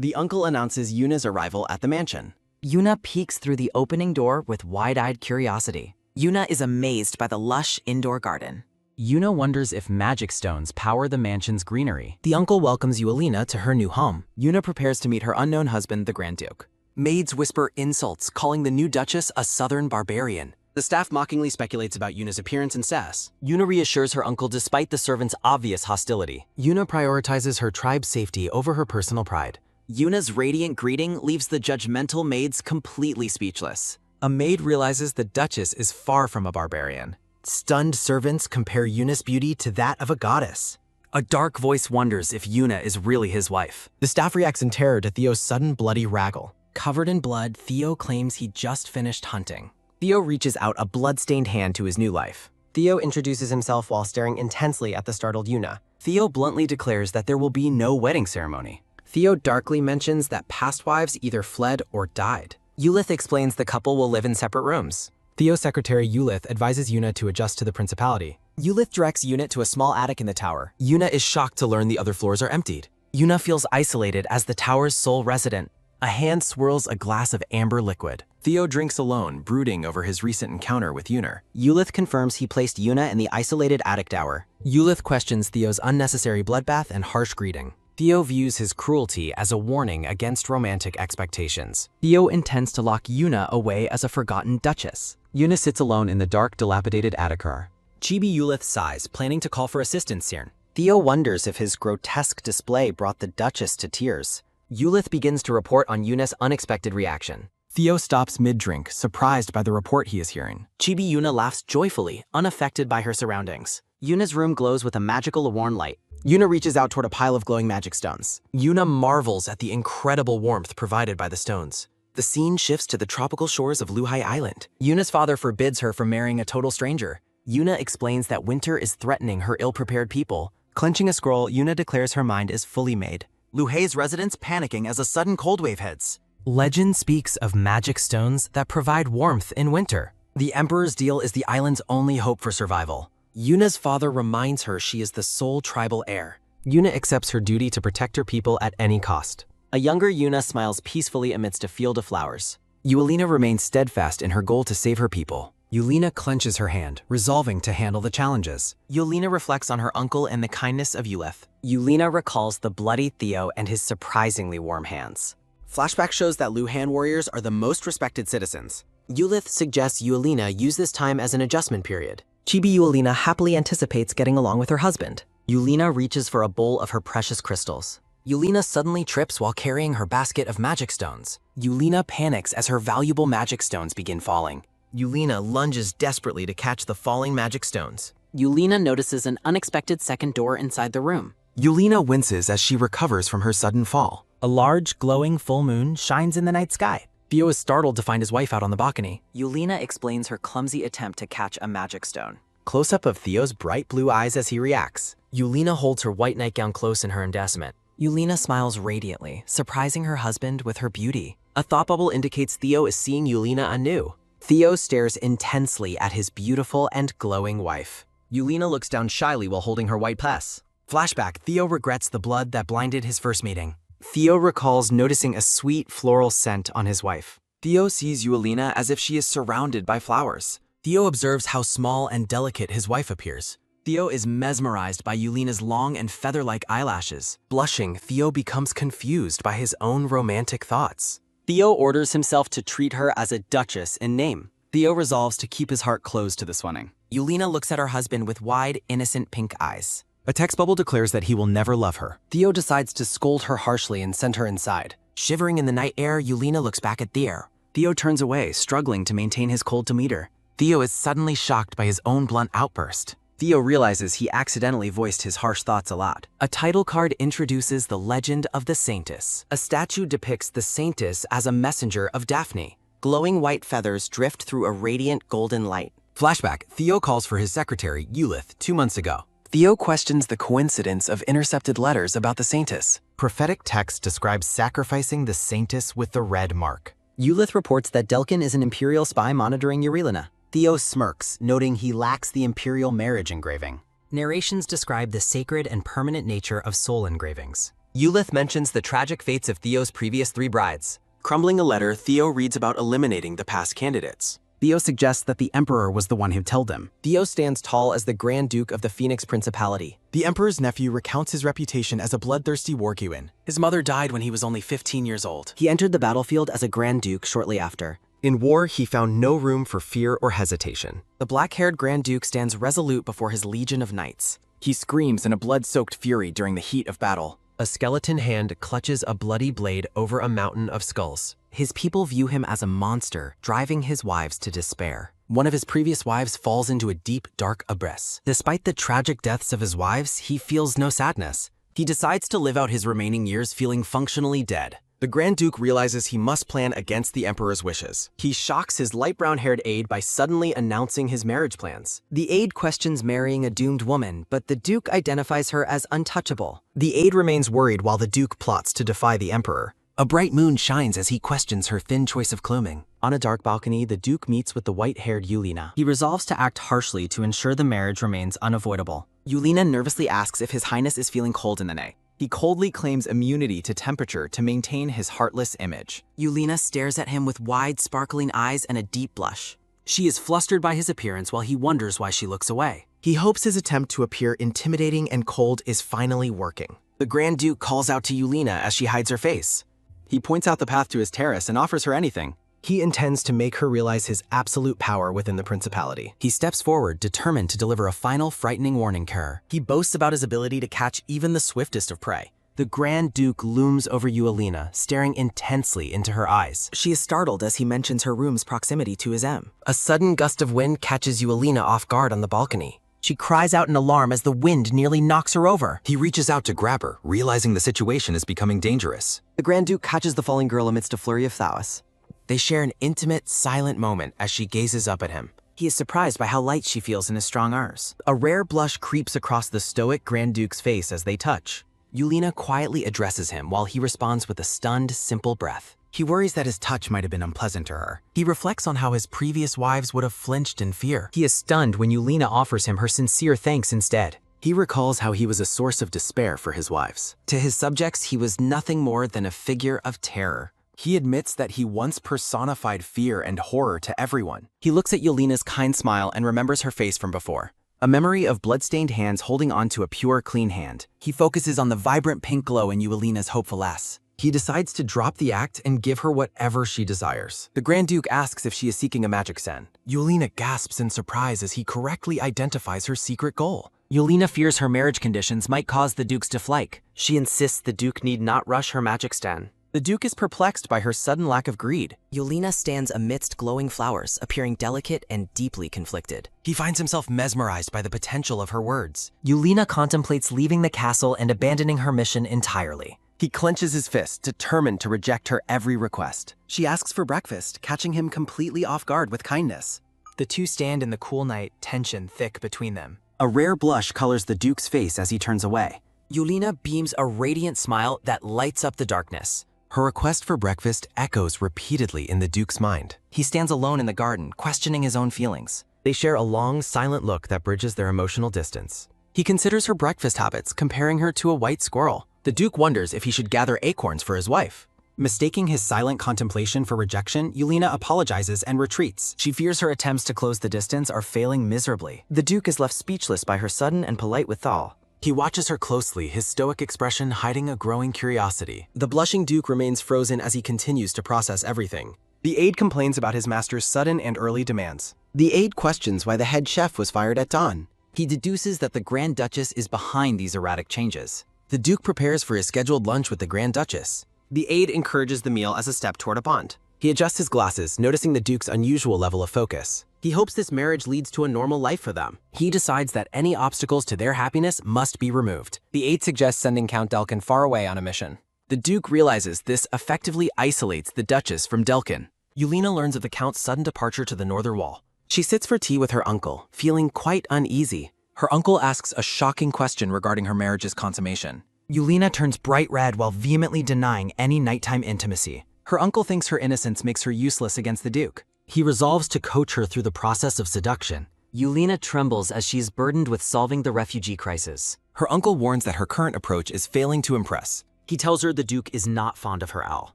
The uncle announces Yuna's arrival at the mansion. Yuna peeks through the opening door with wide-eyed curiosity. Yuna is amazed by the lush indoor garden. Yuna wonders if magic stones power the mansion's greenery. The uncle welcomes Yuelina to her new home. Yuna prepares to meet her unknown husband, the Grand Duke. Maids whisper insults, calling the new Duchess a southern barbarian. The staff mockingly speculates about Yuna's appearance and sass. Yuna reassures her uncle despite the servants' obvious hostility. Yuna prioritizes her tribe's safety over her personal pride. Yuna's radiant greeting leaves the judgmental maids completely speechless. A maid realizes the Duchess is far from a barbarian. Stunned servants compare Yuna's beauty to that of a goddess. A dark voice wonders if Yuna is really his wife. The staff reacts in terror to Theo's sudden bloody raggle. Covered in blood, Theo claims he just finished hunting. Theo reaches out a blood-stained hand to his new life. Theo introduces himself while staring intensely at the startled Yuna. Theo bluntly declares that there will be no wedding ceremony. Theo darkly mentions that past wives either fled or died. Eulith explains the couple will live in separate rooms. Theo's secretary Eulith advises Yuna to adjust to the principality. Eulith directs Yuna to a small attic in the tower. Yuna is shocked to learn the other floors are emptied. Yuna feels isolated as the tower's sole resident. A hand swirls a glass of amber liquid. Theo drinks alone, brooding over his recent encounter with Yuna. Eulith confirms he placed Yuna in the isolated attic tower. Eulith questions Theo's unnecessary bloodbath and harsh greeting. Theo views his cruelty as a warning against romantic expectations. Theo intends to lock Yuna away as a forgotten duchess. Yuna sits alone in the dark, dilapidated attic car. Chibi Eulith sighs, planning to call for assistance soon. Theo wonders if his grotesque display brought the duchess to tears. Eulith begins to report on Yuna's unexpected reaction. Theo stops mid-drink, surprised by the report he is hearing. Chibi Yuna laughs joyfully, unaffected by her surroundings. Yuna's room glows with a magical warm light. Yuna reaches out toward a pile of glowing magic stones. Yuna marvels at the incredible warmth provided by the stones. The scene shifts to the tropical shores of Luhai Island. Yuna's father forbids her from marrying a total stranger. Yuna explains that winter is threatening her ill-prepared people. Clenching a scroll, Yuna declares her mind is fully made. Luhai's residents panicking as a sudden cold wave hits. Legend speaks of magic stones that provide warmth in winter. The Emperor's deal is the island's only hope for survival. Yuna's father reminds her she is the sole tribal heir. Yuna accepts her duty to protect her people at any cost. A younger Yuna smiles peacefully amidst a field of flowers. Yuelina remains steadfast in her goal to save her people. Yuelina clenches her hand, resolving to handle the challenges. Yuelina reflects on her uncle and the kindness of Eulith. Yuelina recalls the bloody Theo and his surprisingly warm hands. Flashback shows that Luhan warriors are the most respected citizens. Eulith suggests Yuelina use this time as an adjustment period. Chibi Yuelina happily anticipates getting along with her husband. Yuelina reaches for a bowl of her precious crystals. Yuelina suddenly trips while carrying her basket of magic stones. Yuelina panics as her valuable magic stones begin falling. Yuelina lunges desperately to catch the falling magic stones. Yuelina notices an unexpected second door inside the room. Yuelina winces as she recovers from her sudden fall. A large, glowing full moon shines in the night sky. Theo is startled to find his wife out on the balcony. Yuelina explains her clumsy attempt to catch a magic stone. Close-up of Theo's bright blue eyes as he reacts. Yuelina holds her white nightgown close in her embarrassment. Yuelina smiles radiantly, surprising her husband with her beauty. A thought bubble indicates Theo is seeing Yuelina anew. Theo stares intensely at his beautiful and glowing wife. Yuelina looks down shyly while holding her white pass. Flashback, Theo regrets the blood that blinded his first meeting. Theo recalls noticing a sweet floral scent on his wife. Theo sees Yuelina as if she is surrounded by flowers. Theo observes how small and delicate his wife appears. Theo is mesmerized by Yuelina's long and feather-like eyelashes. Blushing, Theo becomes confused by his own romantic thoughts. Theo orders himself to treat her as a duchess in name. Theo resolves to keep his heart closed to this wedding. Yuelina looks at her husband with wide, innocent pink eyes. A text bubble declares that he will never love her. Theo decides to scold her harshly and send her inside. Shivering in the night air, Yuelina looks back at Theo. Theo turns away, struggling to maintain his cold demeanor. Theo is suddenly shocked by his own blunt outburst. Theo realizes he accidentally voiced his harsh thoughts aloud. A title card introduces the legend of the Saintess. A statue depicts the Saintess as a messenger of Daphne. Glowing white feathers drift through a radiant golden light. Flashback, Theo calls for his secretary, Eulith, 2 months ago. Theo questions the coincidence of intercepted letters about the Saintess. Prophetic text describes sacrificing the Saintess with the red mark. Eulith reports that Delkin is an imperial spy monitoring Yuelina. Theo smirks, noting he lacks the imperial marriage engraving. Narrations describe the sacred and permanent nature of soul engravings. Eulith mentions the tragic fates of Theo's previous 3 brides. Crumbling a letter, Theo reads about eliminating the past candidates. Theo suggests that the Emperor was the one who killed him. Theo stands tall as the Grand Duke of the Phoenix Principality. The Emperor's nephew recounts his reputation as a bloodthirsty warguin. His mother died when he was only 15 years old. He entered the battlefield as a Grand Duke shortly after. In war, he found no room for fear or hesitation. The black-haired Grand Duke stands resolute before his legion of knights. He screams in a blood-soaked fury during the heat of battle. A skeleton hand clutches a bloody blade over a mountain of skulls. His people view him as a monster, driving his wives to despair. One of his previous wives falls into a deep, dark abyss. Despite the tragic deaths of his wives, he feels no sadness. He decides to live out his remaining years feeling functionally dead. The Grand Duke realizes he must plan against the Emperor's wishes. He shocks his light brown-haired aide by suddenly announcing his marriage plans. The aide questions marrying a doomed woman, but the Duke identifies her as untouchable. The aide remains worried while the Duke plots to defy the Emperor. A bright moon shines as he questions her thin choice of clothing. On a dark balcony, the Duke meets with the white-haired Yulina. He resolves to act harshly to ensure the marriage remains unavoidable. Yulina nervously asks if His Highness is feeling cold in the night. He coldly claims immunity to temperature to maintain his heartless image. Yulina stares at him with wide, sparkling eyes and a deep blush. She is flustered by his appearance while he wonders why she looks away. He hopes his attempt to appear intimidating and cold is finally working. The Grand Duke calls out to Yulina as she hides her face. He points out the path to his terrace and offers her anything. He intends to make her realize his absolute power within the principality. He steps forward, determined to deliver a final frightening warning to her. He boasts about his ability to catch even the swiftest of prey. The Grand Duke looms over Yulina, staring intensely into her eyes. She is startled as he mentions her room's proximity to his M. A sudden gust of wind catches Yulina off guard on the balcony. She cries out in alarm as the wind nearly knocks her over. He reaches out to grab her, realizing the situation is becoming dangerous. The Grand Duke catches the falling girl amidst a flurry of phallus. They share an intimate, silent moment as she gazes up at him. He is surprised by how light she feels in his strong arms. A rare blush creeps across the stoic Grand Duke's face as they touch. Yulina quietly addresses him while he responds with a stunned, simple breath. He worries that his touch might have been unpleasant to her. He reflects on how his previous wives would have flinched in fear. He is stunned when Yulina offers him her sincere thanks instead. He recalls how he was a source of despair for his wives. To his subjects, he was nothing more than a figure of terror. He admits that he once personified fear and horror to everyone. He looks at Yulina's kind smile and remembers her face from before. A memory of blood-stained hands holding onto a pure, clean hand. He focuses on the vibrant pink glow in Yulina's hopeful ass. He decides to drop the act and give her whatever she desires. The Grand Duke asks if she is seeking a magic sen. Yulina gasps in surprise as he correctly identifies her secret goal. Yulina fears her marriage conditions might cause the Duke's dislike. She insists the Duke need not rush her magic stand. The Duke is perplexed by her sudden lack of greed. Yulina stands amidst glowing flowers, appearing delicate and deeply conflicted. He finds himself mesmerized by the potential of her words. Yulina contemplates leaving the castle and abandoning her mission entirely. He clenches his fist, determined to reject her every request. She asks for breakfast, catching him completely off guard with kindness. The two stand in the cool night, tension thick between them. A rare blush colors the Duke's face as he turns away. Yulina beams a radiant smile that lights up the darkness. Her request for breakfast echoes repeatedly in the Duke's mind. He stands alone in the garden, questioning his own feelings. They share a long, silent look that bridges their emotional distance. He considers her breakfast habits, comparing her to a white squirrel. The Duke wonders if he should gather acorns for his wife. Mistaking his silent contemplation for rejection, Yulina apologizes and retreats. She fears her attempts to close the distance are failing miserably. The Duke is left speechless by her sudden and polite withdrawal. He watches her closely, his stoic expression hiding a growing curiosity. The blushing Duke remains frozen as he continues to process everything. The aide complains about his master's sudden and early demands. The aide questions why the head chef was fired at dawn. He deduces that the Grand Duchess is behind these erratic changes. The Duke prepares for his scheduled lunch with the Grand Duchess. The aide encourages the meal as a step toward a bond. He adjusts his glasses, noticing the Duke's unusual level of focus. He hopes this marriage leads to a normal life for them. He decides that any obstacles to their happiness must be removed. The aide suggests sending Count Delkin far away on a mission. The Duke realizes this effectively isolates the Duchess from Delkin. Yulina learns of the Count's sudden departure to the Northern Wall. She sits for tea with her uncle, feeling quite uneasy. Her uncle asks a shocking question regarding her marriage's consummation. Yulina turns bright red while vehemently denying any nighttime intimacy. Her uncle thinks her innocence makes her useless against the Duke. He resolves to coach her through the process of seduction. Yulina trembles as she is burdened with solving the refugee crisis. Her uncle warns that her current approach is failing to impress. He tells her the Duke is not fond of her owl.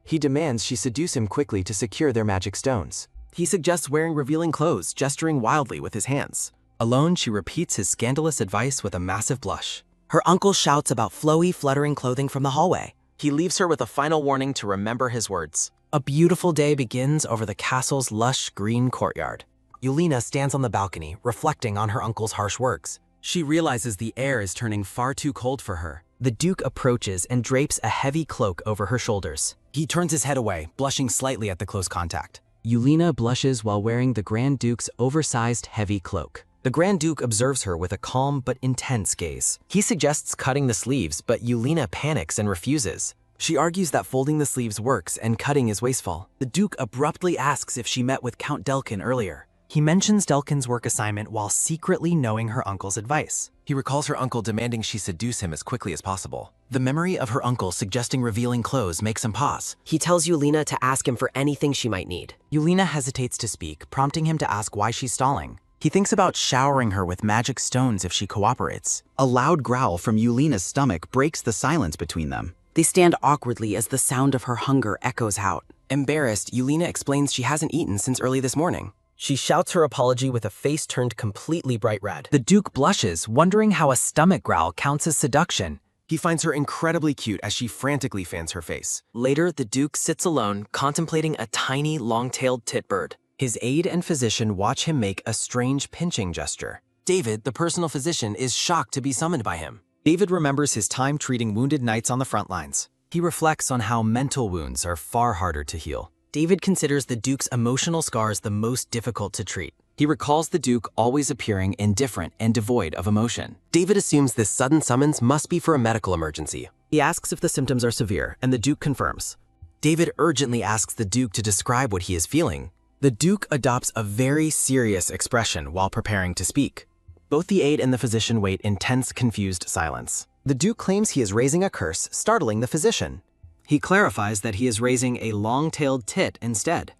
He demands she seduce him quickly to secure their magic stones. He suggests wearing revealing clothes, gesturing wildly with his hands. Alone, she repeats his scandalous advice with a massive blush. Her uncle shouts about flowy, fluttering clothing from the hallway. He leaves her with a final warning to remember his words. A beautiful day begins over the castle's lush green courtyard. Yulina stands on the balcony, reflecting on her uncle's harsh words. She realizes the air is turning far too cold for her. The Duke approaches and drapes a heavy cloak over her shoulders. He turns his head away, blushing slightly at the close contact. Yulina blushes while wearing the Grand Duke's oversized heavy cloak. The Grand Duke observes her with a calm but intense gaze. He suggests cutting the sleeves, but Yulina panics and refuses. She argues that folding the sleeves works and cutting is wasteful. The Duke abruptly asks if she met with Count Delkin earlier. He mentions Delkin's work assignment while secretly knowing her uncle's advice. He recalls her uncle demanding she seduce him as quickly as possible. The memory of her uncle suggesting revealing clothes makes him pause. He tells Yulina to ask him for anything she might need. Yulina hesitates to speak, prompting him to ask why she's stalling. He thinks about showering her with magic stones if she cooperates. A loud growl from Yulina's stomach breaks the silence between them. They stand awkwardly as the sound of her hunger echoes out. Embarrassed, Yulina explains she hasn't eaten since early this morning. She shouts her apology with a face turned completely bright red. The Duke blushes, wondering how a stomach growl counts as seduction. He finds her incredibly cute as she frantically fans her face. Later, the Duke sits alone, contemplating a tiny, long-tailed tit bird. His aide and physician watch him make a strange pinching gesture. David, the personal physician, is shocked to be summoned by him. David remembers his time treating wounded knights on the front lines. He reflects on how mental wounds are far harder to heal. David considers the Duke's emotional scars the most difficult to treat. He recalls the Duke always appearing indifferent and devoid of emotion. David assumes this sudden summons must be for a medical emergency. He asks if the symptoms are severe, and the Duke confirms. David urgently asks the Duke to describe what he is feeling. The Duke adopts a very serious expression while preparing to speak. Both the aide and the physician wait in tense, confused silence. The Duke claims he is raising a curse, startling the physician. He clarifies that he is raising a long-tailed tit instead.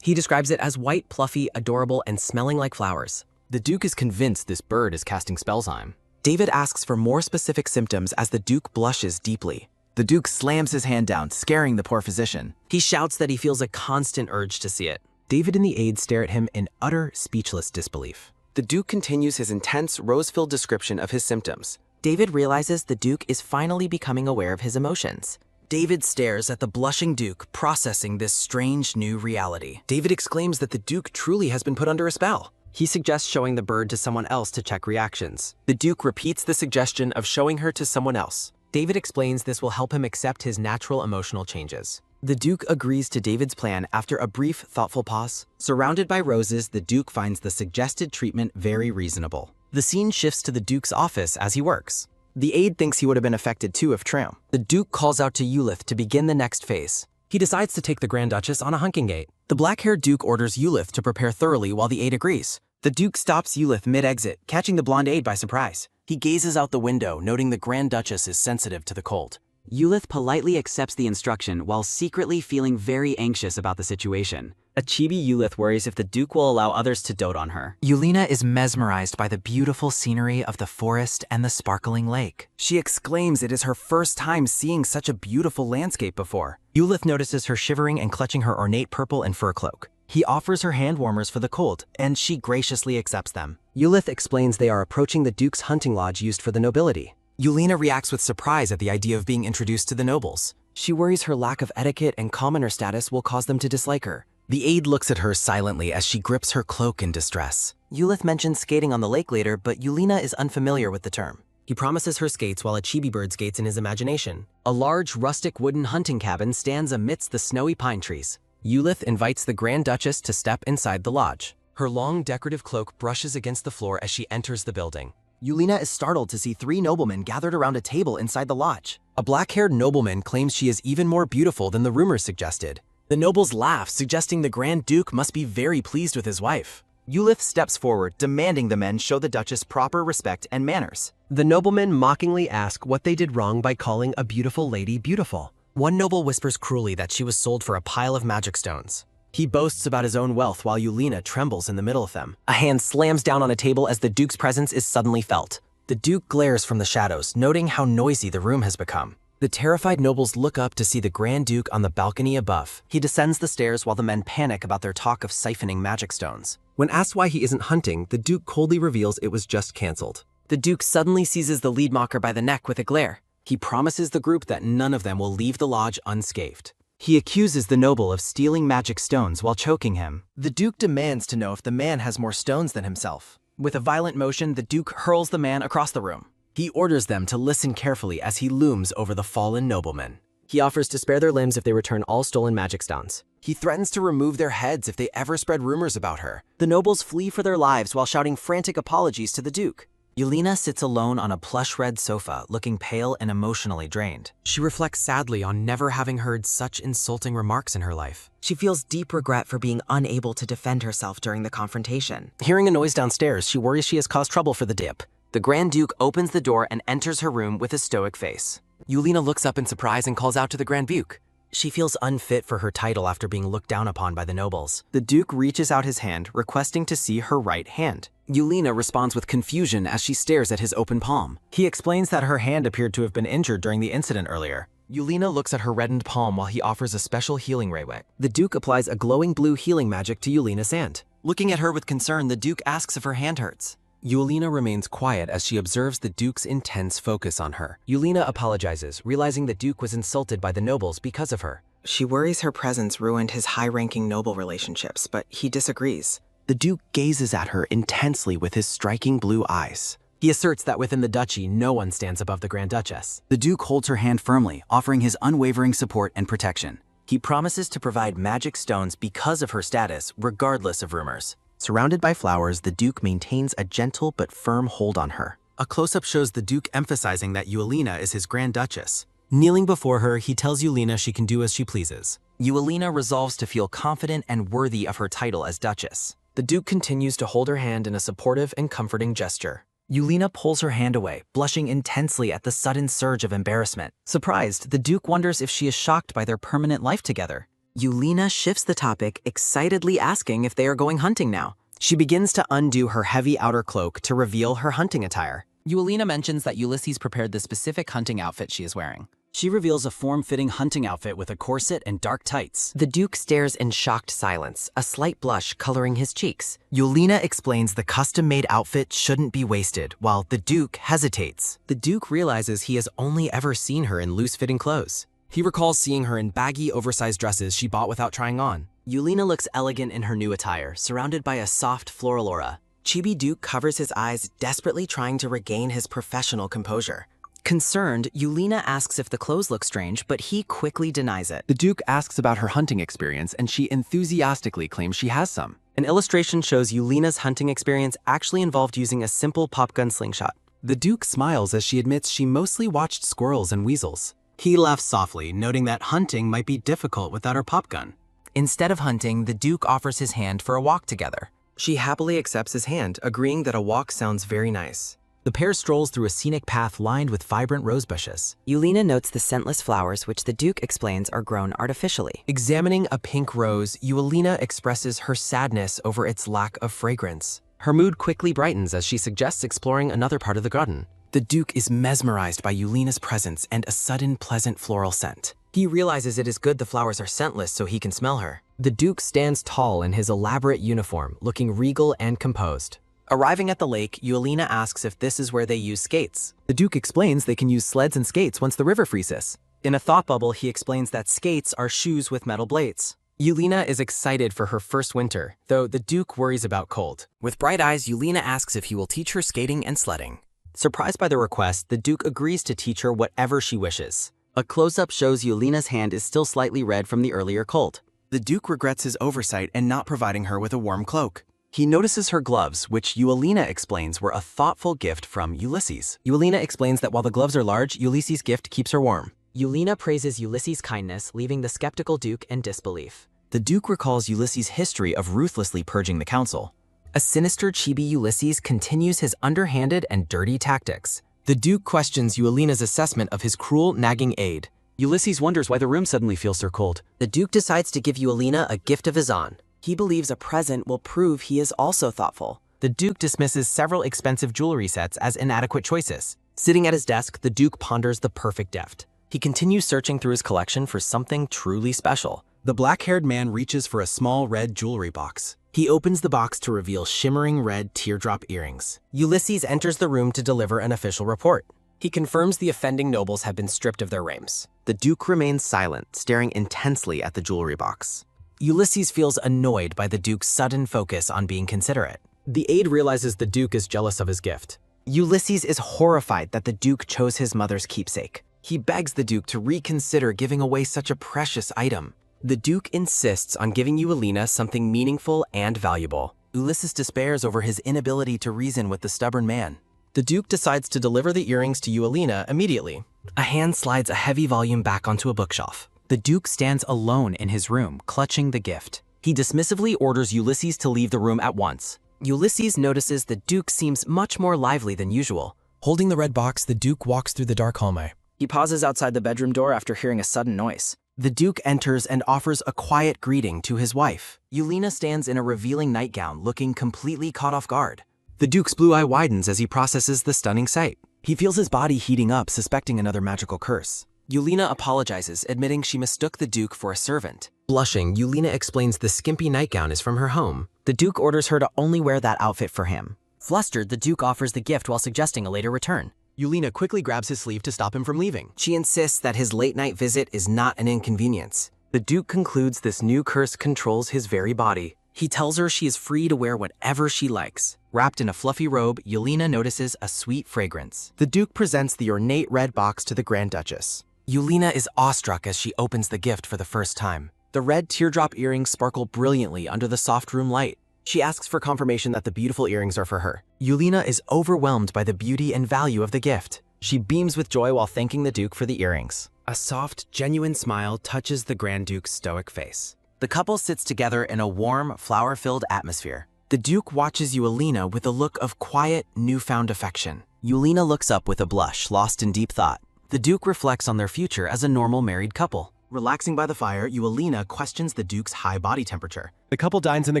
He describes it as white, fluffy, adorable, and smelling like flowers. The Duke is convinced this bird is casting spells on him. David asks for more specific symptoms as the Duke blushes deeply. The Duke slams his hand down, scaring the poor physician. He shouts that he feels a constant urge to see it. David and the aide stare at him in utter, speechless disbelief. The Duke continues his intense, rose-filled description of his symptoms. David realizes the Duke is finally becoming aware of his emotions. David stares at the blushing Duke, processing this strange new reality. David exclaims that the Duke truly has been put under a spell. He suggests showing the bird to someone else to check reactions. The Duke repeats the suggestion of showing her to someone else. David explains this will help him accept his natural emotional changes. The Duke agrees to David's plan after a brief, thoughtful pause. Surrounded by roses, the Duke finds the suggested treatment very reasonable. The scene shifts to the Duke's office as he works. The aide thinks he would have been affected too if true. The Duke calls out to Eulith to begin the next phase. He decides to take the Grand Duchess on a hunking gate. The black-haired Duke orders Eulith to prepare thoroughly while the aide agrees. The Duke stops Eulith mid-exit, catching the blonde aide by surprise. He gazes out the window, noting the Grand Duchess is sensitive to the cold. Eulith politely accepts the instruction while secretly feeling very anxious about the situation. A chibi Eulith worries if the Duke will allow others to dote on her. Yulina is mesmerized by the beautiful scenery of the forest and the sparkling lake. She exclaims it is her first time seeing such a beautiful landscape before. Eulith notices her shivering and clutching her ornate purple and fur cloak. He offers her hand warmers for the cold, and she graciously accepts them. Eulith explains they are approaching the Duke's hunting lodge used for the nobility. Yulina reacts with surprise at the idea of being introduced to the nobles. She worries her lack of etiquette and commoner status will cause them to dislike her. The aide looks at her silently as she grips her cloak in distress. Eulith mentions skating on the lake later, but Yulina is unfamiliar with the term. He promises her skates while a chibi bird skates in his imagination. A large, rustic wooden hunting cabin stands amidst the snowy pine trees. Eulith invites the Grand Duchess to step inside the lodge. Her long, decorative cloak brushes against the floor as she enters the building. Yulina is startled to see 3 noblemen gathered around a table inside the lodge. A black-haired nobleman claims she is even more beautiful than the rumors suggested. The nobles laugh, suggesting the Grand Duke must be very pleased with his wife. Eulith steps forward, demanding the men show the Duchess proper respect and manners. The noblemen mockingly ask what they did wrong by calling a beautiful lady beautiful. One noble whispers cruelly that she was sold for a pile of magic stones. He boasts about his own wealth while Yulina trembles in the middle of them. A hand slams down on a table as the Duke's presence is suddenly felt. The Duke glares from the shadows, noting how noisy the room has become. The terrified nobles look up to see the Grand Duke on the balcony above. He descends the stairs while the men panic about their talk of siphoning magic stones. When asked why he isn't hunting, the Duke coldly reveals it was just cancelled. The Duke suddenly seizes the lead mocker by the neck with a glare. He promises the group that none of them will leave the lodge unscathed. He accuses the noble of stealing magic stones while choking him. The Duke demands to know if the man has more stones than himself. With a violent motion, the Duke hurls the man across the room. He orders them to listen carefully as he looms over the fallen noblemen. He offers to spare their limbs if they return all stolen magic stones. He threatens to remove their heads if they ever spread rumors about her. The nobles flee for their lives while shouting frantic apologies to the Duke. Yulina sits alone on a plush red sofa, looking pale and emotionally drained. She reflects sadly on never having heard such insulting remarks in her life. She feels deep regret for being unable to defend herself during the confrontation. Hearing a noise downstairs, she worries she has caused trouble for the dip. The Grand Duke opens the door and enters her room with a stoic face. Yulina looks up in surprise and calls out to the Grand Duke. She feels unfit for her title after being looked down upon by the nobles. The Duke reaches out his hand, requesting to see her right hand. Yulina responds with confusion as she stares at his open palm. He explains that her hand appeared to have been injured during the incident earlier. Yulina looks at her reddened palm while he offers a special healing ray wick. The Duke applies a glowing blue healing magic to Yulina's hand. Looking at her with concern, the Duke asks if her hand hurts. Yulina remains quiet as she observes the Duke's intense focus on her. Yulina apologizes, realizing the Duke was insulted by the nobles because of her. She worries her presence ruined his high-ranking noble relationships, but he disagrees. The Duke gazes at her intensely with his striking blue eyes. He asserts that within the duchy, no one stands above the Grand Duchess. The Duke holds her hand firmly, offering his unwavering support and protection. He promises to provide magic stones because of her status, regardless of rumors. Surrounded by flowers, the Duke maintains a gentle but firm hold on her. A close-up shows the Duke emphasizing that Yulina is his Grand Duchess. Kneeling before her, he tells Yulina she can do as she pleases. Yulina resolves to feel confident and worthy of her title as Duchess. The Duke continues to hold her hand in a supportive and comforting gesture. Yulina pulls her hand away, blushing intensely at the sudden surge of embarrassment. Surprised, the Duke wonders if she is shocked by their permanent life together. Yulina shifts the topic, excitedly asking if they are going hunting now. She begins to undo her heavy outer cloak to reveal her hunting attire. Yulina mentions that Ulysses prepared the specific hunting outfit she is wearing. She reveals a form-fitting hunting outfit with a corset and dark tights. The Duke stares in shocked silence, a slight blush coloring his cheeks. Yulina explains the custom-made outfit shouldn't be wasted, while the Duke hesitates. The Duke realizes he has only ever seen her in loose-fitting clothes. He recalls seeing her in baggy, oversized dresses she bought without trying on. Yulina looks elegant in her new attire, surrounded by a soft floral aura. Chibi Duke covers his eyes, desperately trying to regain his professional composure. Concerned, Yulina asks if the clothes look strange, but he quickly denies it. The Duke asks about her hunting experience, and she enthusiastically claims she has some. An illustration shows Yulina's hunting experience actually involved using a simple popgun slingshot. The Duke smiles as she admits she mostly watched squirrels and weasels. He laughs softly, noting that hunting might be difficult without her popgun. Instead of hunting, the Duke offers his hand for a walk together. She happily accepts his hand, agreeing that a walk sounds very nice. The pair strolls through a scenic path lined with vibrant rose bushes. Yulina notes the scentless flowers, which the Duke explains are grown artificially. Examining a pink rose, Yulina expresses her sadness over its lack of fragrance. Her mood quickly brightens as she suggests exploring another part of the garden. The Duke is mesmerized by Yulina's presence and a sudden pleasant floral scent. He realizes it is good the flowers are scentless so he can smell her. The Duke stands tall in his elaborate uniform, looking regal and composed. Arriving at the lake, Yulina asks if this is where they use skates. The Duke explains they can use sleds and skates once the river freezes. In a thought bubble, he explains that skates are shoes with metal blades. Yulina is excited for her first winter, though the Duke worries about cold. With bright eyes, Yulina asks if he will teach her skating and sledding. Surprised by the request, the Duke agrees to teach her whatever she wishes. A close-up shows Yulina's hand is still slightly red from the earlier cold. The Duke regrets his oversight in not providing her with a warm cloak. He notices her gloves, which Yulina explains were a thoughtful gift from Ulysses. Yulina explains that while the gloves are large, Ulysses' gift keeps her warm. Yulina praises Ulysses' kindness, leaving the skeptical Duke in disbelief. The Duke recalls Ulysses' history of ruthlessly purging the council. A sinister chibi Ulysses continues his underhanded and dirty tactics. The Duke questions Yulina's assessment of his cruel, nagging aide. Ulysses wonders why the room suddenly feels so cold. The Duke decides to give Yulina a gift of his own. He believes a present will prove he is also thoughtful. The Duke dismisses several expensive jewelry sets as inadequate choices. Sitting at his desk, the Duke ponders the perfect gift. He continues searching through his collection for something truly special. The black-haired man reaches for a small red jewelry box. He opens the box to reveal shimmering red teardrop earrings. Ulysses enters the room to deliver an official report. He confirms the offending nobles have been stripped of their realms. The Duke remains silent, staring intensely at the jewelry box. Ulysses feels annoyed by the Duke's sudden focus on being considerate. The aide realizes the Duke is jealous of his gift. Ulysses is horrified that the Duke chose his mother's keepsake. He begs the Duke to reconsider giving away such a precious item. The Duke insists on giving Eulina something meaningful and valuable. Ulysses despairs over his inability to reason with the stubborn man. The Duke decides to deliver the earrings to Eulina immediately. A hand slides a heavy volume back onto a bookshelf. The Duke stands alone in his room, clutching the gift. He dismissively orders Ulysses to leave the room at once. Ulysses notices the Duke seems much more lively than usual. Holding the red box, the Duke walks through the dark hallway. He pauses outside the bedroom door after hearing a sudden noise. The Duke enters and offers a quiet greeting to his wife. Eulina stands in a revealing nightgown, looking completely caught off guard. The Duke's blue eye widens as he processes the stunning sight. He feels his body heating up, suspecting another magical curse. Eulina apologizes, admitting she mistook the Duke for a servant. Blushing, Eulina explains the skimpy nightgown is from her home. The Duke orders her to only wear that outfit for him. Flustered, the Duke offers the gift while suggesting a later return. Eulina quickly grabs his sleeve to stop him from leaving. She insists that his late-night visit is not an inconvenience. The Duke concludes this new curse controls his very body. He tells her she is free to wear whatever she likes. Wrapped in a fluffy robe, Eulina notices a sweet fragrance. The Duke presents the ornate red box to the Grand Duchess. Eulina is awestruck as she opens the gift for the first time. The red teardrop earrings sparkle brilliantly under the soft room light. She asks for confirmation that the beautiful earrings are for her. Eulina is overwhelmed by the beauty and value of the gift. She beams with joy while thanking the Duke for the earrings. A soft, genuine smile touches the Grand Duke's stoic face. The couple sits together in a warm, flower-filled atmosphere. The Duke watches Eulina with a look of quiet, newfound affection. Eulina looks up with a blush, lost in deep thought. The Duke reflects on their future as a normal married couple. Relaxing by the fire, Eulina questions the Duke's high body temperature. The couple dines in the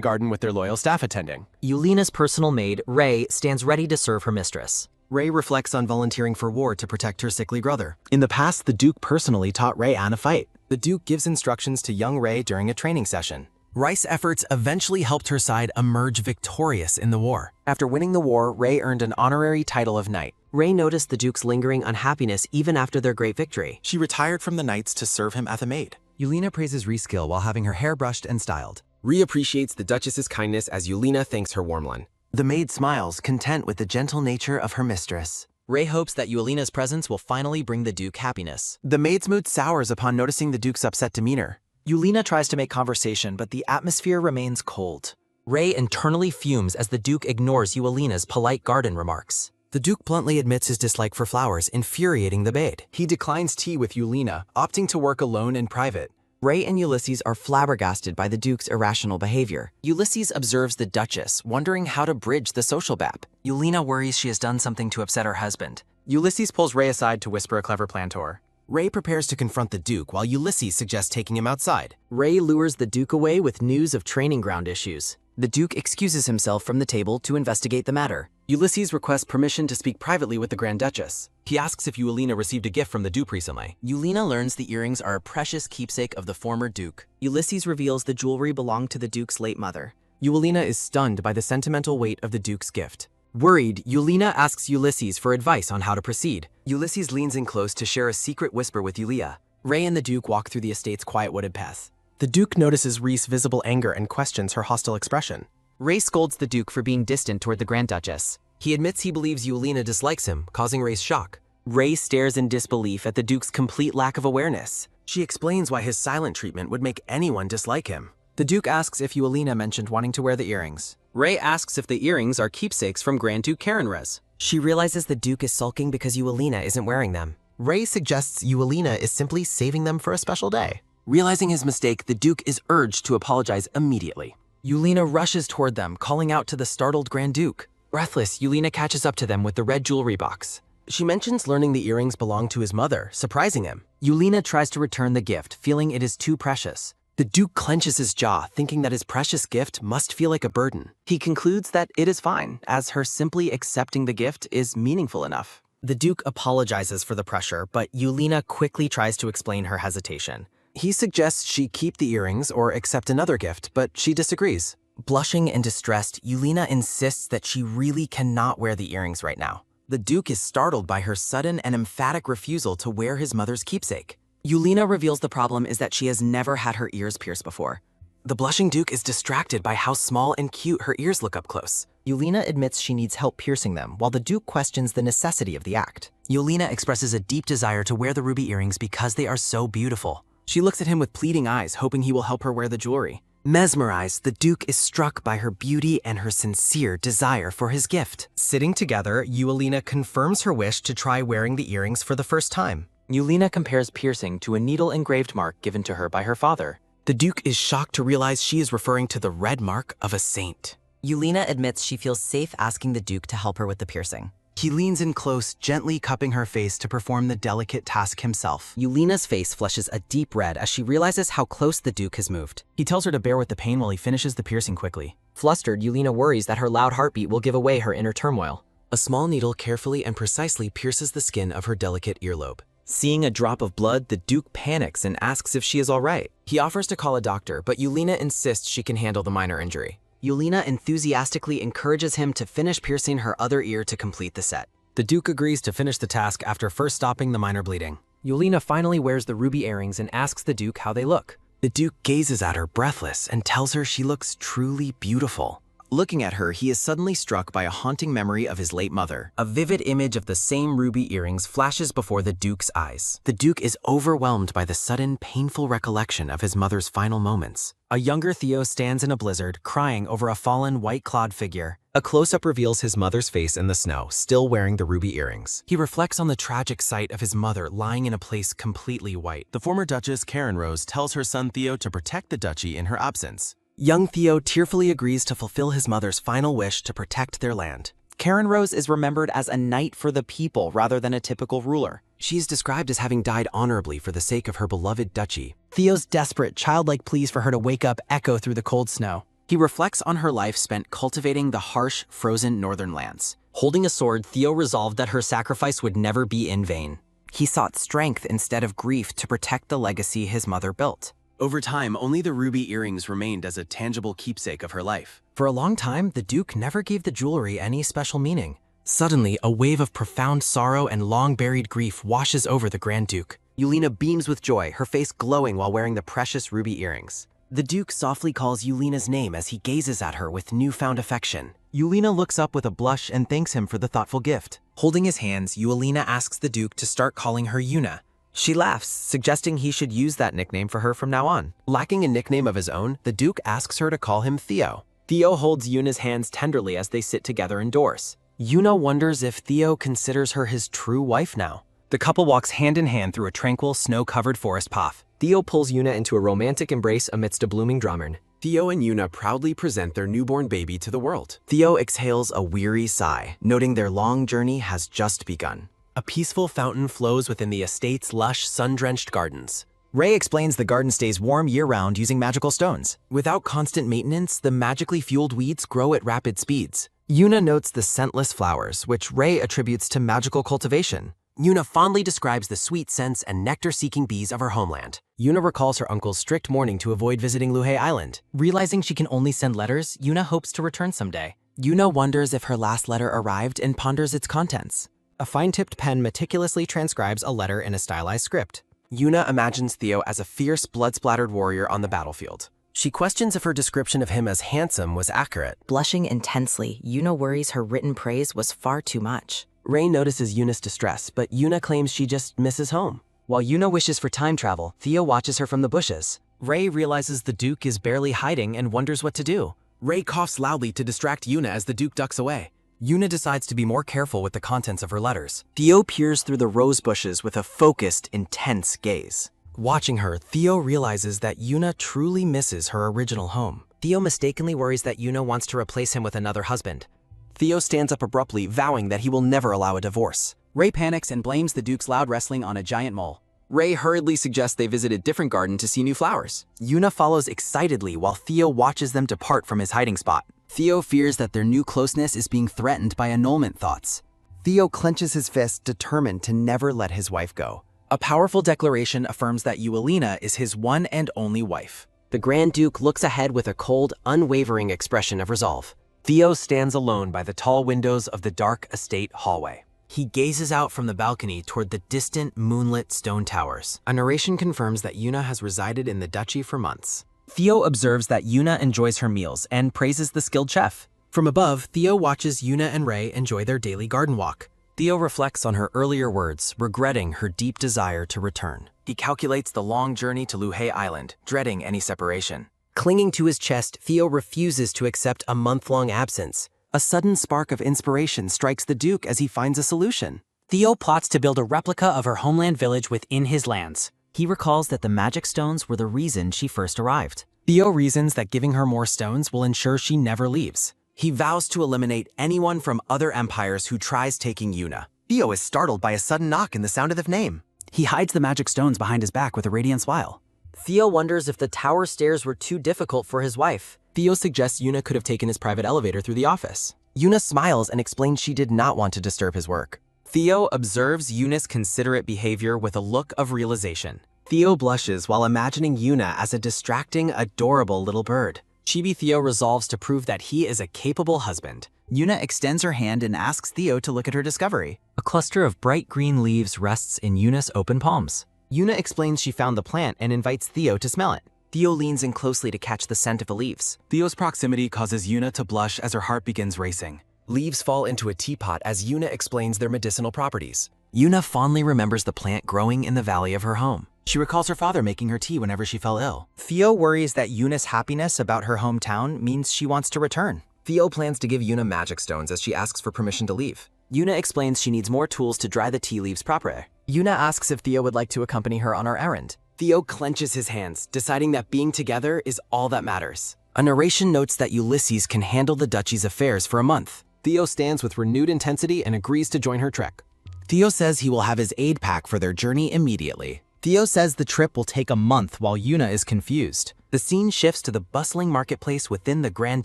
garden with their loyal staff attending. Eulina's personal maid, Ray, stands ready to serve her mistress. Ray reflects on volunteering for war to protect her sickly brother. In the past, the Duke personally taught Ray how to fight. The Duke gives instructions to young Ray during a training session. Ray's efforts eventually helped her side emerge victorious in the war. After winning the war, Ray earned an honorary title of knight. Ray noticed the Duke's lingering unhappiness even after their great victory. She retired from the knights to serve him as a maid. Eulina praises Ree's skill while having her hair brushed and styled. Ree appreciates the Duchess's kindness as Eulina thanks her warm one. The maid smiles, content with the gentle nature of her mistress. Ray hopes that Eulina's presence will finally bring the Duke happiness. The maid's mood sours upon noticing the Duke's upset demeanor. Eulina tries to make conversation, but the atmosphere remains cold. Ray internally fumes as the Duke ignores Eulina's polite garden remarks. The Duke bluntly admits his dislike for flowers, infuriating the maid. He declines tea with Eulina, opting to work alone in private. Ray and Ulysses are flabbergasted by the Duke's irrational behavior. Ulysses observes the Duchess, wondering how to bridge the social gap. Eulina worries she has done something to upset her husband. Ulysses pulls Ray aside to whisper a clever plan to her. Ray prepares to confront the Duke, while Ulysses suggests taking him outside. Ray lures the Duke away with news of training ground issues. The Duke excuses himself from the table to investigate the matter. Ulysses requests permission to speak privately with the Grand Duchess. He asks if Eulina received a gift from the Duke recently. Eulina learns the earrings are a precious keepsake of the former Duke. Ulysses reveals the jewelry belonged to the Duke's late mother. Eulina is stunned by the sentimental weight of the Duke's gift. Worried, Eulina asks Ulysses for advice on how to proceed. Ulysses leans in close to share a secret whisper with Eulina. Ray and the Duke walk through the estate's quiet wooded path. The Duke notices Ree's visible anger and questions her hostile expression. Ray scolds the Duke for being distant toward the Grand Duchess. He admits he believes Eulina dislikes him, causing Ray's shock. Ray stares in disbelief at the Duke's complete lack of awareness. She explains why his silent treatment would make anyone dislike him. The Duke asks if Eulina mentioned wanting to wear the earrings. Ray asks if the earrings are keepsakes from Grand Duke Karenrez. She realizes the Duke is sulking because Eulina isn't wearing them. Ray suggests Eulina is simply saving them for a special day. Realizing his mistake, the Duke is urged to apologize immediately. Eulina rushes toward them, calling out to the startled Grand Duke. Breathless, Eulina catches up to them with the red jewelry box. She mentions learning the earrings belong to his mother, surprising him. Eulina tries to return the gift, feeling it is too precious. The Duke clenches his jaw, thinking that his precious gift must feel like a burden. He concludes that it is fine, as her simply accepting the gift is meaningful enough. The Duke apologizes for the pressure, but Yulina quickly tries to explain her hesitation. He suggests she keep the earrings or accept another gift, but she disagrees. Blushing and distressed, Yulina insists that she really cannot wear the earrings right now. The Duke is startled by her sudden and emphatic refusal to wear his mother's keepsake. Yulina reveals the problem is that she has never had her ears pierced before. The blushing Duke is distracted by how small and cute her ears look up close. Yulina admits she needs help piercing them, while the Duke questions the necessity of the act. Yulina expresses a deep desire to wear the ruby earrings because they are so beautiful. She looks at him with pleading eyes, hoping he will help her wear the jewelry. Mesmerized, the Duke is struck by her beauty and her sincere desire for his gift. Sitting together, Yulina confirms her wish to try wearing the earrings for the first time. Yulina compares piercing to a needle-engraved mark given to her by her father. The Duke is shocked to realize she is referring to the red mark of a saint. Yulina admits she feels safe asking the Duke to help her with the piercing. He leans in close, gently cupping her face to perform the delicate task himself. Yulina's face flushes a deep red as she realizes how close the Duke has moved. He tells her to bear with the pain while he finishes the piercing quickly. Flustered, Yulina worries that her loud heartbeat will give away her inner turmoil. A small needle carefully and precisely pierces the skin of her delicate earlobe. Seeing a drop of blood, the Duke panics and asks if she is all right. He offers to call a doctor, but Yulina insists she can handle the minor injury. Yulina enthusiastically encourages him to finish piercing her other ear to complete the set. The Duke agrees to finish the task after first stopping the minor bleeding. Yulina finally wears the ruby earrings and asks the Duke how they look. The Duke gazes at her breathless and tells her she looks truly beautiful. Looking at her, he is suddenly struck by a haunting memory of his late mother. A vivid image of the same ruby earrings flashes before the Duke's eyes. The Duke is overwhelmed by the sudden, painful recollection of his mother's final moments. A younger Theo stands in a blizzard, crying over a fallen, white-clawed figure. A close-up reveals his mother's face in the snow, still wearing the ruby earrings. He reflects on the tragic sight of his mother lying in a place completely white. The former Duchess, Karen Rose, tells her son Theo to protect the duchy in her absence. Young Theo tearfully agrees to fulfill his mother's final wish to protect their land. Karen Rose is remembered as a knight for the people rather than a typical ruler. She is described as having died honorably for the sake of her beloved duchy. Theo's desperate, childlike pleas for her to wake up echo through the cold snow. He reflects on her life spent cultivating the harsh, frozen northern lands. Holding a sword, Theo resolved that her sacrifice would never be in vain. He sought strength instead of grief to protect the legacy his mother built. Over time, only the ruby earrings remained as a tangible keepsake of her life. For a long time, the Duke never gave the jewelry any special meaning. Suddenly, a wave of profound sorrow and long-buried grief washes over the Grand Duke. Yulina beams with joy, her face glowing while wearing the precious ruby earrings. The Duke softly calls Yulina's name as he gazes at her with newfound affection. Yulina looks up with a blush and thanks him for the thoughtful gift. Holding his hands, Yulina asks the Duke to start calling her Yuna. She laughs, suggesting he should use that nickname for her from now on. Lacking a nickname of his own, the Duke asks her to call him Theo. Theo holds Yuna's hands tenderly as they sit together indoors. Yuna wonders if Theo considers her his true wife now. The couple walks hand in hand through a tranquil, snow-covered forest path. Theo pulls Yuna into a romantic embrace amidst a blooming drummond. Theo and Yuna proudly present their newborn baby to the world. Theo exhales a weary sigh, noting their long journey has just begun. A peaceful fountain flows within the estate's lush, sun-drenched gardens. Ray explains the garden stays warm year-round using magical stones. Without constant maintenance, the magically fueled weeds grow at rapid speeds. Yuna notes the scentless flowers, which Ray attributes to magical cultivation. Yuna fondly describes the sweet scents and nectar-seeking bees of her homeland. Yuna recalls her uncle's strict warning to avoid visiting Luhe Island. Realizing she can only send letters, Yuna hopes to return someday. Yuna wonders if her last letter arrived and ponders its contents. A fine-tipped pen meticulously transcribes a letter in a stylized script. Yuna imagines Theo as a fierce, blood-splattered warrior on the battlefield. She questions if her description of him as handsome was accurate. Blushing intensely, Yuna worries her written praise was far too much. Ray notices Yuna's distress, but Yuna claims she just misses home. While Yuna wishes for time travel, Theo watches her from the bushes. Ray realizes the Duke is barely hiding and wonders what to do. Ray coughs loudly to distract Yuna as the Duke ducks away. Yuna decides to be more careful with the contents of her letters. Theo peers through the rose bushes with a focused, intense gaze. Watching her, Theo realizes that Yuna truly misses her original home. Theo mistakenly worries that Yuna wants to replace him with another husband. Theo stands up abruptly, vowing that he will never allow a divorce. Ray panics and blames the Duke's loud wrestling on a giant mole. Ray hurriedly suggests they visit a different garden to see new flowers. Yuna follows excitedly while Theo watches them depart from his hiding spot. Theo fears that their new closeness is being threatened by annulment thoughts. Theo clenches his fist, determined to never let his wife go. A powerful declaration affirms that Yahello is his one and only wife. The Grand Duke looks ahead with a cold, unwavering expression of resolve. Theo stands alone by the tall windows of the dark estate hallway. He gazes out from the balcony toward the distant, moonlit stone towers. A narration confirms that Yuna has resided in the duchy for months. Theo observes that Yuna enjoys her meals and praises the skilled chef. From above, Theo watches Yuna and Ray enjoy their daily garden walk. Theo reflects on her earlier words, regretting her deep desire to return. He calculates the long journey to Luhei Island, dreading any separation. Clinging to his chest, Theo refuses to accept a month-long absence. A sudden spark of inspiration strikes the Duke as he finds a solution. Theo plots to build a replica of her homeland village within his lands. He recalls that the magic stones were the reason she first arrived. Theo reasons that giving her more stones will ensure she never leaves. He vows to eliminate anyone from other empires who tries taking Yuna. Theo is startled by a sudden knock and the sound of the name. He hides the magic stones behind his back with a radiant smile. Theo wonders if the tower stairs were too difficult for his wife. Theo suggests Yuna could have taken his private elevator through the office. Yuna smiles and explains she did not want to disturb his work. Theo observes Yuna's considerate behavior with a look of realization. Theo blushes while imagining Yuna as a distracting, adorable little bird. Chibi Theo resolves to prove that he is a capable husband. Yuna extends her hand and asks Theo to look at her discovery. A cluster of bright green leaves rests in Yuna's open palms. Yuna explains she found the plant and invites Theo to smell it. Theo leans in closely to catch the scent of the leaves. Theo's proximity causes Yuna to blush as her heart begins racing. Leaves fall into a teapot as Yuna explains their medicinal properties. Yuna fondly remembers the plant growing in the valley of her home. She recalls her father making her tea whenever she fell ill. Theo worries that Yuna's happiness about her hometown means she wants to return. Theo plans to give Yuna magic stones as she asks for permission to leave. Yuna explains she needs more tools to dry the tea leaves proper. Yuna asks if Theo would like to accompany her on her errand. Theo clenches his hands, deciding that being together is all that matters. A narration notes that Ulysses can handle the duchy's affairs for a month. Theo stands with renewed intensity and agrees to join her trek. Theo says he will have his aid pack for their journey immediately. Theo says the trip will take a month while Yuna is confused. The scene shifts to the bustling marketplace within the Grand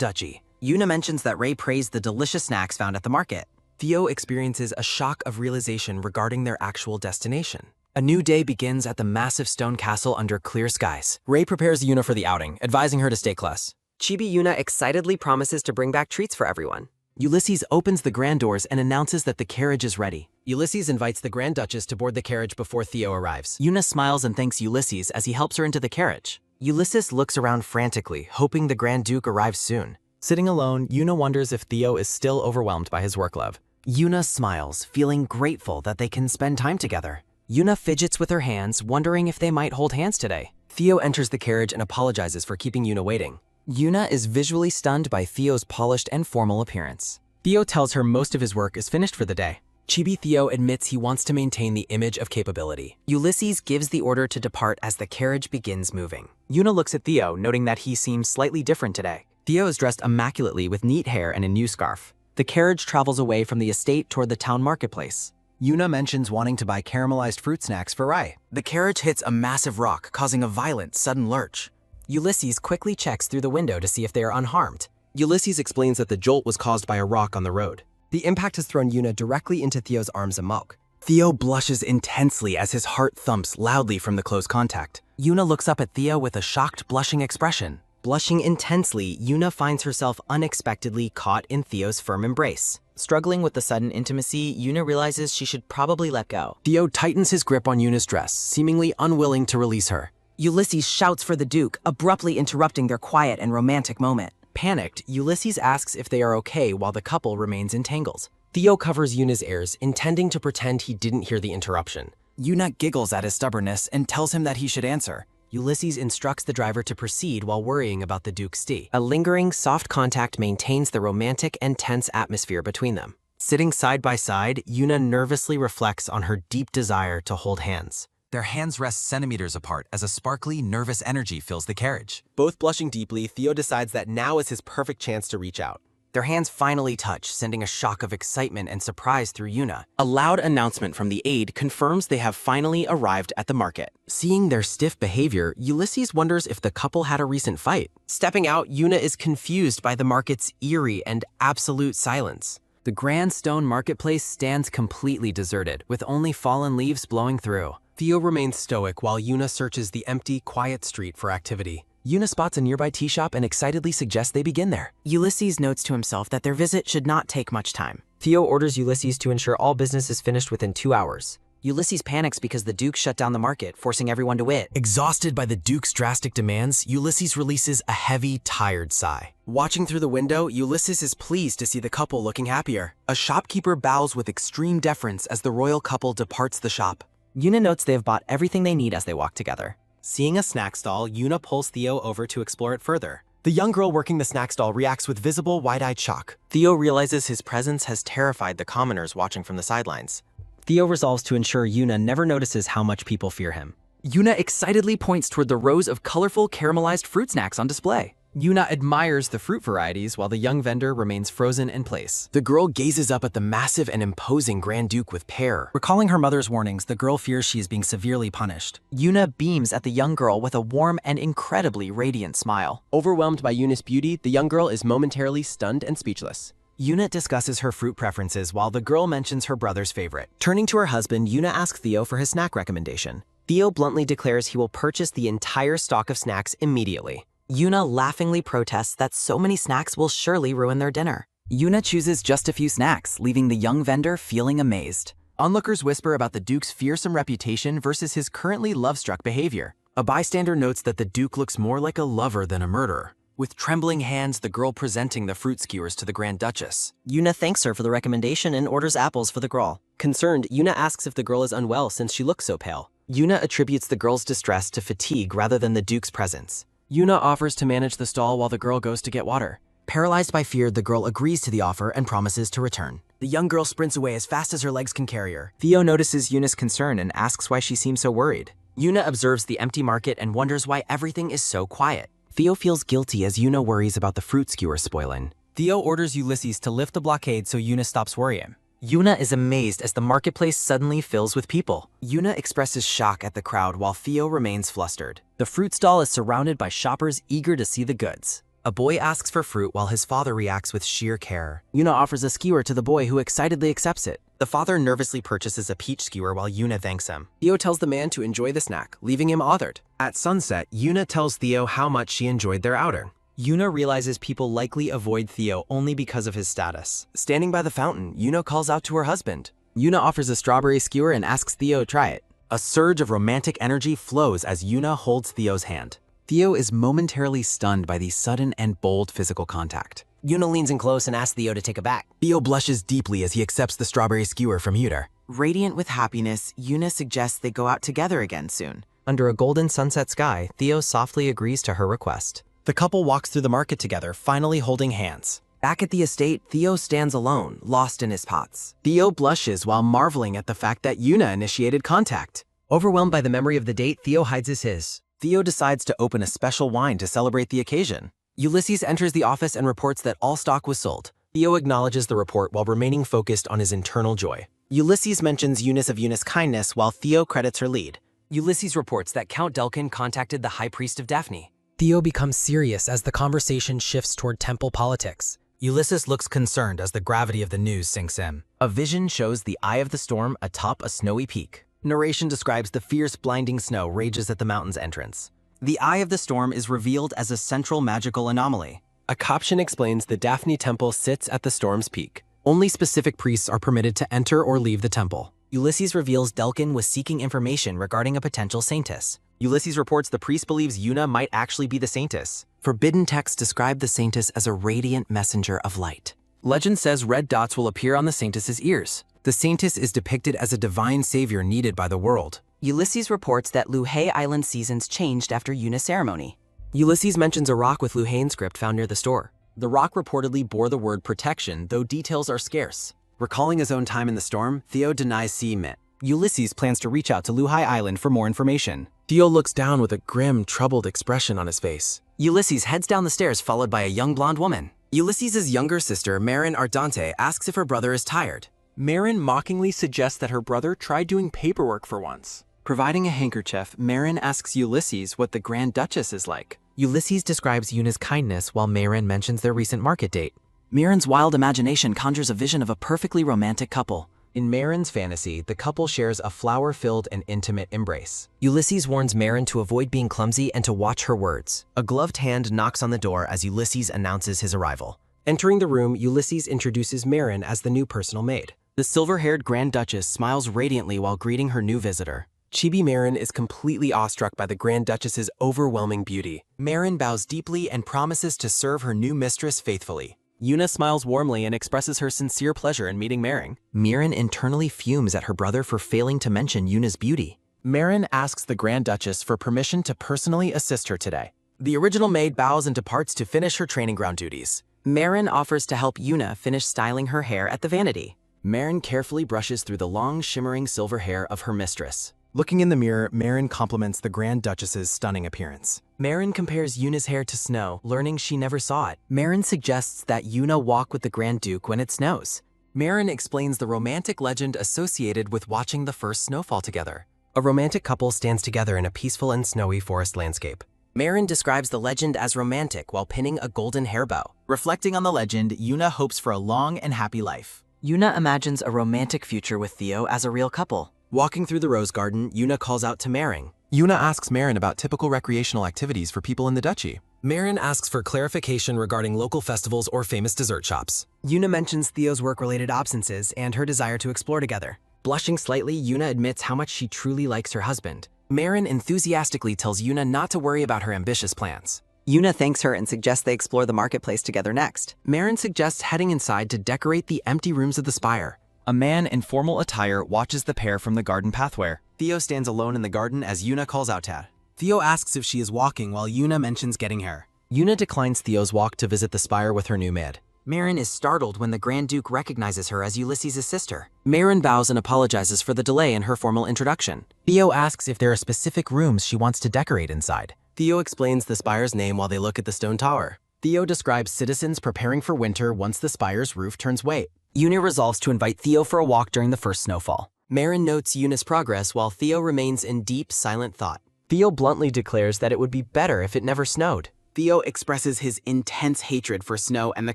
Duchy. Yuna mentions that Ray praised the delicious snacks found at the market. Theo experiences a shock of realization regarding their actual destination. A new day begins at the massive stone castle under clear skies. Ray prepares Yuna for the outing, advising her to stay close. Chibi Yuna excitedly promises to bring back treats for everyone. Ulysses opens the grand doors and announces that the carriage is ready. Ulysses invites the Grand Duchess to board the carriage before Theo arrives. Yuna smiles and thanks Ulysses as he helps her into the carriage. Ulysses looks around frantically, hoping the Grand Duke arrives soon. Sitting alone, Yuna wonders if Theo is still overwhelmed by his work love. Yuna smiles, feeling grateful that they can spend time together. Yuna fidgets with her hands, wondering if they might hold hands today. Theo enters the carriage and apologizes for keeping Yuna waiting. Yuna is visually stunned by Theo's polished and formal appearance. Theo tells her most of his work is finished for the day. Chibi Theo admits he wants to maintain the image of capability. Ulysses gives the order to depart as the carriage begins moving. Yuna looks at Theo, noting that he seems slightly different today. Theo is dressed immaculately with neat hair and a new scarf. The carriage travels away from the estate toward the town marketplace. Yuna mentions wanting to buy caramelized fruit snacks for Rai. The carriage hits a massive rock, causing a violent, sudden lurch. Ulysses quickly checks through the window to see if they are unharmed. Ulysses explains that the jolt was caused by a rock on the road. The impact has thrown Yuna directly into Theo's arms amok. Theo blushes intensely as his heart thumps loudly from the close contact. Yuna looks up at Theo with a shocked, blushing expression. Blushing intensely, Yuna finds herself unexpectedly caught in Theo's firm embrace. Struggling with the sudden intimacy, Yuna realizes she should probably let go. Theo tightens his grip on Yuna's dress, seemingly unwilling to release her. Ulysses shouts for the Duke, abruptly interrupting their quiet and romantic moment. Panicked, Ulysses asks if they are okay while the couple remains entangled. Theo covers Yuna's ears, intending to pretend he didn't hear the interruption. Yuna giggles at his stubbornness and tells him that he should answer. Ulysses instructs the driver to proceed while worrying about the Duke's tea. A lingering, soft contact maintains the romantic and tense atmosphere between them. Sitting side by side, Yuna nervously reflects on her deep desire to hold hands. Their hands rest centimeters apart as a sparkly, nervous energy fills the carriage. Both blushing deeply, Theo decides that now is his perfect chance to reach out. Their hands finally touch, sending a shock of excitement and surprise through Yuna. A loud announcement from the aide confirms they have finally arrived at the market. Seeing their stiff behavior, Ulysses wonders if the couple had a recent fight. Stepping out, Yuna is confused by the market's eerie and absolute silence. The grand stone marketplace stands completely deserted, with only fallen leaves blowing through. Theo remains stoic while Yuna searches the empty, quiet street for activity. Yuna spots a nearby tea shop and excitedly suggests they begin there. Ulysses notes to himself that their visit should not take much time. Theo orders Ulysses to ensure all business is finished within 2 hours. Ulysses panics because the Duke shut down the market, forcing everyone to wait. Exhausted by the Duke's drastic demands, Ulysses releases a heavy, tired sigh. Watching through the window, Ulysses is pleased to see the couple looking happier. A shopkeeper bows with extreme deference as the royal couple departs the shop. Yuna notes they have bought everything they need as they walk together. Seeing a snack stall, Yuna pulls Theo over to explore it further. The young girl working the snack stall reacts with visible, wide-eyed shock. Theo realizes his presence has terrified the commoners watching from the sidelines. Theo resolves to ensure Yuna never notices how much people fear him. Yuna excitedly points toward the rows of colorful caramelized fruit snacks on display. Yuna admires the fruit varieties while the young vendor remains frozen in place. The girl gazes up at the massive and imposing Grand Duke with terror. Recalling her mother's warnings, the girl fears she is being severely punished. Yuna beams at the young girl with a warm and incredibly radiant smile. Overwhelmed by Yuna's beauty, the young girl is momentarily stunned and speechless. Yuna discusses her fruit preferences while the girl mentions her brother's favorite. Turning to her husband, Yuna asks Theo for his snack recommendation. Theo bluntly declares he will purchase the entire stock of snacks immediately. Yuna laughingly protests that so many snacks will surely ruin their dinner. Yuna chooses just a few snacks, leaving the young vendor feeling amazed. Onlookers whisper about the Duke's fearsome reputation versus his currently love-struck behavior. A bystander notes that the Duke looks more like a lover than a murderer. With trembling hands, the girl presenting the fruit skewers to the Grand Duchess. Yuna thanks her for the recommendation and orders apples for the girl. Concerned, Yuna asks if the girl is unwell since she looks so pale. Yuna attributes the girl's distress to fatigue rather than the Duke's presence. Yuna offers to manage the stall while the girl goes to get water. Paralyzed by fear, the girl agrees to the offer and promises to return. The young girl sprints away as fast as her legs can carry her. Theo notices Yuna's concern and asks why she seems so worried. Yuna observes the empty market and wonders why everything is so quiet. Theo feels guilty as Yuna worries about the fruit skewer spoiling. Theo orders Ulysses to lift the blockade so Yuna stops worrying. Yuna is amazed as the marketplace suddenly fills with people. Yuna expresses shock at the crowd while Theo remains flustered. The fruit stall is surrounded by shoppers eager to see the goods. A boy asks for fruit while his father reacts with sheer care. Yuna offers a skewer to the boy who excitedly accepts it. The father nervously purchases a peach skewer while Yuna thanks him. Theo tells the man to enjoy the snack, leaving him awesomed. At sunset, Yuna tells Theo how much she enjoyed their outing. Yuna realizes people likely avoid Theo only because of his status. Standing by the fountain, Yuna calls out to her husband. Yuna offers a strawberry skewer and asks Theo to try it. A surge of romantic energy flows as Yuna holds Theo's hand. Theo is momentarily stunned by the sudden and bold physical contact. Yuna leans in close and asks Theo to take a bite. Theo blushes deeply as he accepts the strawberry skewer from Yuna. Radiant with happiness, Yuna suggests they go out together again soon. Under a golden sunset sky, Theo softly agrees to her request. The couple walks through the market together, finally holding hands. Back at the estate, Theo stands alone, lost in his thoughts. Theo blushes while marveling at the fact that Yuna initiated contact. Overwhelmed by the memory of the date, Theo hides his. Theo decides to open a special wine to celebrate the occasion. Ulysses enters the office and reports that all stock was sold. Theo acknowledges the report while remaining focused on his internal joy. Ulysses mentions Eunice of Yuna's kindness while Theo credits her lead. Ulysses reports that Count Delkin contacted the High Priest of Daphne. Theo becomes serious as the conversation shifts toward temple politics. Ulysses looks concerned as the gravity of the news sinks in. A vision shows the eye of the storm atop a snowy peak. Narration describes the fierce, blinding snow rages at the mountain's entrance. The eye of the storm is revealed as a central magical anomaly. A caption explains the Daphne temple sits at the storm's peak. Only specific priests are permitted to enter or leave the temple. Ulysses reveals Delkin was seeking information regarding a potential saintess. Ulysses reports the priest believes Yuna might actually be the saintess. Forbidden texts describe the saintess as a radiant messenger of light. Legend says red dots will appear on the saintess's ears. The saintess is depicted as a divine savior needed by the world. Ulysses reports that Luhay Island seasons changed after Yuna's ceremony. Ulysses mentions a rock with Luhain script found near the store. The rock reportedly bore the word protection, though details are scarce. Recalling his own time in the storm, Theo denies seeing it. Ulysses plans to reach out to Luhay Island for more information. Theo looks down with a grim, troubled expression on his face. Ulysses heads down the stairs followed by a young blonde woman. Ulysses' younger sister, Marin Ardante, asks if her brother is tired. Marin mockingly suggests that her brother tried doing paperwork for once. Providing a handkerchief, Marin asks Ulysses what the Grand Duchess is like. Ulysses describes Yuna's kindness while Marin mentions their recent market date. Mirren's wild imagination conjures a vision of a perfectly romantic couple. In Marin's fantasy, the couple shares a flower-filled and intimate embrace. Ulysses warns Marin to avoid being clumsy and to watch her words. A gloved hand knocks on the door as Ulysses announces his arrival. Entering the room, Ulysses introduces Marin as the new personal maid. The silver-haired Grand Duchess smiles radiantly while greeting her new visitor. Chibi Marin is completely awestruck by the Grand Duchess's overwhelming beauty. Marin bows deeply and promises to serve her new mistress faithfully. Yuna smiles warmly and expresses her sincere pleasure in meeting Marin. Mirren internally fumes at her brother for failing to mention Yuna's beauty. Marin asks the Grand Duchess for permission to personally assist her today. The original maid bows and departs to finish her training ground duties. Marin offers to help Yuna finish styling her hair at the vanity. Marin carefully brushes through the long, shimmering silver hair of her mistress. Looking in the mirror, Marin compliments the Grand Duchess's stunning appearance. Marin compares Yuna's hair to snow, learning she never saw it. Marin suggests that Yuna walk with the Grand Duke when it snows. Marin explains the romantic legend associated with watching the first snowfall together. A romantic couple stands together in a peaceful and snowy forest landscape. Marin describes the legend as romantic while pinning a golden hair bow. Reflecting on the legend, Yuna hopes for a long and happy life. Yuna imagines a romantic future with Theo as a real couple. Walking through the rose garden, Yuna calls out to Marin. Yuna asks Marin about typical recreational activities for people in the duchy. Marin asks for clarification regarding local festivals or famous dessert shops. Yuna mentions Theo's work-related absences and her desire to explore together. Blushing slightly, Yuna admits how much she truly likes her husband. Marin enthusiastically tells Yuna not to worry about her ambitious plans. Yuna thanks her and suggests they explore the marketplace together next. Marin suggests heading inside to decorate the empty rooms of the spire. A man in formal attire watches the pair from the garden pathway. Theo stands alone in the garden as Yuna calls out to her. Theo asks if she is walking while Yuna mentions getting hair. Yuna declines Theo's walk to visit the spire with her new maid. Marin is startled when the Grand Duke recognizes her as Ulysses' sister. Marin bows and apologizes for the delay in her formal introduction. Theo asks if there are specific rooms she wants to decorate inside. Theo explains the spire's name while they look at the stone tower. Theo describes citizens preparing for winter once the spire's roof turns white. Yuna resolves to invite Theo for a walk during the first snowfall. Marin notes Yuna's progress while Theo remains in deep, silent thought. Theo bluntly declares that it would be better if it never snowed. Theo expresses his intense hatred for snow and the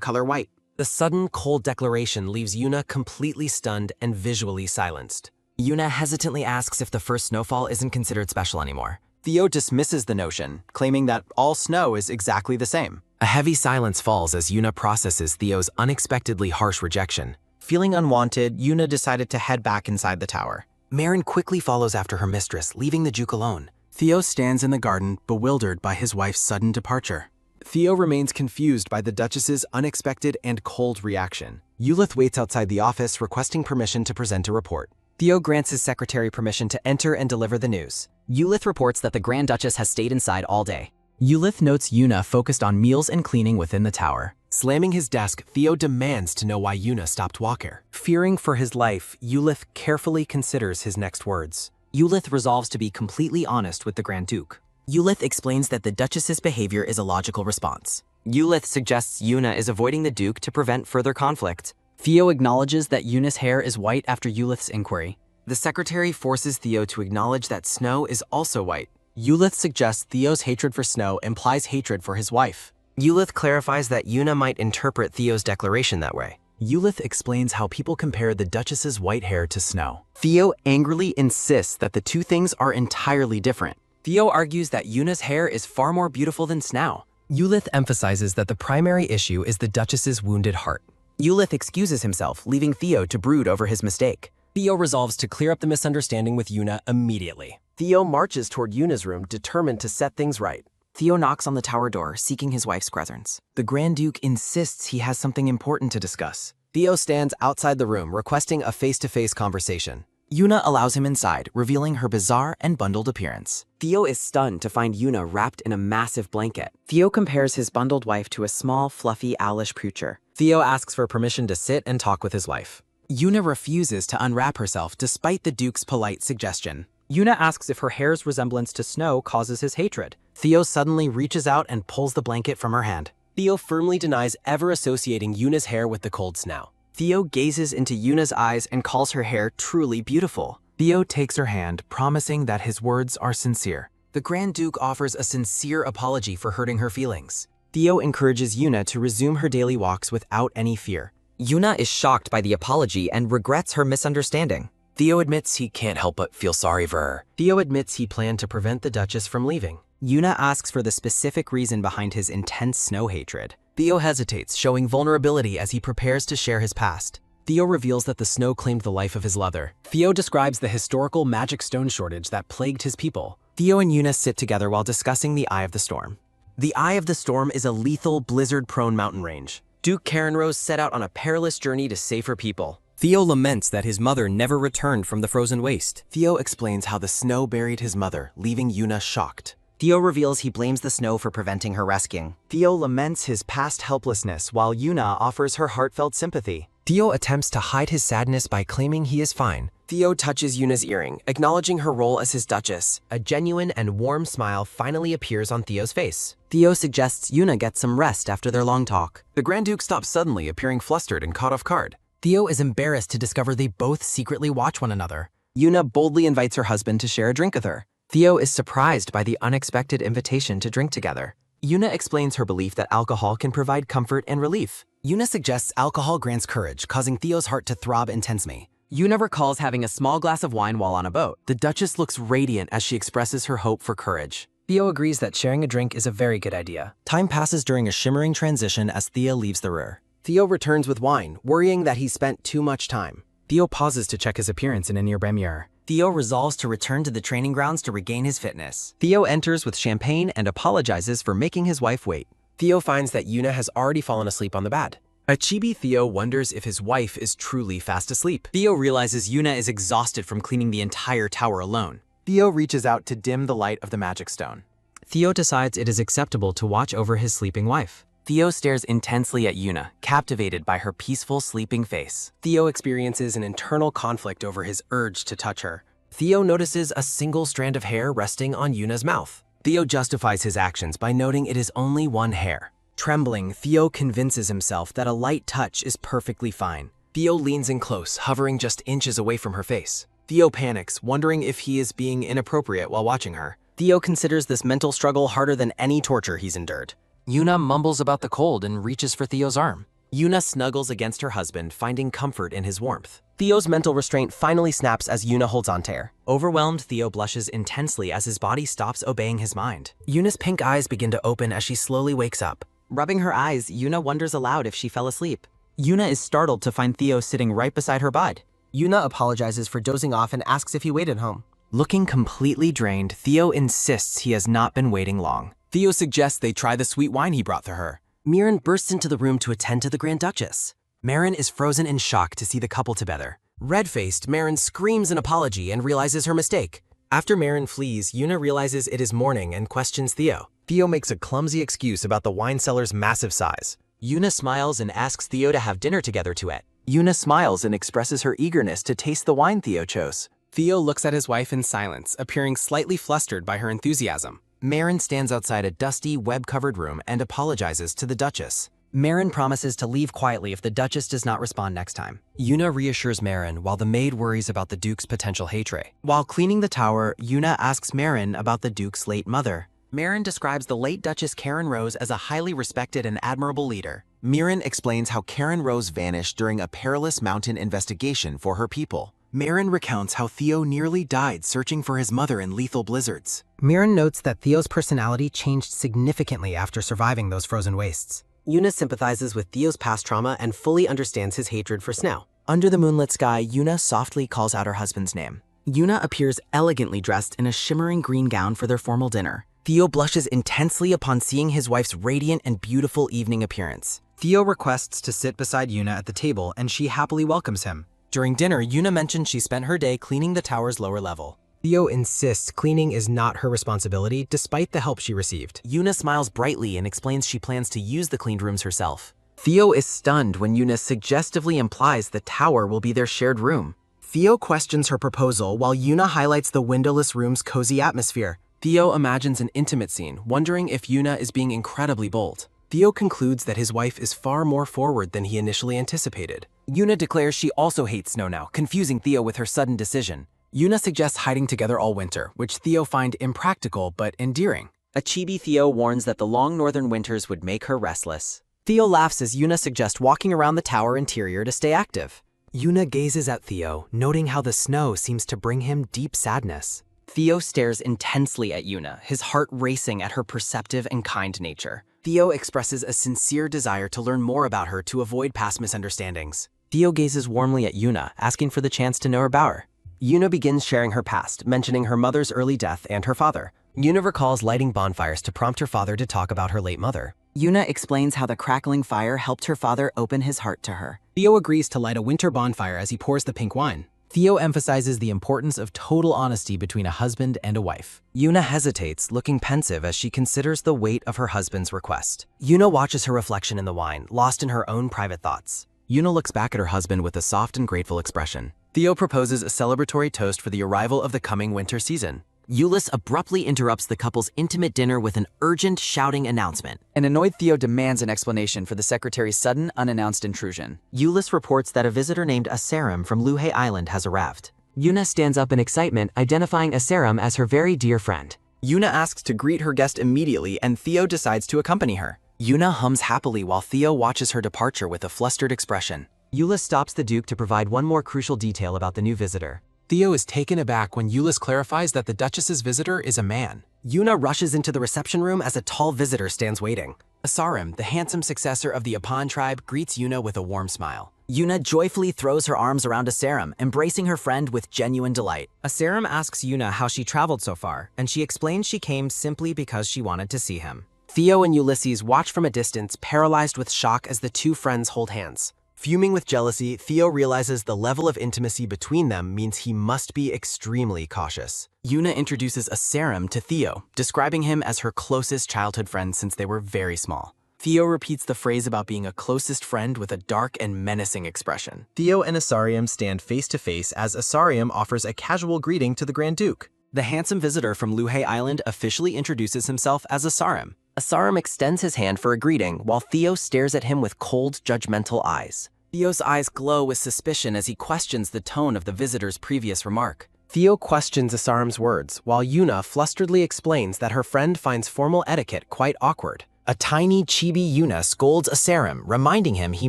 color white. The sudden, cold declaration leaves Yuna completely stunned and visually silenced. Yuna hesitantly asks if the first snowfall isn't considered special anymore. Theo dismisses the notion, claiming that all snow is exactly the same. A heavy silence falls as Yuna processes Theo's unexpectedly harsh rejection. Feeling unwanted, Yuna decided to head back inside the tower. Marin quickly follows after her mistress, leaving the Duke alone. Theo stands in the garden, bewildered by his wife's sudden departure. Theo remains confused by the Duchess's unexpected and cold reaction. Ulith waits outside the office, requesting permission to present a report. Theo grants his secretary permission to enter and deliver the news. Ulith reports that the Grand Duchess has stayed inside all day. Ulith notes Yuna focused on meals and cleaning within the tower. Slamming his desk, Theo demands to know why Yuna stopped walking. Fearing for his life, Ulith carefully considers his next words. Ulith resolves to be completely honest with the Grand Duke. Ulith explains that the Duchess's behavior is a logical response. Ulith suggests Yuna is avoiding the Duke to prevent further conflict. Theo acknowledges that Yuna's hair is white after Ulith's inquiry. The secretary forces Theo to acknowledge that snow is also white. Ulith suggests Theo's hatred for snow implies hatred for his wife. Ulith clarifies that Yuna might interpret Theo's declaration that way. Ulith explains how people compare the Duchess's white hair to snow. Theo angrily insists that the two things are entirely different. Theo argues that Yuna's hair is far more beautiful than snow. Ulith emphasizes that the primary issue is the Duchess's wounded heart. Ulith excuses himself, leaving Theo to brood over his mistake. Theo resolves to clear up the misunderstanding with Yuna immediately. Theo marches toward Yuna's room, determined to set things right. Theo knocks on the tower door, seeking his wife's presence. The Grand Duke insists he has something important to discuss. Theo stands outside the room, requesting a face-to-face conversation. Yuna allows him inside, revealing her bizarre and bundled appearance. Theo is stunned to find Yuna wrapped in a massive blanket. Theo compares his bundled wife to a small, fluffy, owlish creature. Theo asks for permission to sit and talk with his wife. Yuna refuses to unwrap herself despite the Duke's polite suggestion. Yuna asks if her hair's resemblance to snow causes his hatred. Theo suddenly reaches out and pulls the blanket from her hand. Theo firmly denies ever associating Yuna's hair with the cold snow. Theo gazes into Yuna's eyes and calls her hair truly beautiful. Theo takes her hand, promising that his words are sincere. The Grand Duke offers a sincere apology for hurting her feelings. Theo encourages Yuna to resume her daily walks without any fear. Yuna is shocked by the apology and regrets her misunderstanding. Theo admits he can't help but feel sorry for her. Theo admits he planned to prevent the Duchess from leaving. Yuna asks for the specific reason behind his intense snow hatred. Theo hesitates, showing vulnerability as he prepares to share his past. Theo reveals that the snow claimed the life of his lover. Theo describes the historical magic stone shortage that plagued his people. Theo and Yuna sit together while discussing the Eye of the Storm. The Eye of the Storm is a lethal, blizzard-prone mountain range. Duke Karen Rose set out on a perilous journey to save her people. Theo laments that his mother never returned from the frozen waste. Theo explains how the snow buried his mother, leaving Yuna shocked. Theo reveals he blames the snow for preventing her rescuing. Theo laments his past helplessness while Yuna offers her heartfelt sympathy. Theo attempts to hide his sadness by claiming he is fine. Theo touches Yuna's earring, acknowledging her role as his Duchess. A genuine and warm smile finally appears on Theo's face. Theo suggests Yuna get some rest after their long talk. The Grand Duke stops suddenly, appearing flustered and caught off guard. Theo is embarrassed to discover they both secretly watch one another. Yuna boldly invites her husband to share a drink with her. Theo is surprised by the unexpected invitation to drink together. Yuna explains her belief that alcohol can provide comfort and relief. Yuna suggests alcohol grants courage, causing Theo's heart to throb intensely. Yuna recalls having a small glass of wine while on a boat. The Duchess looks radiant as she expresses her hope for courage. Theo agrees that sharing a drink is a very good idea. Time passes during a shimmering transition as Theo leaves the rear. Theo returns with wine, worrying that he spent too much time. Theo pauses to check his appearance in a nearby mirror. Theo resolves to return to the training grounds to regain his fitness. Theo enters with champagne and apologizes for making his wife wait. Theo finds that Yuna has already fallen asleep on the bed. A chibi Theo wonders if his wife is truly fast asleep. Theo realizes Yuna is exhausted from cleaning the entire tower alone. Theo reaches out to dim the light of the magic stone. Theo decides it is acceptable to watch over his sleeping wife. Theo stares intensely at Yuna, captivated by her peaceful sleeping face. Theo experiences an internal conflict over his urge to touch her. Theo notices a single strand of hair resting on Yuna's mouth. Theo justifies his actions by noting it is only one hair. Trembling, Theo convinces himself that a light touch is perfectly fine. Theo leans in close, hovering just inches away from her face. Theo panics, wondering if he is being inappropriate while watching her. Theo considers this mental struggle harder than any torture he's endured. Yuna mumbles about the cold and reaches for Theo's arm. Yuna snuggles against her husband, finding comfort in his warmth. Theo's mental restraint finally snaps as Yuna holds onto her. Overwhelmed, Theo blushes intensely as his body stops obeying his mind. Yuna's pink eyes begin to open as she slowly wakes up. Rubbing her eyes, Yuna wonders aloud if she fell asleep. Yuna is startled to find Theo sitting right beside her bed. Yuna apologizes for dozing off and asks if he waited home. Looking completely drained, Theo insists he has not been waiting long. Theo suggests they try the sweet wine he brought for her. Mirren bursts into the room to attend to the Grand Duchess. Marin is frozen in shock to see the couple together. Red-faced, Marin screams an apology and realizes her mistake. After Marin flees, Yuna realizes it is morning and questions Theo. Theo makes a clumsy excuse about the wine cellar's massive size. Yuna smiles and asks Theo to have dinner together to it. Yuna smiles and expresses her eagerness to taste the wine Theo chose. Theo looks at his wife in silence, appearing slightly flustered by her enthusiasm. Marin stands outside a dusty, web-covered room and apologizes to the Duchess. Marin promises to leave quietly if the Duchess does not respond next time. Yuna reassures Marin while the maid worries about the Duke's potential hatred. While cleaning the tower, Yuna asks Marin about the Duke's late mother. Marin describes the late Duchess Karen Rose as a highly respected and admirable leader. Marin explains how Karen Rose vanished during a perilous mountain investigation for her people. Marin recounts how Theo nearly died searching for his mother in lethal blizzards. Mirren notes that Theo's personality changed significantly after surviving those frozen wastes. Yuna sympathizes with Theo's past trauma and fully understands his hatred for snow. Under the moonlit sky, Yuna softly calls out her husband's name. Yuna appears elegantly dressed in a shimmering green gown for their formal dinner. Theo blushes intensely upon seeing his wife's radiant and beautiful evening appearance. Theo requests to sit beside Yuna at the table, and she happily welcomes him. During dinner, Yuna mentions she spent her day cleaning the tower's lower level. Theo insists cleaning is not her responsibility, despite the help she received. Yuna smiles brightly and explains she plans to use the cleaned rooms herself. Theo is stunned when Yuna suggestively implies the tower will be their shared room. Theo questions her proposal while Yuna highlights the windowless room's cozy atmosphere. Theo imagines an intimate scene, wondering if Yuna is being incredibly bold. Theo concludes that his wife is far more forward than he initially anticipated. Yuna declares she also hates snow now, confusing Theo with her sudden decision. Yuna suggests hiding together all winter, which Theo finds impractical but endearing. A chibi Theo warns that the long northern winters would make her restless. Theo laughs as Yuna suggests walking around the tower interior to stay active. Yuna gazes at Theo, noting how the snow seems to bring him deep sadness. Theo stares intensely at Yuna, his heart racing at her perceptive and kind nature. Theo expresses a sincere desire to learn more about her to avoid past misunderstandings. Theo gazes warmly at Yuna, asking for the chance to know about her. Yuna begins sharing her past, mentioning her mother's early death and her father. Yuna recalls lighting bonfires to prompt her father to talk about her late mother. Yuna explains how the crackling fire helped her father open his heart to her. Theo agrees to light a winter bonfire as he pours the pink wine. Theo emphasizes the importance of total honesty between a husband and a wife. Yuna hesitates, looking pensive as she considers the weight of her husband's request. Yuna watches her reflection in the wine, lost in her own private thoughts. Yuna looks back at her husband with a soft and grateful expression. Theo proposes a celebratory toast for the arrival of the coming winter season. Euless abruptly interrupts the couple's intimate dinner with an urgent shouting announcement. An annoyed Theo demands an explanation for the secretary's sudden, unannounced intrusion. Euless reports that a visitor named Asarum from Luhe Island has arrived. Yuna stands up in excitement, identifying Asarum as her very dear friend. Yuna asks to greet her guest immediately, and Theo decides to accompany her. Yuna hums happily while Theo watches her departure with a flustered expression. Euless stops the Duke to provide one more crucial detail about the new visitor. Theo is taken aback when Euless clarifies that the Duchess's visitor is a man. Yuna rushes into the reception room as a tall visitor stands waiting. Asarum, the handsome successor of the Apan tribe, greets Yuna with a warm smile. Yuna joyfully throws her arms around Asarum, embracing her friend with genuine delight. Asarum asks Yuna how she traveled so far, and she explains she came simply because she wanted to see him. Theo and Ulysses watch from a distance, paralyzed with shock as the two friends hold hands. Fuming with jealousy, Theo realizes the level of intimacy between them means he must be extremely cautious. Yuna introduces Asarum to Theo, describing him as her closest childhood friend since they were very small. Theo repeats the phrase about being a closest friend with a dark and menacing expression. Theo and Asarum stand face to face as Asarum offers a casual greeting to the Grand Duke. The handsome visitor from Luhe Island officially introduces himself as Asarum. Asarum extends his hand for a greeting, while Theo stares at him with cold, judgmental eyes. Theo's eyes glow with suspicion as he questions the tone of the visitor's previous remark. Theo questions Asarum's words, while Yuna flusteredly explains that her friend finds formal etiquette quite awkward. A tiny chibi Yuna scolds Asarum, reminding him he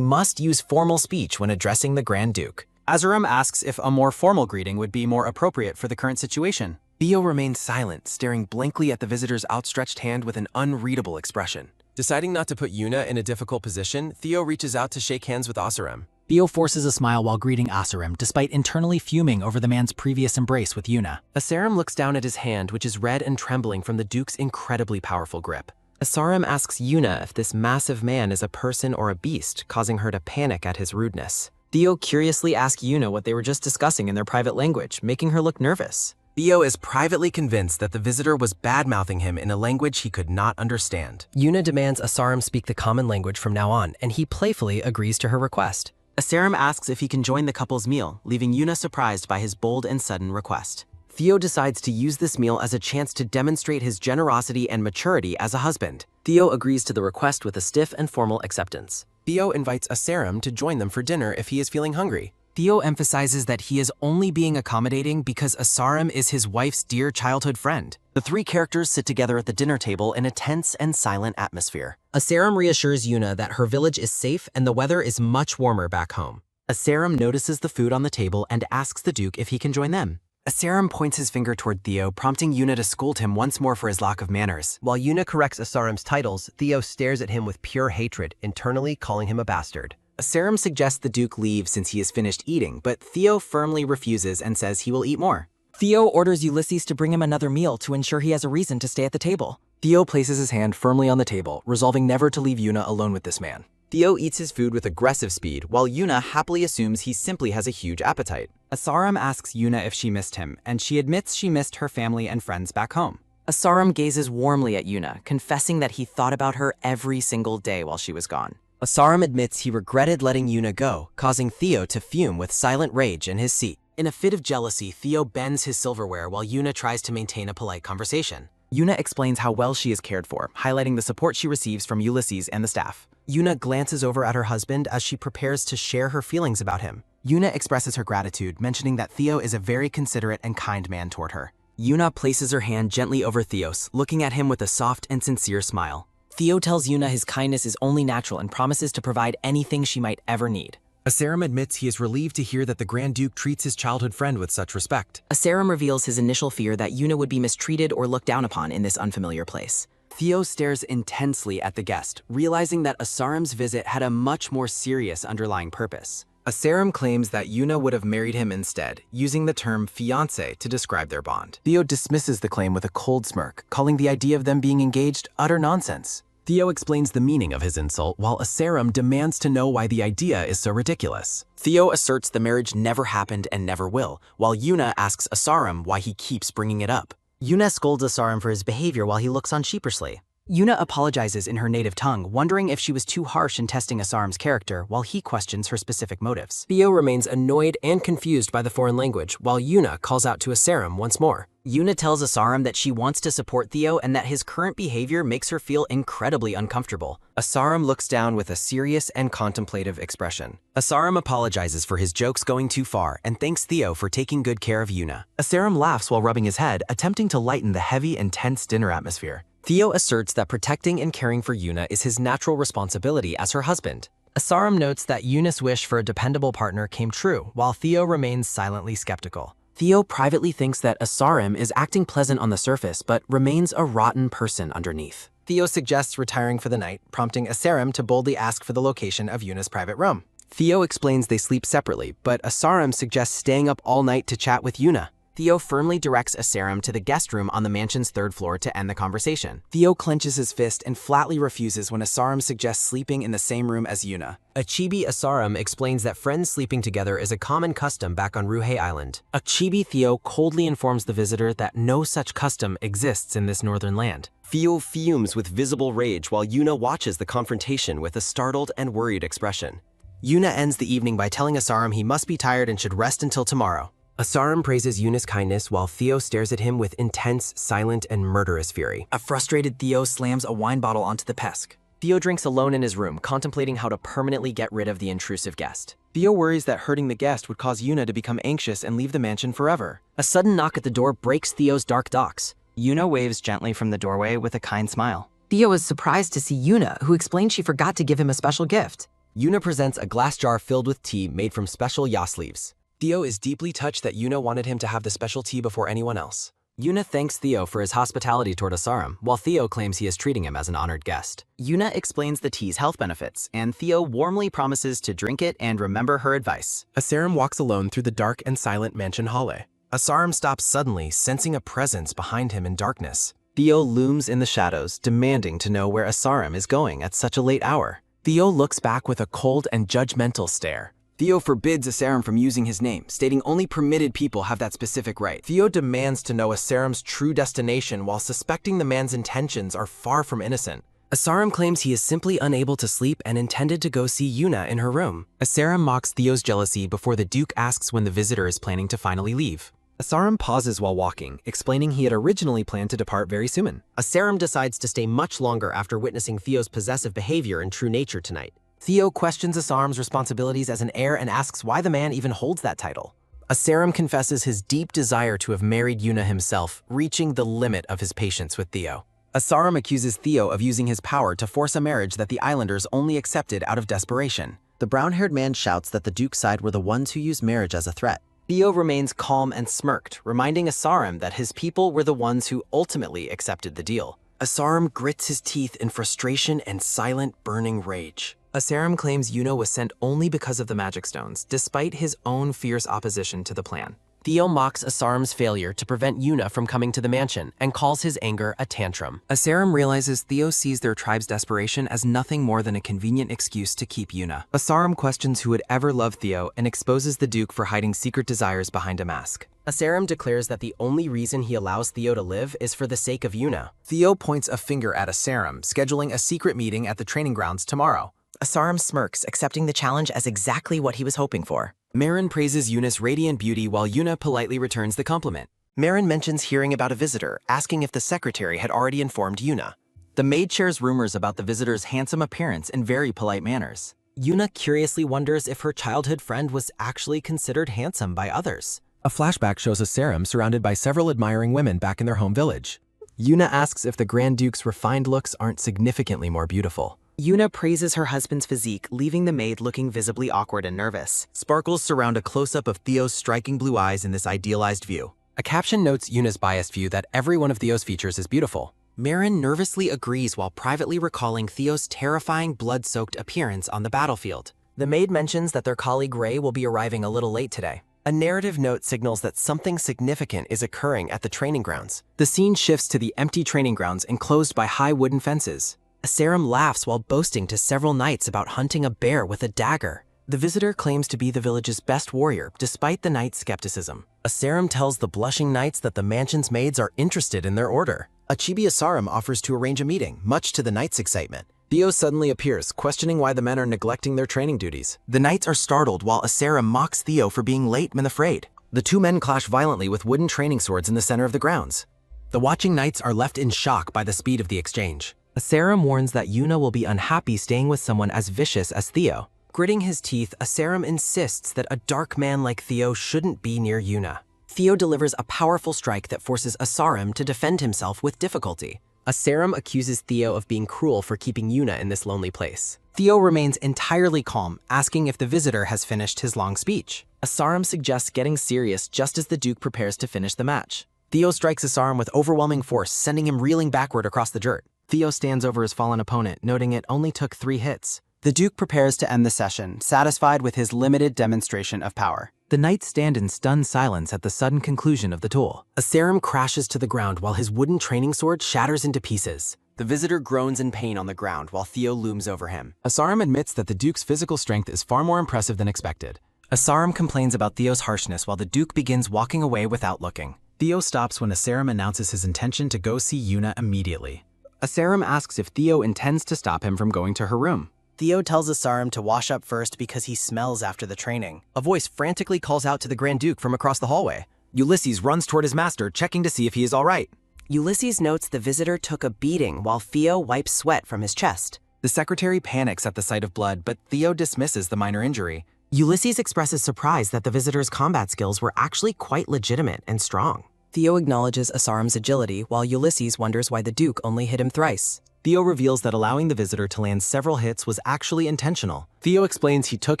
must use formal speech when addressing the Grand Duke. Asarum asks if a more formal greeting would be more appropriate for the current situation. Theo remains silent, staring blankly at the visitor's outstretched hand with an unreadable expression. Deciding not to put Yuna in a difficult position, Theo reaches out to shake hands with Asarum. Theo forces a smile while greeting Asarum, despite internally fuming over the man's previous embrace with Yuna. Asarum looks down at his hand, which is red and trembling from the Duke's incredibly powerful grip. Asarum asks Yuna if this massive man is a person or a beast, causing her to panic at his rudeness. Theo curiously asks Yuna what they were just discussing in their private language, making her look nervous. Theo is privately convinced that the visitor was bad-mouthing him in a language he could not understand. Yuna demands Asarum speak the common language from now on, and he playfully agrees to her request. Asarum asks if he can join the couple's meal, leaving Yuna surprised by his bold and sudden request. Theo decides to use this meal as a chance to demonstrate his generosity and maturity as a husband. Theo agrees to the request with a stiff and formal acceptance. Theo invites Asarum to join them for dinner if he is feeling hungry. Theo emphasizes that he is only being accommodating because Asarum is his wife's dear childhood friend. The three characters sit together at the dinner table in a tense and silent atmosphere. Asarum reassures Yuna that her village is safe and the weather is much warmer back home. Asarum notices the food on the table and asks the Duke if he can join them. Asarum points his finger toward Theo, prompting Yuna to scold him once more for his lack of manners. While Yuna corrects Asarum's titles, Theo stares at him with pure hatred, internally calling him a bastard. Asarum suggests the Duke leave since he has finished eating, but Theo firmly refuses and says he will eat more. Theo orders Ulysses to bring him another meal to ensure he has a reason to stay at the table. Theo places his hand firmly on the table, resolving never to leave Yuna alone with this man. Theo eats his food with aggressive speed, while Yuna happily assumes he simply has a huge appetite. Asarum asks Yuna if she missed him, and she admits she missed her family and friends back home. Asarum gazes warmly at Yuna, confessing that he thought about her every single day while she was gone. Asarum admits he regretted letting Yuna go, causing Theo to fume with silent rage in his seat. In a fit of jealousy, Theo bends his silverware while Yuna tries to maintain a polite conversation. Yuna explains how well she is cared for, highlighting the support she receives from Ulysses and the staff. Yuna glances over at her husband as she prepares to share her feelings about him. Yuna expresses her gratitude, mentioning that Theo is a very considerate and kind man toward her. Yuna places her hand gently over Theo's, looking at him with a soft and sincere smile. Theo tells Yuna his kindness is only natural and promises to provide anything she might ever need. Asarum admits he is relieved to hear that the Grand Duke treats his childhood friend with such respect. Asarum reveals his initial fear that Yuna would be mistreated or looked down upon in this unfamiliar place. Theo stares intensely at the guest, realizing that Asarum's visit had a much more serious underlying purpose. Asarum claims that Yuna would have married him instead, using the term fiancé to describe their bond. Theo dismisses the claim with a cold smirk, calling the idea of them being engaged utter nonsense. Theo explains the meaning of his insult, while Asarum demands to know why the idea is so ridiculous. Theo asserts the marriage never happened and never will, while Yuna asks Asarum why he keeps bringing it up. Yuna scolds Asarum for his behavior while he looks on sheepishly. Yuna apologizes in her native tongue, wondering if she was too harsh in testing Asarum's character, while he questions her specific motives. Theo remains annoyed and confused by the foreign language, while Yuna calls out to Asarum once more. Yuna tells Asarum that she wants to support Theo and that his current behavior makes her feel incredibly uncomfortable. Asarum looks down with a serious and contemplative expression. Asarum apologizes for his jokes going too far and thanks Theo for taking good care of Yuna. Asarum laughs while rubbing his head, attempting to lighten the heavy and tense dinner atmosphere. Theo asserts that protecting and caring for Yuna is his natural responsibility as her husband. Asarum notes that Yuna's wish for a dependable partner came true, while Theo remains silently skeptical. Theo privately thinks that Asarum is acting pleasant on the surface, but remains a rotten person underneath. Theo suggests retiring for the night, prompting Asarum to boldly ask for the location of Yuna's private room. Theo explains they sleep separately, but Asarum suggests staying up all night to chat with Yuna. Theo firmly directs Asarum to the guest room on the mansion's 3rd floor to end the conversation. Theo clenches his fist and flatly refuses when Asarum suggests sleeping in the same room as Yuna. Achibi Asarum explains that friends sleeping together is a common custom back on Ruhei Island. Achibi Theo coldly informs the visitor that no such custom exists in this northern land. Theo fumes with visible rage while Yuna watches the confrontation with a startled and worried expression. Yuna ends the evening by telling Asarum he must be tired and should rest until tomorrow. Asarum praises Yuna's kindness while Theo stares at him with intense, silent, and murderous fury. A frustrated Theo slams a wine bottle onto the pesque. Theo drinks alone in his room, contemplating how to permanently get rid of the intrusive guest. Theo worries that hurting the guest would cause Yuna to become anxious and leave the mansion forever. A sudden knock at the door breaks Theo's dark thoughts. Yuna waves gently from the doorway with a kind smile. Theo is surprised to see Yuna, who explains she forgot to give him a special gift. Yuna presents a glass jar filled with tea made from special yas leaves. Theo is deeply touched that Yuna wanted him to have the special tea before anyone else. Yuna thanks Theo for his hospitality toward Asarum, while Theo claims he is treating him as an honored guest. Yuna explains the tea's health benefits, and Theo warmly promises to drink it and remember her advice. Asarum walks alone through the dark and silent mansion hallway. Asarum stops suddenly, sensing a presence behind him in darkness. Theo looms in the shadows, demanding to know where Asarum is going at such a late hour. Theo looks back with a cold and judgmental stare. Theo forbids Asarum from using his name, stating only permitted people have that specific right. Theo demands to know Asarum's true destination while suspecting the man's intentions are far from innocent. Asarum claims he is simply unable to sleep and intended to go see Yuna in her room. Asarum mocks Theo's jealousy before the Duke asks when the visitor is planning to finally leave. Asarum pauses while walking, explaining he had originally planned to depart very soon. Asarum decides to stay much longer after witnessing Theo's possessive behavior and true nature tonight. Theo questions Asarum's responsibilities as an heir and asks why the man even holds that title. Asarum confesses his deep desire to have married Yuna himself, reaching the limit of his patience with Theo. Asarum accuses Theo of using his power to force a marriage that the islanders only accepted out of desperation. The brown-haired man shouts that the Duke's side were the ones who used marriage as a threat. Theo remains calm and smirked, reminding Asarum that his people were the ones who ultimately accepted the deal. Asarum grits his teeth in frustration and silent, burning rage. Asarum claims Yuna was sent only because of the magic stones, despite his own fierce opposition to the plan. Theo mocks Asarum's failure to prevent Yuna from coming to the mansion and calls his anger a tantrum. Asarum realizes Theo sees their tribe's desperation as nothing more than a convenient excuse to keep Yuna. Asarum questions who would ever love Theo and exposes the Duke for hiding secret desires behind a mask. Asarum declares that the only reason he allows Theo to live is for the sake of Yuna. Theo points a finger at Asarum, scheduling a secret meeting at the training grounds tomorrow. Asarum smirks, accepting the challenge as exactly what he was hoping for. Marin praises Yuna's radiant beauty while Yuna politely returns the compliment. Marin mentions hearing about a visitor, asking if the secretary had already informed Yuna. The maid shares rumors about the visitor's handsome appearance and very polite manners. Yuna curiously wonders if her childhood friend was actually considered handsome by others. A flashback shows Asarum surrounded by several admiring women back in their home village. Yuna asks if the Grand Duke's refined looks aren't significantly more beautiful. Yuna praises her husband's physique, leaving the maid looking visibly awkward and nervous. Sparkles surround a close-up of Theo's striking blue eyes in this idealized view. A caption notes Yuna's biased view that every one of Theo's features is beautiful. Marin nervously agrees while privately recalling Theo's terrifying blood-soaked appearance on the battlefield. The maid mentions that their colleague Ray will be arriving a little late today. A narrative note signals that something significant is occurring at the training grounds. The scene shifts to the empty training grounds enclosed by high wooden fences. Asarum laughs while boasting to several knights about hunting a bear with a dagger. The visitor claims to be the village's best warrior, despite the knight's skepticism. Asarum tells the blushing knights that the mansion's maids are interested in their order. Achibi Asarum offers to arrange a meeting, much to the knights' excitement. Theo suddenly appears, questioning why the men are neglecting their training duties. The knights are startled while Asarum mocks Theo for being late and afraid. The two men clash violently with wooden training swords in the center of the grounds. The watching knights are left in shock by the speed of the exchange. Asarum warns that Yuna will be unhappy staying with someone as vicious as Theo. Gritting his teeth, Asarum insists that a dark man like Theo shouldn't be near Yuna. Theo delivers a powerful strike that forces Asarum to defend himself with difficulty. Asarum accuses Theo of being cruel for keeping Yuna in this lonely place. Theo remains entirely calm, asking if the visitor has finished his long speech. Asarum suggests getting serious just as the Duke prepares to finish the match. Theo strikes Asarum with overwhelming force, sending him reeling backward across the dirt. Theo stands over his fallen opponent, noting it only took 3 hits. The Duke prepares to end the session, satisfied with his limited demonstration of power. The knights stand in stunned silence at the sudden conclusion of the duel. Asarum crashes to the ground while his wooden training sword shatters into pieces. The visitor groans in pain on the ground while Theo looms over him. Asarum admits that the Duke's physical strength is far more impressive than expected. Asarum complains about Theo's harshness while the Duke begins walking away without looking. Theo stops when Asarum announces his intention to go see Yuna immediately. Asarum asks if Theo intends to stop him from going to her room. Theo tells Asarum to wash up first because he smells after the training. A voice frantically calls out to the Grand Duke from across the hallway. Ulysses runs toward his master, checking to see if he is all right. Ulysses notes the visitor took a beating while Theo wipes sweat from his chest. The secretary panics at the sight of blood, but Theo dismisses the minor injury. Ulysses expresses surprise that the visitor's combat skills were actually quite legitimate and strong. Theo acknowledges Asarum's agility, while Ulysses wonders why the Duke only hit him thrice. Theo reveals that allowing the visitor to land several hits was actually intentional. Theo explains he took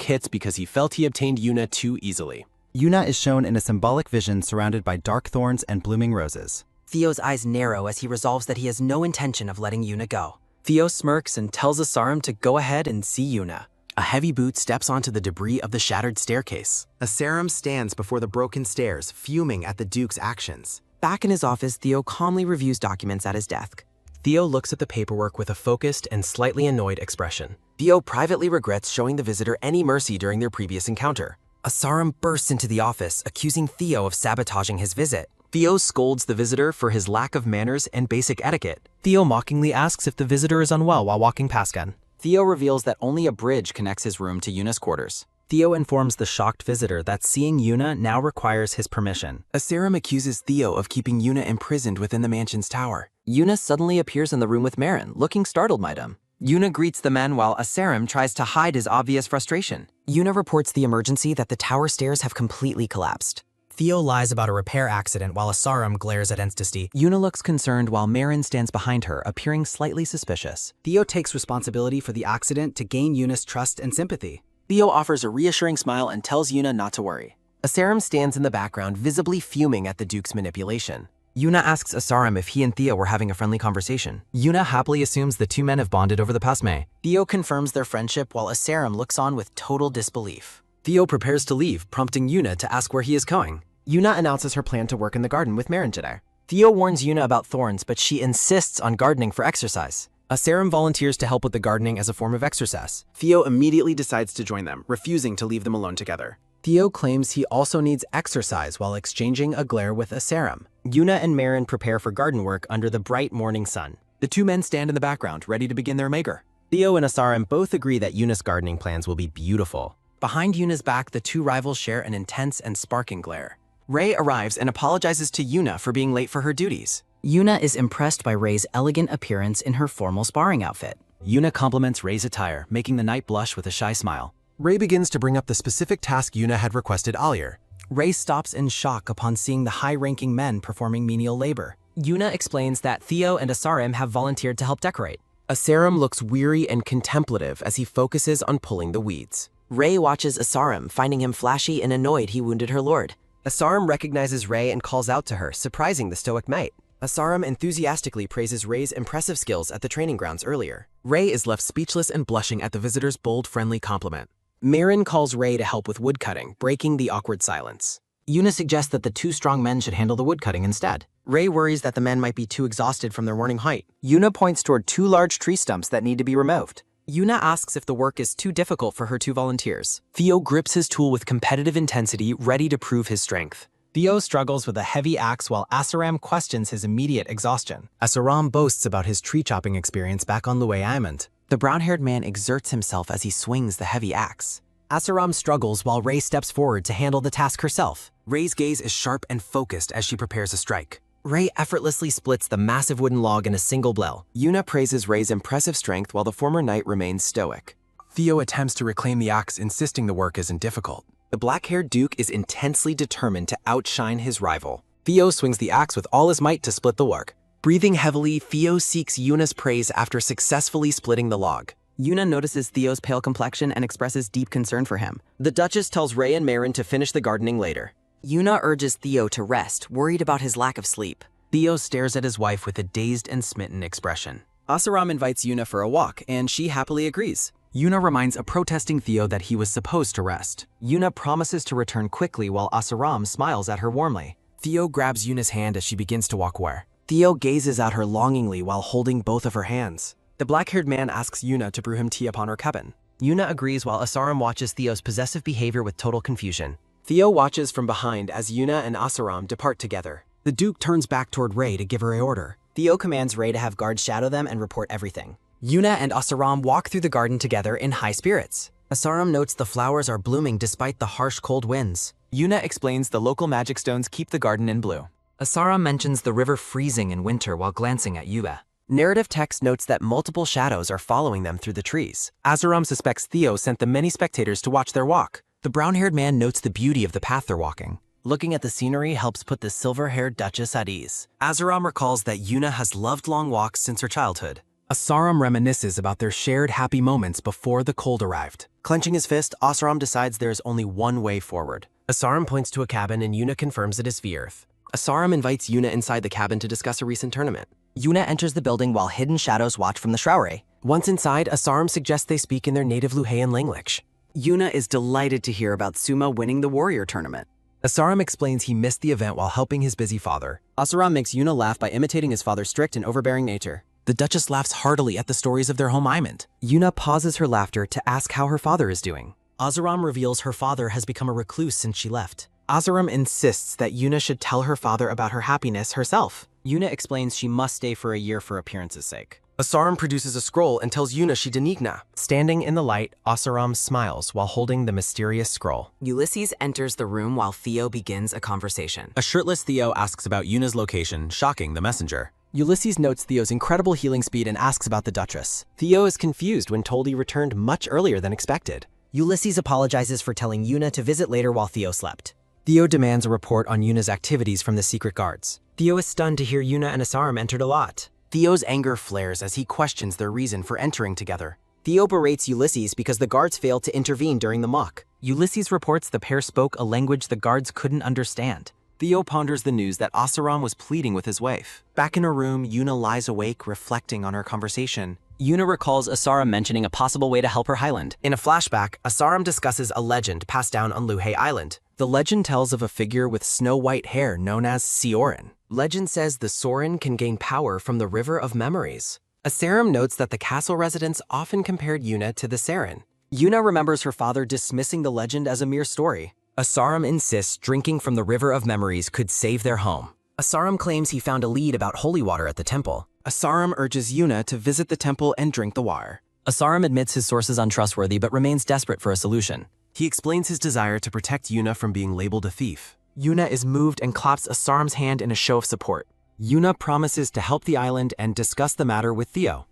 hits because he felt he obtained Yuna too easily. Yuna is shown in a symbolic vision surrounded by dark thorns and blooming roses. Theo's eyes narrow as he resolves that he has no intention of letting Yuna go. Theo smirks and tells Asarum to go ahead and see Yuna. A heavy boot steps onto the debris of the shattered staircase. Asarum stands before the broken stairs, fuming at the Duke's actions. Back in his office, Theo calmly reviews documents at his desk. Theo looks at the paperwork with a focused and slightly annoyed expression. Theo privately regrets showing the visitor any mercy during their previous encounter. Asarum bursts into the office, accusing Theo of sabotaging his visit. Theo scolds the visitor for his lack of manners and basic etiquette. Theo mockingly asks if the visitor is unwell while walking past Gun. Theo reveals that only a bridge connects his room to Yuna's quarters. Theo informs the shocked visitor that seeing Yuna now requires his permission. Asarum accuses Theo of keeping Yuna imprisoned within the mansion's tower. Yuna suddenly appears in the room with Marin, looking startled, madam. Yuna greets the man while Asarum tries to hide his obvious frustration. Yuna reports the emergency that the tower stairs have completely collapsed. Theo lies about a repair accident while Asarum glares at Enstasty. Yuna looks concerned while Marin stands behind her, appearing slightly suspicious. Theo takes responsibility for the accident to gain Yuna's trust and sympathy. Theo offers a reassuring smile and tells Yuna not to worry. Asarum stands in the background, visibly fuming at the Duke's manipulation. Yuna asks Asarum if he and Theo were having a friendly conversation. Yuna happily assumes the two men have bonded over the pasme. Theo confirms their friendship while Asarum looks on with total disbelief. Theo prepares to leave, prompting Yuna to ask where he is going. Yuna announces her plan to work in the garden with Marin today. Theo warns Yuna about thorns, but she insists on gardening for exercise. Asarum volunteers to help with the gardening as a form of exercise. Theo immediately decides to join them, refusing to leave them alone together. Theo claims he also needs exercise while exchanging a glare with Asarum. Yuna and Marin prepare for garden work under the bright morning sun. The two men stand in the background, ready to begin their maker. Theo and Asarum both agree that Yuna's gardening plans will be beautiful. Behind Yuna's back, the two rivals share an intense and sparking glare. Ray arrives and apologizes to Yuna for being late for her duties. Yuna is impressed by Ray's elegant appearance in her formal sparring outfit. Yuna compliments Ray's attire, making the knight blush with a shy smile. Ray begins to bring up the specific task Yuna had requested earlier. Ray stops in shock upon seeing the high-ranking men performing menial labor. Yuna explains that Theo and Asarim have volunteered to help decorate. Asarim looks weary and contemplative as he focuses on pulling the weeds. Ray watches Asarim, finding him flashy and annoyed he wounded her lord. Asarim recognizes Ray and calls out to her, surprising the stoic knight. Asarim enthusiastically praises Ray's impressive skills at the training grounds earlier. Ray is left speechless and blushing at the visitor's bold, friendly compliment. Marin calls Ray to help with woodcutting, breaking the awkward silence. Yuna suggests that the two strong men should handle the woodcutting instead. Ray worries that the men might be too exhausted from their morning hike. Yuna points toward 2 large tree stumps that need to be removed. Yuna asks if the work is too difficult for her 2 volunteers. Theo grips his tool with competitive intensity, ready to prove his strength. Theo struggles with a heavy axe while Asaram questions his immediate exhaustion. Asaram boasts about his tree-chopping experience back on Lue Island. The brown-haired man exerts himself as he swings the heavy axe. Asaram struggles while Ray steps forward to handle the task herself. Ray's gaze is sharp and focused as she prepares a strike. Ray effortlessly splits the massive wooden log in a single blow. Yuna praises Ray's impressive strength while the former knight remains stoic. Theo attempts to reclaim the axe, insisting the work isn't difficult. The black-haired duke is intensely determined to outshine his rival. Theo swings the axe with all his might to split the work. Breathing heavily, Theo seeks Yuna's praise after successfully splitting the log. Yuna notices Theo's pale complexion and expresses deep concern for him. The Duchess tells Ray and Marin to finish the gardening later. Yuna urges Theo to rest, worried about his lack of sleep. Theo stares at his wife with a dazed and smitten expression. Asaram invites Yuna for a walk, and she happily agrees. Yuna reminds a protesting Theo that he was supposed to rest. Yuna promises to return quickly while Asaram smiles at her warmly. Theo grabs Yuna's hand as she begins to walk away. Theo gazes at her longingly while holding both of her hands. The black-haired man asks Yuna to brew him tea upon her cabin. Yuna agrees while Asarim watches Theo's possessive behavior with total confusion. Theo watches from behind as Yuna and Asaram depart together. The Duke turns back toward Ray to give her an order. Theo commands Ray to have guards shadow them and report everything. Yuna and Asaram walk through the garden together in high spirits. Asaram notes the flowers are blooming despite the harsh cold winds. Yuna explains the local magic stones keep the garden in blue. Asaram mentions the river freezing in winter while glancing at Yuna. Narrative text notes that multiple shadows are following them through the trees. Asaram suspects Theo sent the many spectators to watch their walk. The brown-haired man notes the beauty of the path they're walking. Looking at the scenery helps put the silver-haired Duchess at ease. Asaram recalls that Yuna has loved long walks since her childhood. Asaram reminisces about their shared happy moments before the cold arrived. Clenching his fist, Asaram decides there is only one way forward. Asaram points to a cabin and Yuna confirms it is Earth. Asaram invites Yuna inside the cabin to discuss a recent tournament. Yuna enters the building while hidden shadows watch from the shroudway. Once inside, Asaram suggests they speak in their native Luhean language. Yuna is delighted to hear about Suma winning the warrior tournament. Asaram explains he missed the event while helping his busy father. Asaram makes Yuna laugh by imitating his father's strict and overbearing nature. The Duchess laughs heartily at the stories of their home island. Yuna pauses her laughter to ask how her father is doing. Asaram reveals her father has become a recluse since she left. Asaram insists that Yuna should tell her father about her happiness herself. Yuna explains she must stay for a year for appearance's sake. Asaram produces a scroll and tells Yuna she denigna. Standing in the light, Asaram smiles while holding the mysterious scroll. Ulysses enters the room while Theo begins a conversation. A shirtless Theo asks about Yuna's location, shocking the messenger. Ulysses notes Theo's incredible healing speed and asks about the Duchess. Theo is confused when told he returned much earlier than expected. Ulysses apologizes for telling Yuna to visit later while Theo slept. Theo demands a report on Yuna's activities from the secret guards. Theo is stunned to hear Yuna and Asaram entered a lot. Theo's anger flares as he questions their reason for entering together. Theo berates Ulysses because the guards failed to intervene during the mock. Ulysses reports the pair spoke a language the guards couldn't understand. Theo ponders the news that Asaram was pleading with his wife. Back in her room, Yuna lies awake, reflecting on her conversation. Yuna recalls Asaram mentioning a possible way to help her highland. In a flashback, Asaram discusses a legend passed down on Luhe Island. The legend tells of a figure with snow-white hair known as Sioran. Legend says the Sorin can gain power from the River of Memories. Asaram notes that the castle residents often compared Yuna to the Saren. Yuna remembers her father dismissing the legend as a mere story. Asaram insists drinking from the River of Memories could save their home. Asaram claims he found a lead about holy water at the temple. Asaram urges Yuna to visit the temple and drink the water. Asaram admits his source is untrustworthy but remains desperate for a solution. He explains his desire to protect Yuna from being labeled a thief. Yuna is moved and claps Asaram's hand in a show of support. Yuna promises to help the island and discuss the matter with Theo.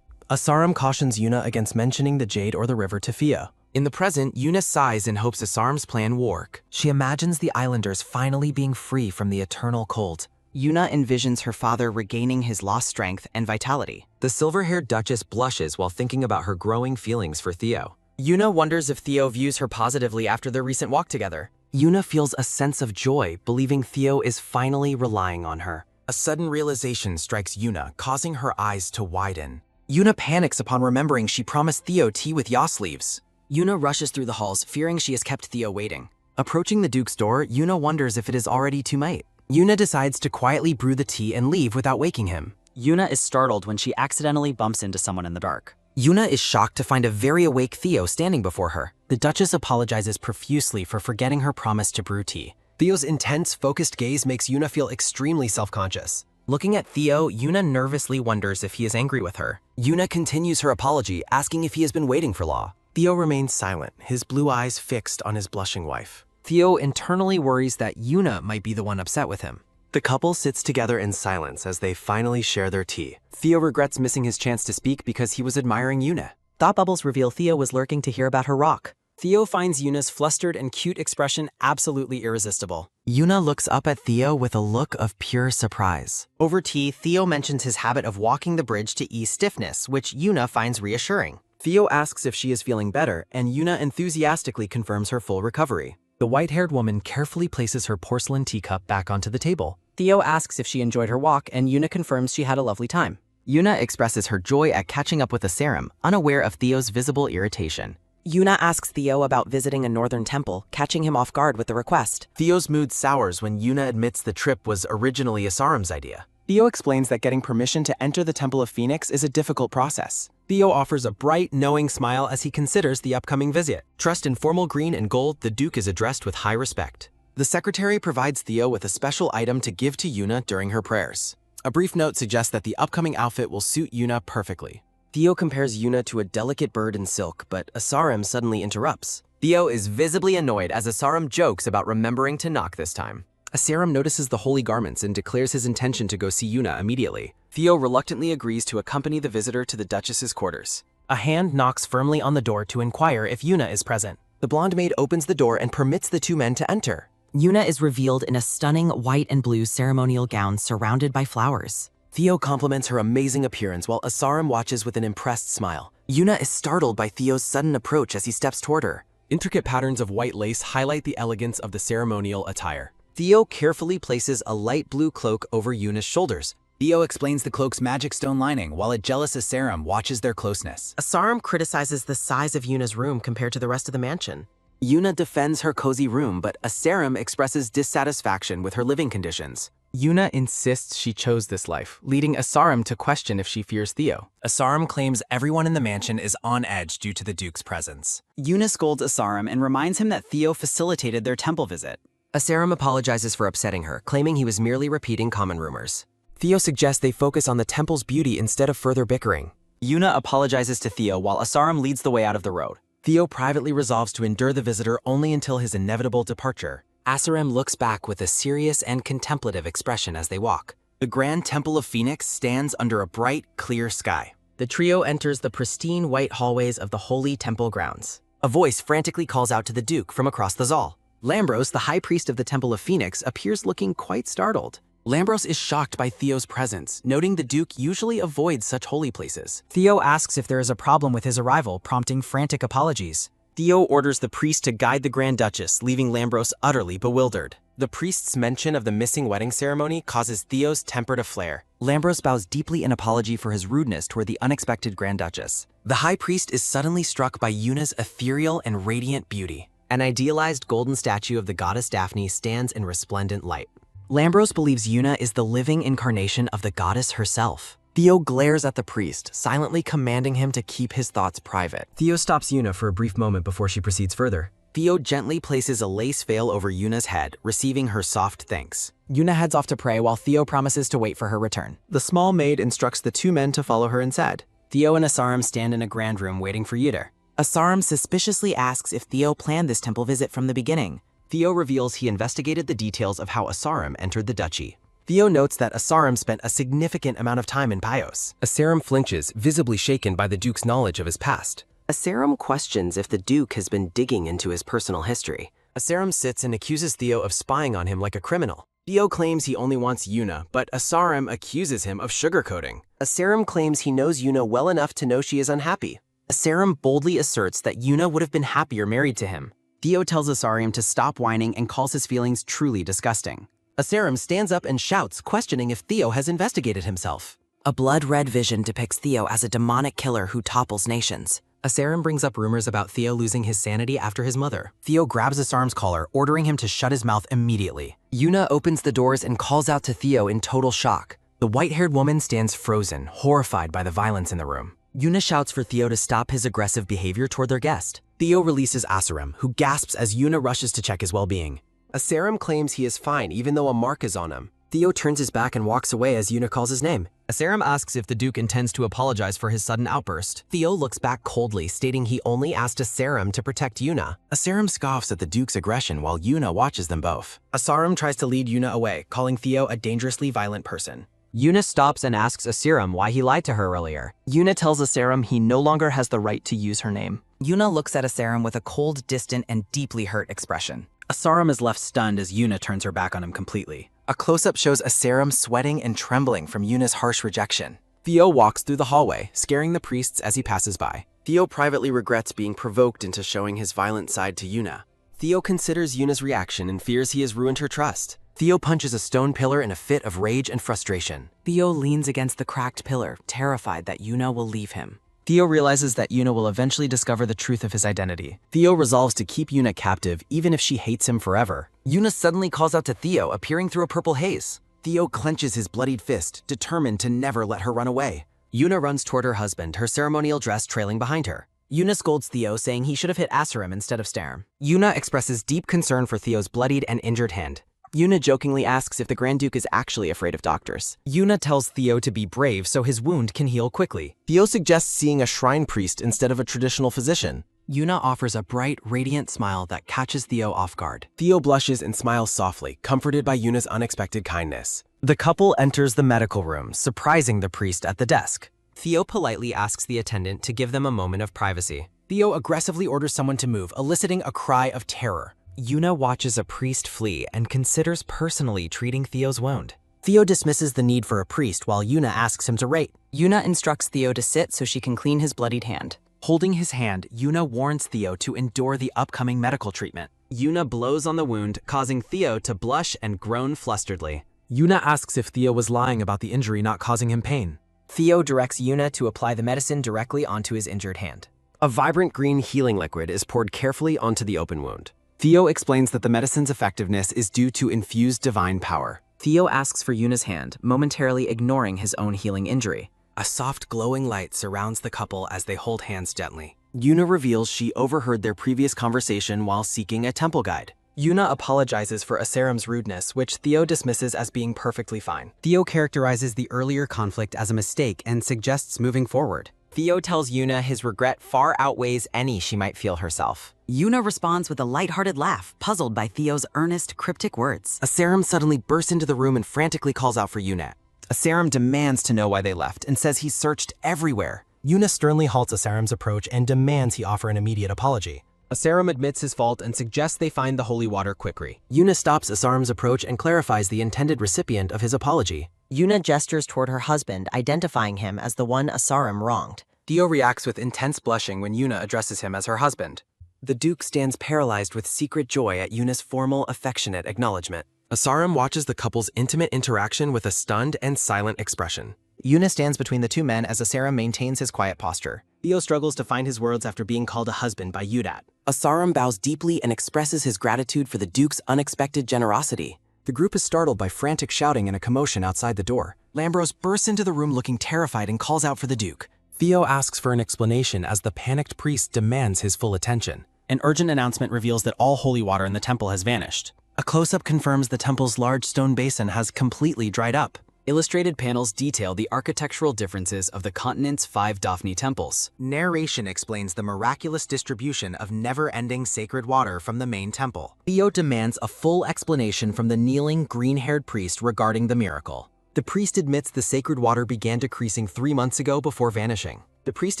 Asaram cautions Yuna against mentioning the jade or the river to Theo. In the present, Yuna sighs in hopes Asaram's plan will work. She imagines the islanders finally being free from the eternal cold. Yuna envisions her father regaining his lost strength and vitality. The silver-haired Duchess blushes while thinking about her growing feelings for Theo. Yuna wonders if Theo views her positively after their recent walk together. Yuna feels a sense of joy, believing Theo is finally relying on her. A sudden realization strikes Yuna, causing her eyes to widen. Yuna panics upon remembering she promised Theo tea with yaw sleeves. Yuna rushes through the halls, fearing she has kept Theo waiting. Approaching the Duke's door, Yuna wonders if it is already too late. Yuna decides to quietly brew the tea and leave without waking him. Yuna is startled when she accidentally bumps into someone in the dark. Yuna is shocked to find a very awake Theo standing before her. The Duchess apologizes profusely for forgetting her promise to brew tea. Theo's intense, focused gaze makes Yuna feel extremely self-conscious. Looking at Theo, Yuna nervously wonders if he is angry with her. Yuna continues her apology, asking if he has been waiting for Law. Theo remains silent, his blue eyes fixed on his blushing wife. Theo internally worries that Yuna might be the one upset with him. The couple sits together in silence as they finally share their tea. Theo regrets missing his chance to speak because he was admiring Yuna. Thought bubbles reveal Theo was lurking to hear about her rock. Theo finds Yuna's flustered and cute expression absolutely irresistible. Yuna looks up at Theo with a look of pure surprise. Over tea, Theo mentions his habit of walking the bridge to ease stiffness, which Yuna finds reassuring. Theo asks if she is feeling better, and Yuna enthusiastically confirms her full recovery. The white-haired woman carefully places her porcelain teacup back onto the table. Theo asks if she enjoyed her walk, and Yuna confirms she had a lovely time. Yuna expresses her joy at catching up with Asaram, unaware of Theo's visible irritation. Yuna asks Theo about visiting a northern temple, catching him off guard with the request. Theo's mood sours when Yuna admits the trip was originally Asaram's idea. Theo explains that getting permission to enter the Temple of Phoenix is a difficult process. Theo offers a bright, knowing smile as he considers the upcoming visit. Dressed in formal green and gold, the Duke is addressed with high respect. The secretary provides Theo with a special item to give to Yuna during her prayers. A brief note suggests that the upcoming outfit will suit Yuna perfectly. Theo compares Yuna to a delicate bird in silk, but Asaram suddenly interrupts. Theo is visibly annoyed as Asaram jokes about remembering to knock this time. Asaram notices the holy garments and declares his intention to go see Yuna immediately. Theo reluctantly agrees to accompany the visitor to the Duchess's quarters. A hand knocks firmly on the door to inquire if Yuna is present. The blonde maid opens the door and permits the two men to enter. Yuna is revealed in a stunning white and blue ceremonial gown surrounded by flowers. Theo compliments her amazing appearance while Asaram watches with an impressed smile. Yuna is startled by Theo's sudden approach as he steps toward her. Intricate patterns of white lace highlight the elegance of the ceremonial attire. Theo carefully places a light blue cloak over Yuna's shoulders. Theo explains the cloak's magic stone lining while a jealous Asaram watches their closeness. Asaram criticizes the size of Yuna's room compared to the rest of the mansion. Yuna defends her cozy room, but Asaram expresses dissatisfaction with her living conditions. Yuna insists she chose this life, leading Asaram to question if she fears Theo. Asaram claims everyone in the mansion is on edge due to the Duke's presence. Yuna scolds Asaram and reminds him that Theo facilitated their temple visit. Asaram apologizes for upsetting her, claiming he was merely repeating common rumors. Theo suggests they focus on the temple's beauty instead of further bickering. Yuna apologizes to Theo while Asaram leads the way out of the road. Theo privately resolves to endure the visitor only until his inevitable departure. Asaram looks back with a serious and contemplative expression as they walk. The Grand Temple of Phoenix stands under a bright, clear sky. The trio enters the pristine white hallways of the holy temple grounds. A voice frantically calls out to the Duke from across the Zal. Lambros, the high priest of the Temple of Phoenix, appears looking quite startled. Lambros is shocked by Theo's presence, noting the Duke usually avoids such holy places. Theo asks if there is a problem with his arrival, prompting frantic apologies. Theo orders the priest to guide the Grand Duchess, leaving Lambros utterly bewildered. The priest's mention of the missing wedding ceremony causes Theo's temper to flare. Lambros bows deeply in apology for his rudeness toward the unexpected Grand Duchess. The high priest is suddenly struck by Yuna's ethereal and radiant beauty. An idealized golden statue of the goddess Daphne stands in resplendent light. Lambros believes Yuna is the living incarnation of the goddess herself. Theo glares at the priest, silently commanding him to keep his thoughts private. Theo stops Yuna for a brief moment before she proceeds further. Theo gently places a lace veil over Yuna's head, receiving her soft thanks. Yuna heads off to pray while Theo promises to wait for her return. The small maid instructs the two men to follow her inside. Theo and Asaram stand in a grand room waiting for Yuta. Asaram suspiciously asks if Theo planned this temple visit from the beginning. Theo reveals he investigated the details of how Asaram entered the duchy. Theo notes that Asaram spent a significant amount of time in Pios. Asaram flinches, visibly shaken by the Duke's knowledge of his past. Asarum questions if the Duke has been digging into his personal history. Asarum sits and accuses Theo of spying on him like a criminal. Theo claims he only wants Yuna, but Asarum accuses him of sugarcoating. Asarum claims he knows Yuna well enough to know she is unhappy. Asarum boldly asserts that Yuna would have been happier married to him. Theo tells Asarum to stop whining and calls his feelings truly disgusting. Asarum stands up and shouts, questioning if Theo has investigated himself. A blood-red vision depicts Theo as a demonic killer who topples nations. Asarum brings up rumors about Theo losing his sanity after his mother. Theo grabs Asarum's collar, ordering him to shut his mouth immediately. Yuna opens the doors and calls out to Theo in total shock. The white-haired woman stands frozen, horrified by the violence in the room. Yuna shouts for Theo to stop his aggressive behavior toward their guest. Theo releases Asarum, who gasps as Yuna rushes to check his well-being. Asarum claims he is fine even though a mark is on him. Theo turns his back and walks away as Yuna calls his name. Asarum asks if the Duke intends to apologize for his sudden outburst. Theo looks back coldly, stating he only asked Asarum to protect Yuna. Asarum scoffs at the Duke's aggression while Yuna watches them both. Asarum tries to lead Yuna away, calling Theo a dangerously violent person. Yuna stops and asks Asarum why he lied to her earlier. Yuna tells Asarum he no longer has the right to use her name. Yuna looks at Asarum with a cold, distant, and deeply hurt expression. Asarum is left stunned as Yuna turns her back on him completely. A close-up shows Asarum sweating and trembling from Yuna's harsh rejection. Theo walks through the hallway, scaring the priests as he passes by. Theo privately regrets being provoked into showing his violent side to Yuna. Theo considers Yuna's reaction and fears he has ruined her trust. Theo punches a stone pillar in a fit of rage and frustration. Theo leans against the cracked pillar, terrified that Yuna will leave him. Theo realizes that Yuna will eventually discover the truth of his identity. Theo resolves to keep Yuna captive even if she hates him forever. Yuna suddenly calls out to Theo, appearing through a purple haze. Theo clenches his bloodied fist, determined to never let her run away. Yuna runs toward her husband, her ceremonial dress trailing behind her. Yuna scolds Theo, saying he should have hit Asarum instead of Starum. Yuna expresses deep concern for Theo's bloodied and injured hand. Yuna jokingly asks if the Grand Duke is actually afraid of doctors. Yuna tells Theo to be brave so his wound can heal quickly. Theo suggests seeing a shrine priest instead of a traditional physician. Yuna offers a bright, radiant smile that catches Theo off guard. Theo blushes and smiles softly, comforted by Yuna's unexpected kindness. The couple enters the medical room, surprising the priest at the desk. Theo politely asks the attendant to give them a moment of privacy. Theo aggressively orders someone to move, eliciting a cry of terror. Yuna watches a priest flee and considers personally treating Theo's wound. Theo dismisses the need for a priest while Yuna asks him to rate. Yuna instructs Theo to sit so she can clean his bloodied hand. Holding his hand, Yuna warns Theo to endure the upcoming medical treatment. Yuna blows on the wound, causing Theo to blush and groan flusteredly. Yuna asks if Theo was lying about the injury not causing him pain. Theo directs Yuna to apply the medicine directly onto his injured hand. A vibrant green healing liquid is poured carefully onto the open wound. Theo explains that the medicine's effectiveness is due to infused divine power. Theo asks for Yuna's hand, momentarily ignoring his own healing injury. A soft glowing light surrounds the couple as they hold hands gently. Yuna reveals she overheard their previous conversation while seeking a temple guide. Yuna apologizes for Asarum's rudeness, which Theo dismisses as being perfectly fine. Theo characterizes the earlier conflict as a mistake and suggests moving forward. Theo tells Yuna his regret far outweighs any she might feel herself. Yuna responds with a lighthearted laugh, puzzled by Theo's earnest, cryptic words. Asarum suddenly bursts into the room and frantically calls out for Yuna. Asarum demands to know why they left and says he's searched everywhere. Yuna sternly halts Asarum's approach and demands he offer an immediate apology. Asarum admits his fault and suggests they find the holy water quickly. Yuna stops Asarum's approach and clarifies the intended recipient of his apology. Yuna gestures toward her husband, identifying him as the one Asarum wronged. Theo reacts with intense blushing when Yuna addresses him as her husband. The Duke stands paralyzed with secret joy at Yuna's formal, affectionate acknowledgement. Asarum watches the couple's intimate interaction with a stunned and silent expression. Yuna stands between the two men as Asarum maintains his quiet posture. Theo struggles to find his words after being called a husband by Yudat. Asarum bows deeply and expresses his gratitude for the Duke's unexpected generosity. The group is startled by frantic shouting and a commotion outside the door. Lambros bursts into the room looking terrified and calls out for the Duke. Theo asks for an explanation as the panicked priest demands his full attention. An urgent announcement reveals that all holy water in the temple has vanished. A close-up confirms the temple's large stone basin has completely dried up. Illustrated panels detail the architectural differences of the continent's 5 Daphne temples. Narration explains the miraculous distribution of never-ending sacred water from the main temple. Theo demands a full explanation from the kneeling, green-haired priest regarding the miracle. The priest admits the sacred water began decreasing 3 months ago before vanishing. The priest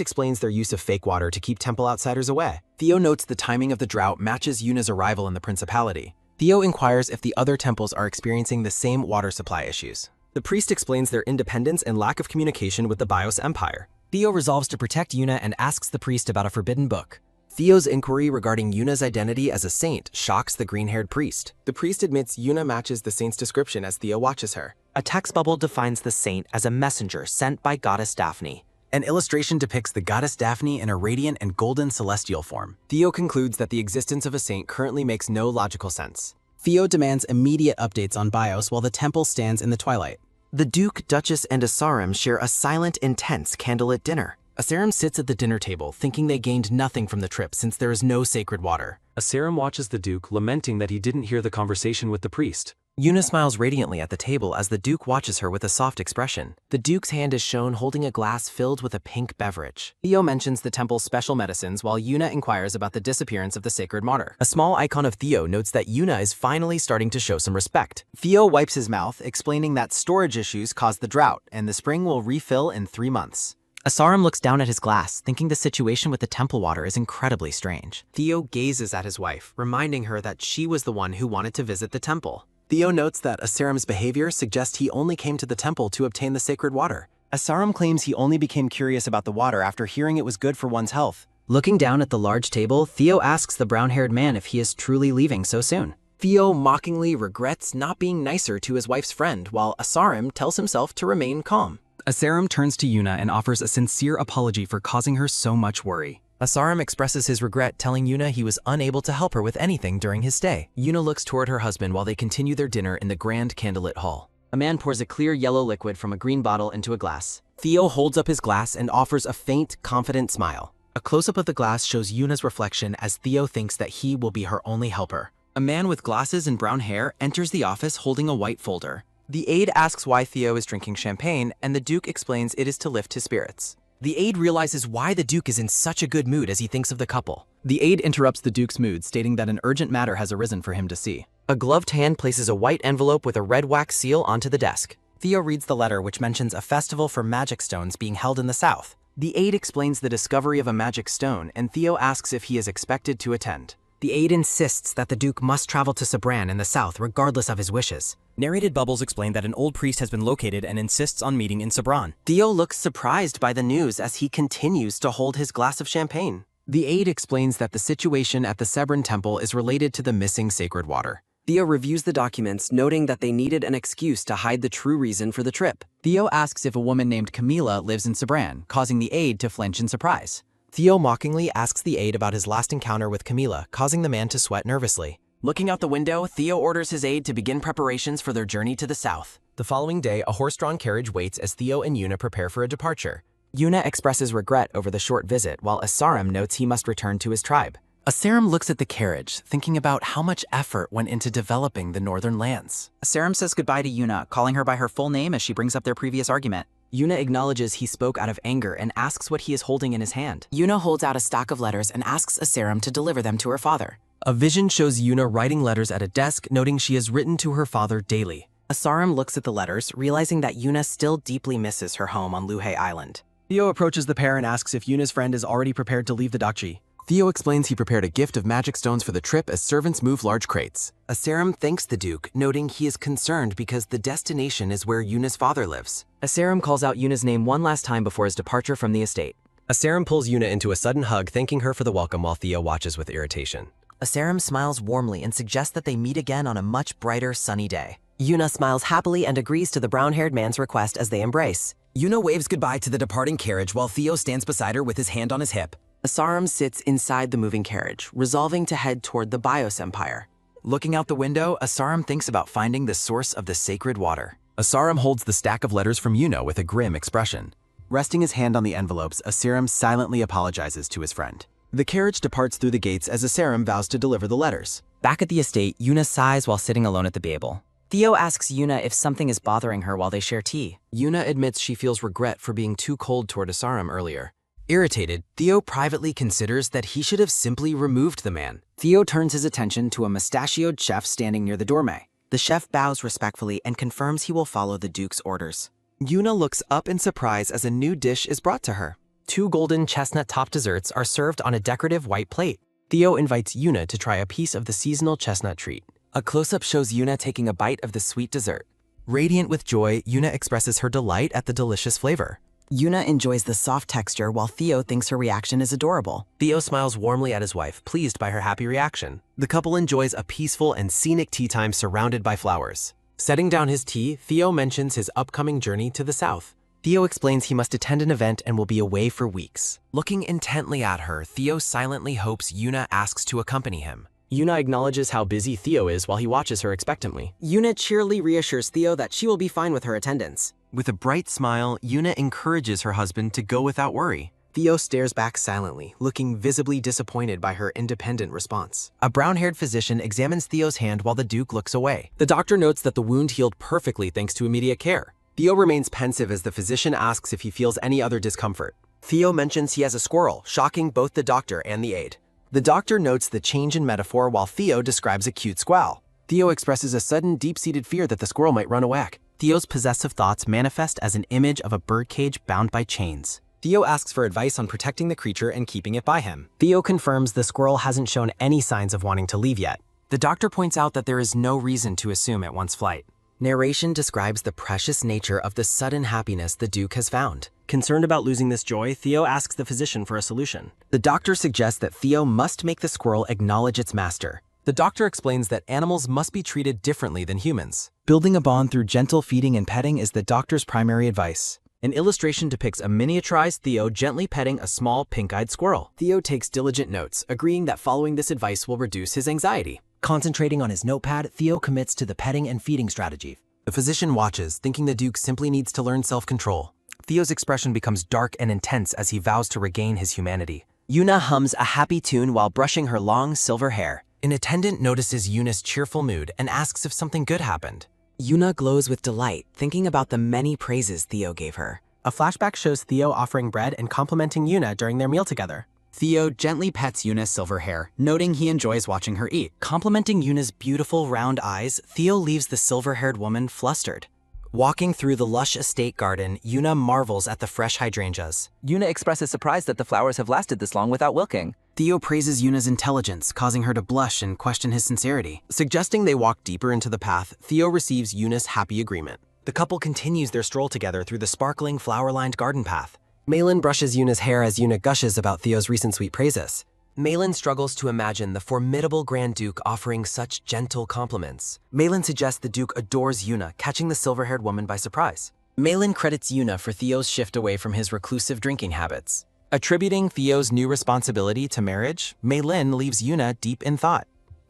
explains their use of fake water to keep temple outsiders away. Theo notes the timing of the drought matches Yuna's arrival in the principality. Theo inquires if the other temples are experiencing the same water supply issues. The priest explains their independence and lack of communication with the Bios Empire. Theo resolves to protect Yuna and asks the priest about a forbidden book. Theo's inquiry regarding Yuna's identity as a saint shocks the green-haired priest. The priest admits Yuna matches the saint's description as Theo watches her. A text bubble defines the saint as a messenger sent by goddess Daphne. An illustration depicts the goddess Daphne in a radiant and golden celestial form. Theo concludes that the existence of a saint currently makes no logical sense. Theo demands immediate updates on Bios while the temple stands in the twilight. The Duke, Duchess, and Asarum share a silent, intense candlelit dinner. Asarum sits at the dinner table, thinking they gained nothing from the trip since there is no sacred water. Asarum watches the Duke, lamenting that he didn't hear the conversation with the priest. Yuna smiles radiantly at the table as the Duke watches her with a soft expression. The Duke's hand is shown holding a glass filled with a pink beverage. Theo mentions the temple's special medicines while Yuna inquires about the disappearance of the sacred water. A small icon of Theo notes that Yuna is finally starting to show some respect. Theo wipes his mouth, explaining that storage issues caused the drought, and the spring will refill in 3 months. Asarum looks down at his glass, thinking the situation with the temple water is incredibly strange. Theo gazes at his wife, reminding her that she was the one who wanted to visit the temple. Theo notes that Asarum's behavior suggests he only came to the temple to obtain the sacred water. Asarum claims he only became curious about the water after hearing it was good for one's health. Looking down at the large table, Theo asks the brown-haired man if he is truly leaving so soon. Theo mockingly regrets not being nicer to his wife's friend, while Asarum tells himself to remain calm. Asarum turns to Yuna and offers a sincere apology for causing her so much worry. Asarum expresses his regret, telling Yuna he was unable to help her with anything during his stay. Yuna looks toward her husband while they continue their dinner in the grand candlelit hall. A man pours a clear yellow liquid from a green bottle into a glass. Theo holds up his glass and offers a faint, confident smile. A close-up of the glass shows Yuna's reflection as Theo thinks that he will be her only helper. A man with glasses and brown hair enters the office holding a white folder. The aide asks why Theo is drinking champagne, and the Duke explains it is to lift his spirits. The aide realizes why the Duke is in such a good mood as he thinks of the couple. The aide interrupts the Duke's mood, stating that an urgent matter has arisen for him to see. A gloved hand places a white envelope with a red wax seal onto the desk. Theo reads the letter, which mentions a festival for magic stones being held in the south. The aide explains the discovery of a magic stone, and Theo asks if he is expected to attend. The aide insists that the Duke must travel to Sabran in the south regardless of his wishes. Narrated bubbles explain that an old priest has been located and insists on meeting in Sabran. Theo looks surprised by the news as he continues to hold his glass of champagne. The aide explains that the situation at the Sabran temple is related to the missing sacred water. Theo reviews the documents, noting that they needed an excuse to hide the true reason for the trip. Theo asks if a woman named Camila lives in Sabran, causing the aide to flinch in surprise. Theo mockingly asks the aide about his last encounter with Camila, causing the man to sweat nervously. Looking out the window, Theo orders his aide to begin preparations for their journey to the south. The following day, a horse-drawn carriage waits as Theo and Yuna prepare for a departure. Yuna expresses regret over the short visit, while Asarum notes he must return to his tribe. Asarum looks at the carriage, thinking about how much effort went into developing the northern lands. Asarum says goodbye to Yuna, calling her by her full name as she brings up their previous argument. Yuna acknowledges he spoke out of anger and asks what he is holding in his hand. Yuna holds out a stack of letters and asks Asarum to deliver them to her father. A vision shows Yuna writing letters at a desk, noting she has written to her father daily. Asarum looks at the letters, realizing that Yuna still deeply misses her home on Luhe Island. Theo approaches the pair and asks if Yuna's friend is already prepared to leave the Dakchi. Theo explains he prepared a gift of magic stones for the trip as servants move large crates. Asarum thanks the Duke, noting he is concerned because the destination is where Yuna's father lives. Asarum calls out Yuna's name one last time before his departure from the estate. Asarum pulls Yuna into a sudden hug, thanking her for the welcome while Theo watches with irritation. Asarum smiles warmly and suggests that they meet again on a much brighter, sunny day. Yuna smiles happily and agrees to the brown-haired man's request as they embrace. Yuna waves goodbye to the departing carriage while Theo stands beside her with his hand on his hip. Asarum sits inside the moving carriage, resolving to head toward the Bios Empire. Looking out the window, Asarum thinks about finding the source of the sacred water. Asarum holds the stack of letters from Yuna with a grim expression. Resting his hand on the envelopes, Asarum silently apologizes to his friend. The carriage departs through the gates as Asarum vows to deliver the letters. Back at the estate, Yuna sighs while sitting alone at the Babel. Theo asks Yuna if something is bothering her while they share tea. Yuna admits she feels regret for being too cold toward Asarum earlier. Irritated, Theo privately considers that he should have simply removed the man. Theo turns his attention to a mustachioed chef standing near the doorway. The chef bows respectfully and confirms he will follow the Duke's orders. Yuna looks up in surprise as a new dish is brought to her. 2 golden chestnut-topped desserts are served on a decorative white plate. Theo invites Yuna to try a piece of the seasonal chestnut treat. A close-up shows Yuna taking a bite of the sweet dessert. Radiant with joy, Yuna expresses her delight at the delicious flavor. Yuna enjoys the soft texture while Theo thinks her reaction is adorable. Theo smiles warmly at his wife, pleased by her happy reaction. The couple enjoys a peaceful and scenic tea time surrounded by flowers. Setting down his tea, Theo mentions his upcoming journey to the south. Theo explains he must attend an event and will be away for weeks. Looking intently at her, Theo silently hopes Yuna asks to accompany him. Yuna acknowledges how busy Theo is while he watches her expectantly. Yuna cheerily reassures Theo that she will be fine with her attendance. With a bright smile, Yuna encourages her husband to go without worry. Theo stares back silently, looking visibly disappointed by her independent response. A brown-haired physician examines Theo's hand while the Duke looks away. The doctor notes that the wound healed perfectly thanks to immediate care. Theo remains pensive as the physician asks if he feels any other discomfort. Theo mentions he has a squirrel, shocking both the doctor and the aide. The doctor notes the change in metaphor while Theo describes a cute squall. Theo expresses a sudden, deep-seated fear that the squirrel might run away. Theo's possessive thoughts manifest as an image of a birdcage bound by chains. Theo asks for advice on protecting the creature and keeping it by him. Theo confirms the squirrel hasn't shown any signs of wanting to leave yet. The doctor points out that there is no reason to assume it wants flight. Narration describes the precious nature of the sudden happiness the Duke has found. Concerned about losing this joy, Theo asks the physician for a solution. The doctor suggests that Theo must make the squirrel acknowledge its master. The doctor explains that animals must be treated differently than humans. Building a bond through gentle feeding and petting is the doctor's primary advice. An illustration depicts a miniaturized Theo gently petting a small pink-eyed squirrel. Theo takes diligent notes, agreeing that following this advice will reduce his anxiety. Concentrating on his notepad, Theo commits to the petting and feeding strategy. The physician watches, thinking the Duke simply needs to learn self-control. Theo's expression becomes dark and intense as he vows to regain his humanity. Yuna hums a happy tune while brushing her long silver hair. An attendant notices Yuna's cheerful mood and asks if something good happened. Yuna glows with delight, thinking about the many praises Theo gave her. A flashback shows Theo offering bread and complimenting Yuna during their meal together. Theo gently pets Yuna's silver hair, noting he enjoys watching her eat. Complimenting Yuna's beautiful round eyes, Theo leaves the silver-haired woman flustered. Walking through the lush estate garden, Yuna marvels at the fresh hydrangeas. Yuna expresses surprise that the flowers have lasted this long without wilting. Theo praises Yuna's intelligence, causing her to blush and question his sincerity. Suggesting they walk deeper into the path, Theo receives Yuna's happy agreement. The couple continues their stroll together through the sparkling, flower-lined garden path. Malin brushes Yuna's hair as Yuna gushes about Theo's recent sweet praises. Malin struggles to imagine the formidable Grand Duke offering such gentle compliments. Malin suggests the Duke adores Yuna, catching the silver-haired woman by surprise. Malin credits Yuna for Theo's shift away from his reclusive drinking habits. Attributing Theo's new responsibility to marriage, Malin leaves Yuna deep in thought.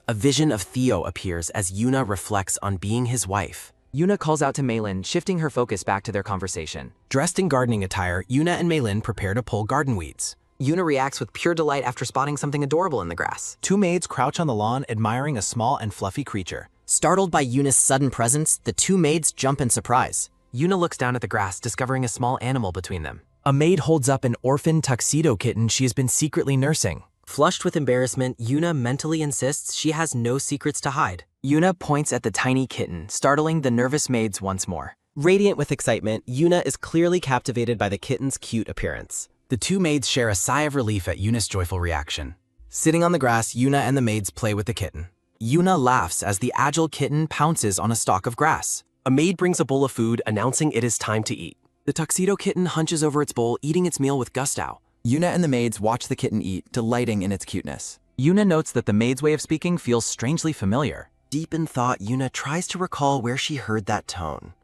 A vision of Theo appears as Yuna reflects on being his wife. Yuna calls out to Malin, shifting her focus back to their conversation. Dressed in gardening attire, Yuna and Malin prepare to pull garden weeds. Yuna reacts with pure delight after spotting something adorable in the grass. 2 maids crouch on the lawn admiring a small and fluffy creature. Startled by Yuna's sudden presence, the 2 maids jump in surprise. Yuna looks down at the grass, discovering a small animal between them. A maid holds up an orphan tuxedo kitten she has been secretly nursing. Flushed with embarrassment, Yuna mentally insists she has no secrets to hide. Yuna points at the tiny kitten, startling the nervous maids once more. Radiant with excitement, Yuna is clearly captivated by the kitten's cute appearance. The 2 maids share a sigh of relief at Yuna's joyful reaction. Sitting on the grass, Yuna and the maids play with the kitten. Yuna laughs as the agile kitten pounces on a stalk of grass. A maid brings a bowl of food, announcing it is time to eat. The tuxedo kitten hunches over its bowl, eating its meal with gusto. Yuna and the maids watch the kitten eat, delighting in its cuteness. Yuna notes that the maid's way of speaking feels strangely familiar. Deep in thought, Yuna tries to recall where she heard that tone.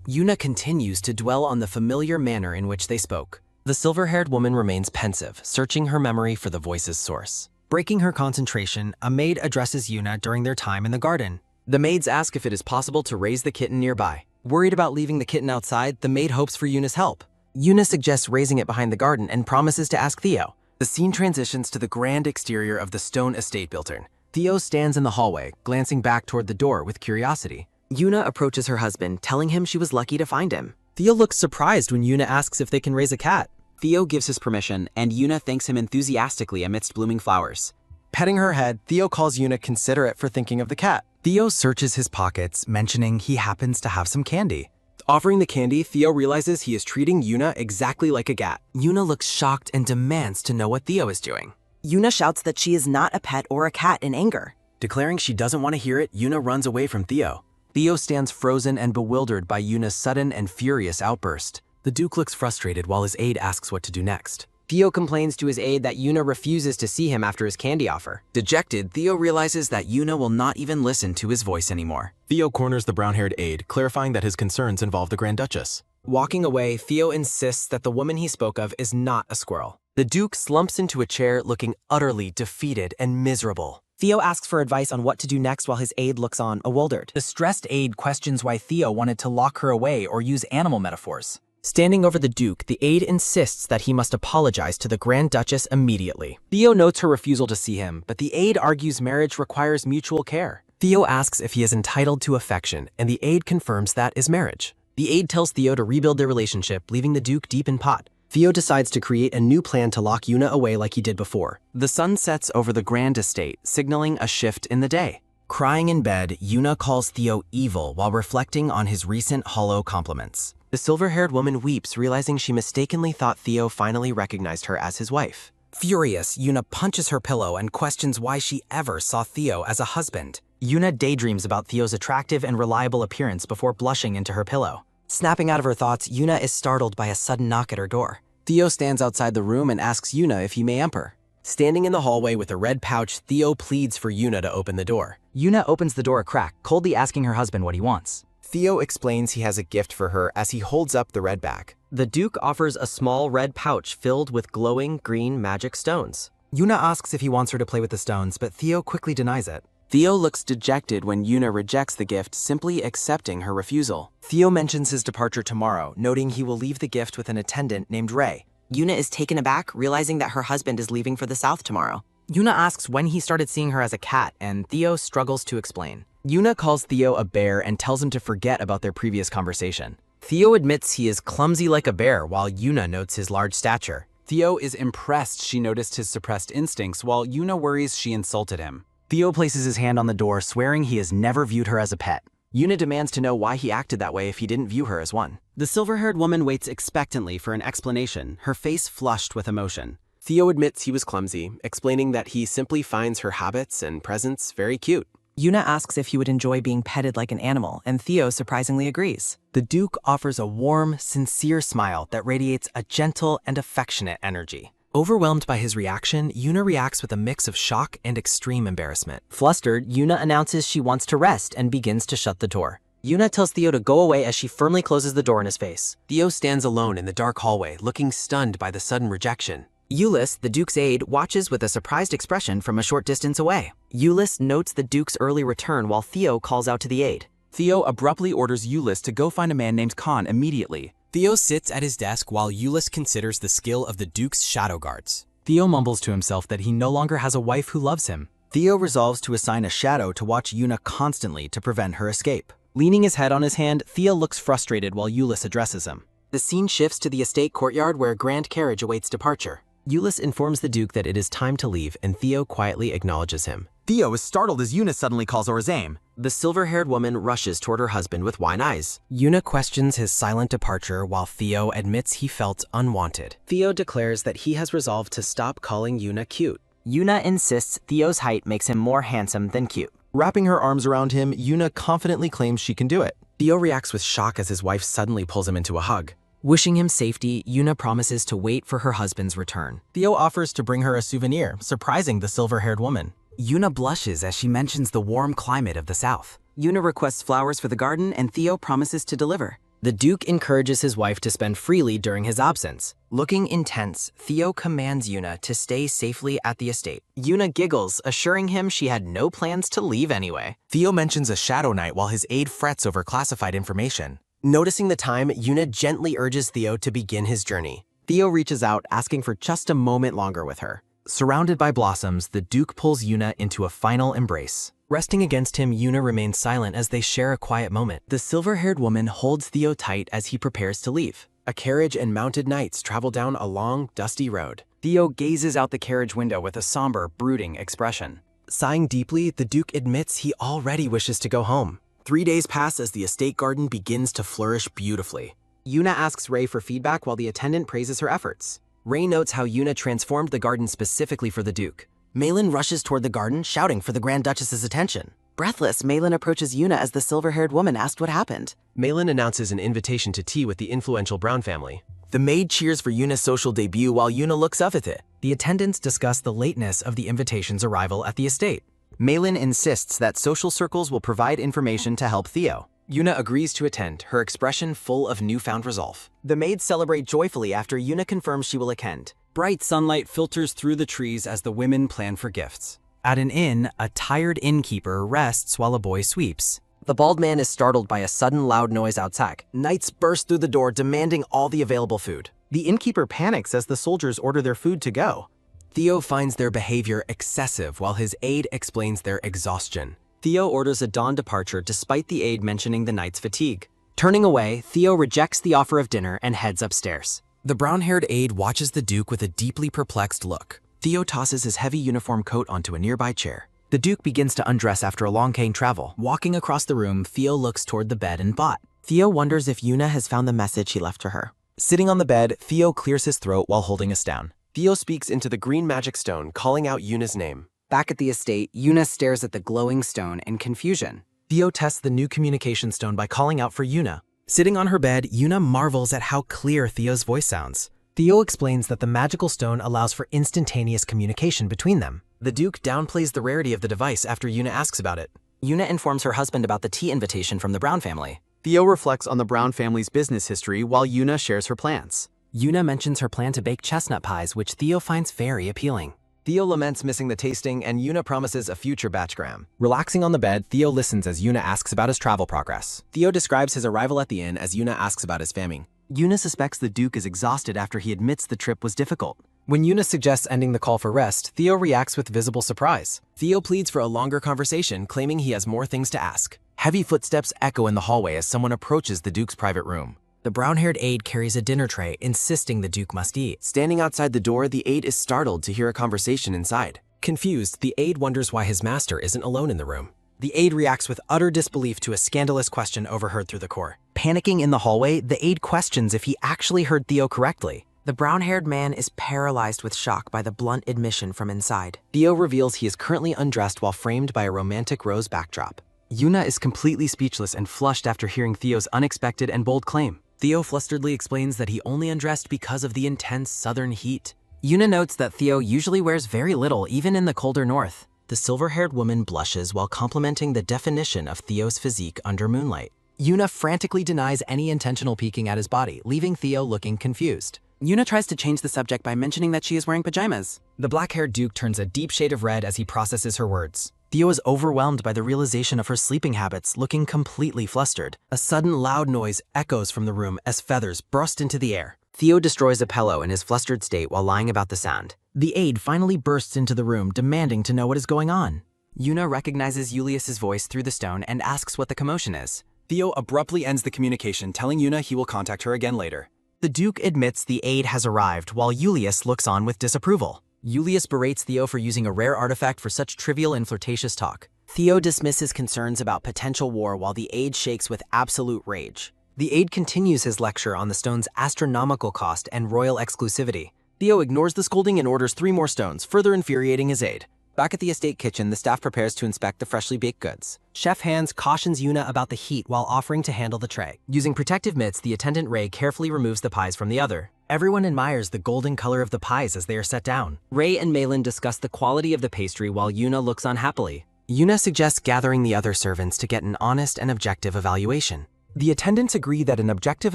Yuna continues to dwell on the familiar manner in which they spoke. The silver-haired woman remains pensive, searching her memory for the voice's source. Breaking her concentration, a maid addresses Yuna during their time in the garden. The maids ask if it is possible to raise the kitten nearby. Worried about leaving the kitten outside, the maid hopes for Yuna's help. Yuna suggests raising it behind the garden and promises to ask Theo. The scene transitions to the grand exterior of the stone estate building. Theo stands in the hallway, glancing back toward the door with curiosity. Yuna approaches her husband, telling him she was lucky to find him. Theo looks surprised when Yuna asks if they can raise a cat. Theo gives his permission, and Yuna thanks him enthusiastically amidst blooming flowers. Petting her head, Theo calls Yuna considerate for thinking of the cat. Theo searches his pockets, mentioning he happens to have some candy. Offering the candy, Theo realizes he is treating Yuna exactly like a gat. Yuna looks shocked and demands to know what Theo is doing. Yuna shouts that she is not a pet or a cat in anger. Declaring she doesn't want to hear it, Yuna runs away from Theo. Theo stands frozen and bewildered by Yuna's sudden and furious outburst. The Duke looks frustrated while his aide asks what to do next. Theo complains to his aide that Yuna refuses to see him after his candy offer. Dejected, Theo realizes that Yuna will not even listen to his voice anymore. Theo corners the brown-haired aide, clarifying that his concerns involve the Grand Duchess. Walking away, Theo insists that the woman he spoke of is not a squirrel. The Duke slumps into a chair looking utterly defeated and miserable. Theo asks for advice on what to do next while his aide looks on, bewildered. The stressed aide questions why Theo wanted to lock her away or use animal metaphors. Standing over the Duke, the aide insists that he must apologize to the Grand Duchess immediately. Theo notes her refusal to see him, but the aide argues marriage requires mutual care. Theo asks if he is entitled to affection, and the aide confirms that is marriage. The aide tells Theo to rebuild their relationship, leaving the Duke deep in pot. Theo decides to create a new plan to lock Yuna away like he did before. The sun sets over the grand estate, signaling a shift in the day. Crying in bed, Yuna calls Theo evil while reflecting on his recent hollow compliments. The silver-haired woman weeps, realizing she mistakenly thought Theo finally recognized her as his wife. Furious, Yuna punches her pillow and questions why she ever saw Theo as a husband. Yuna daydreams about Theo's attractive and reliable appearance before blushing into her pillow. Snapping out of her thoughts, Yuna is startled by a sudden knock at her door. Theo stands outside the room and asks Yuna if he may enter. Standing in the hallway with a red pouch, Theo pleads for Yuna to open the door. Yuna opens the door a crack, coldly asking her husband what he wants. Theo explains he has a gift for her as he holds up the red bag. The Duke offers a small red pouch filled with glowing green magic stones. Yuna asks if he wants her to play with the stones, but Theo quickly denies it. Theo looks dejected when Yuna rejects the gift, simply accepting her refusal. Theo mentions his departure tomorrow, noting he will leave the gift with an attendant named Ray. Yuna is taken aback, realizing that her husband is leaving for the south tomorrow. Yuna asks when he started seeing her as a cat, and Theo struggles to explain. Yuna calls Theo a bear and tells him to forget about their previous conversation. Theo admits he is clumsy like a bear, while Yuna notes his large stature. Theo is impressed she noticed his suppressed instincts, while Yuna worries she insulted him. Theo places his hand on the door, swearing he has never viewed her as a pet. Yuna demands to know why he acted that way if he didn't view her as one. The silver-haired woman waits expectantly for an explanation, her face flushed with emotion. Theo admits he was clumsy, explaining that he simply finds her habits and presence very cute. Yuna asks if he would enjoy being petted like an animal, and Theo surprisingly agrees. The Duke offers a warm, sincere smile that radiates a gentle and affectionate energy. Overwhelmed by his reaction, Yuna reacts with a mix of shock and extreme embarrassment. Flustered, Yuna announces she wants to rest and begins to shut the door. Yuna tells Theo to go away as she firmly closes the door in his face. Theo stands alone in the dark hallway, looking stunned by the sudden rejection. Euless, the Duke's aide, watches with a surprised expression from a short distance away. Euless notes the Duke's early return while Theo calls out to the aide. Theo abruptly orders Euless to go find a man named Khan immediately. Theo sits at his desk while Euless considers the skill of the Duke's shadow guards. Theo mumbles to himself that he no longer has a wife who loves him. Theo resolves to assign a shadow to watch Yuna constantly to prevent her escape. Leaning his head on his hand, Theo looks frustrated while Euless addresses him. The scene shifts to the estate courtyard where a grand carriage awaits departure. Euless informs the Duke that it is time to leave, and Theo quietly acknowledges him. Theo is startled as Yuna suddenly calls over his aim. The silver-haired woman rushes toward her husband with wide eyes. Yuna questions his silent departure while Theo admits he felt unwanted. Theo declares that he has resolved to stop calling Yuna cute. Yuna insists Theo's height makes him more handsome than cute. Wrapping her arms around him, Yuna confidently claims she can do it. Theo reacts with shock as his wife suddenly pulls him into a hug. Wishing him safety, Yuna promises to wait for her husband's return. Theo offers to bring her a souvenir, surprising the silver-haired woman. Yuna blushes as she mentions the warm climate of the south. Yuna requests flowers for the garden, and Theo promises to deliver. The Duke encourages his wife to spend freely during his absence. Looking intense, Theo commands Yuna to stay safely at the estate. Yuna giggles, assuring him she had no plans to leave anyway. Theo mentions a shadow night while his aide frets over classified information. Noticing the time, Yuna gently urges Theo to begin his journey. Theo reaches out, asking for just a moment longer with her. Surrounded by blossoms, the Duke pulls Yuna into a final embrace. Resting against him, Yuna remains silent as they share a quiet moment. The silver-haired woman holds Theo tight as he prepares to leave. A carriage and mounted knights travel down a long, dusty road. Theo gazes out the carriage window with a somber, brooding expression. Sighing deeply, the Duke admits he already wishes to go home. 3 days pass as the estate garden begins to flourish beautifully. Yuna asks Ray for feedback while the attendant praises her efforts. Ray notes how Yuna transformed the garden specifically for the Duke. Malin rushes toward the garden, shouting for the Grand Duchess's attention. Breathless, Malin approaches Yuna as the silver-haired woman asked what happened. Malin announces an invitation to tea with the influential Brown family. The maid cheers for Yuna's social debut while Yuna looks up at it. The attendants discuss the lateness of the invitation's arrival at the estate. Malin insists that social circles will provide information to help Theo. Yuna agrees to attend, her expression full of newfound resolve. The maids celebrate joyfully after Yuna confirms she will attend. Bright sunlight filters through the trees as the women plan for gifts. At an inn, a tired innkeeper rests while a boy sweeps. The bald man is startled by a sudden loud noise outside. Knights burst through the door demanding all the available food. The innkeeper panics as the soldiers order their food to go. Theo finds their behavior excessive while his aide explains their exhaustion. Theo orders a dawn departure despite the aide mentioning the knight's fatigue. Turning away, Theo rejects the offer of dinner and heads upstairs. The brown-haired aide watches the Duke with a deeply perplexed look. Theo tosses his heavy uniform coat onto a nearby chair. The Duke begins to undress after a long cane travel. Walking across the room, Theo looks toward the bed and bot. Theo wonders if Yuna has found the message he left to her. Sitting on the bed, Theo clears his throat while holding us down. Theo speaks into the green magic stone, calling out Yuna's name. Back at the estate, Yuna stares at the glowing stone in confusion. Theo tests the new communication stone by calling out for Yuna. Sitting on her bed, Yuna marvels at how clear Theo's voice sounds. Theo explains that the magical stone allows for instantaneous communication between them. The Duke downplays the rarity of the device after Yuna asks about it. Yuna informs her husband about the tea invitation from the Brown family. Theo reflects on the Brown family's business history while Yuna shares her plans. Yuna mentions her plan to bake chestnut pies, which Theo finds very appealing. Theo laments missing the tasting, and Yuna promises a future batchgram. Relaxing on the bed, Theo listens as Yuna asks about his travel progress. Theo describes his arrival at the inn as Yuna asks about his famine. Yuna suspects the Duke is exhausted after he admits the trip was difficult. When Yuna suggests ending the call for rest, Theo reacts with visible surprise. Theo pleads for a longer conversation, claiming he has more things to ask. Heavy footsteps echo in the hallway as someone approaches the Duke's private room. The brown-haired aide carries a dinner tray, insisting the Duke must eat. Standing outside the door, the aide is startled to hear a conversation inside. Confused, the aide wonders why his master isn't alone in the room. The aide reacts with utter disbelief to a scandalous question overheard through the core. Panicking in the hallway, the aide questions if he actually heard Theo correctly. The brown-haired man is paralyzed with shock by the blunt admission from inside. Theo reveals he is currently undressed while framed by a romantic rose backdrop. Yuna is completely speechless and flushed after hearing Theo's unexpected and bold claim. Theo flusteredly explains that he only undressed because of the intense southern heat. Yuna notes that Theo usually wears very little, even in the colder north. The silver-haired woman blushes while complimenting the definition of Theo's physique under moonlight. Yuna frantically denies any intentional peeking at his body, leaving Theo looking confused. Yuna tries to change the subject by mentioning that she is wearing pajamas. The black-haired Duke turns a deep shade of red as he processes her words. Theo is overwhelmed by the realization of her sleeping habits, looking completely flustered. A sudden loud noise echoes from the room as feathers burst into the air. Theo destroys a pillow in his flustered state while lying about the sound. The aide finally bursts into the room, demanding to know what is going on. Yuna recognizes Julius's voice through the stone and asks what the commotion is. Theo abruptly ends the communication, telling Yuna he will contact her again later. The Duke admits the aide has arrived, while Julius looks on with disapproval. Julius berates Theo for using a rare artifact for such trivial and flirtatious talk. Theo dismisses concerns about potential war while the aide shakes with absolute rage. The aide continues his lecture on the stone's astronomical cost and royal exclusivity. Theo ignores the scolding and orders 3 more stones, further infuriating his aide. Back at the estate kitchen, the staff prepares to inspect the freshly baked goods. Chef Hans cautions Yuna about the heat while offering to handle the tray. Using protective mitts, the attendant Ray carefully removes the pies from the other. Everyone admires the golden color of the pies as they are set down. Ray and Malin discuss the quality of the pastry while Yuna looks on happily. Yuna suggests gathering the other servants to get an honest and objective evaluation. The attendants agree that an objective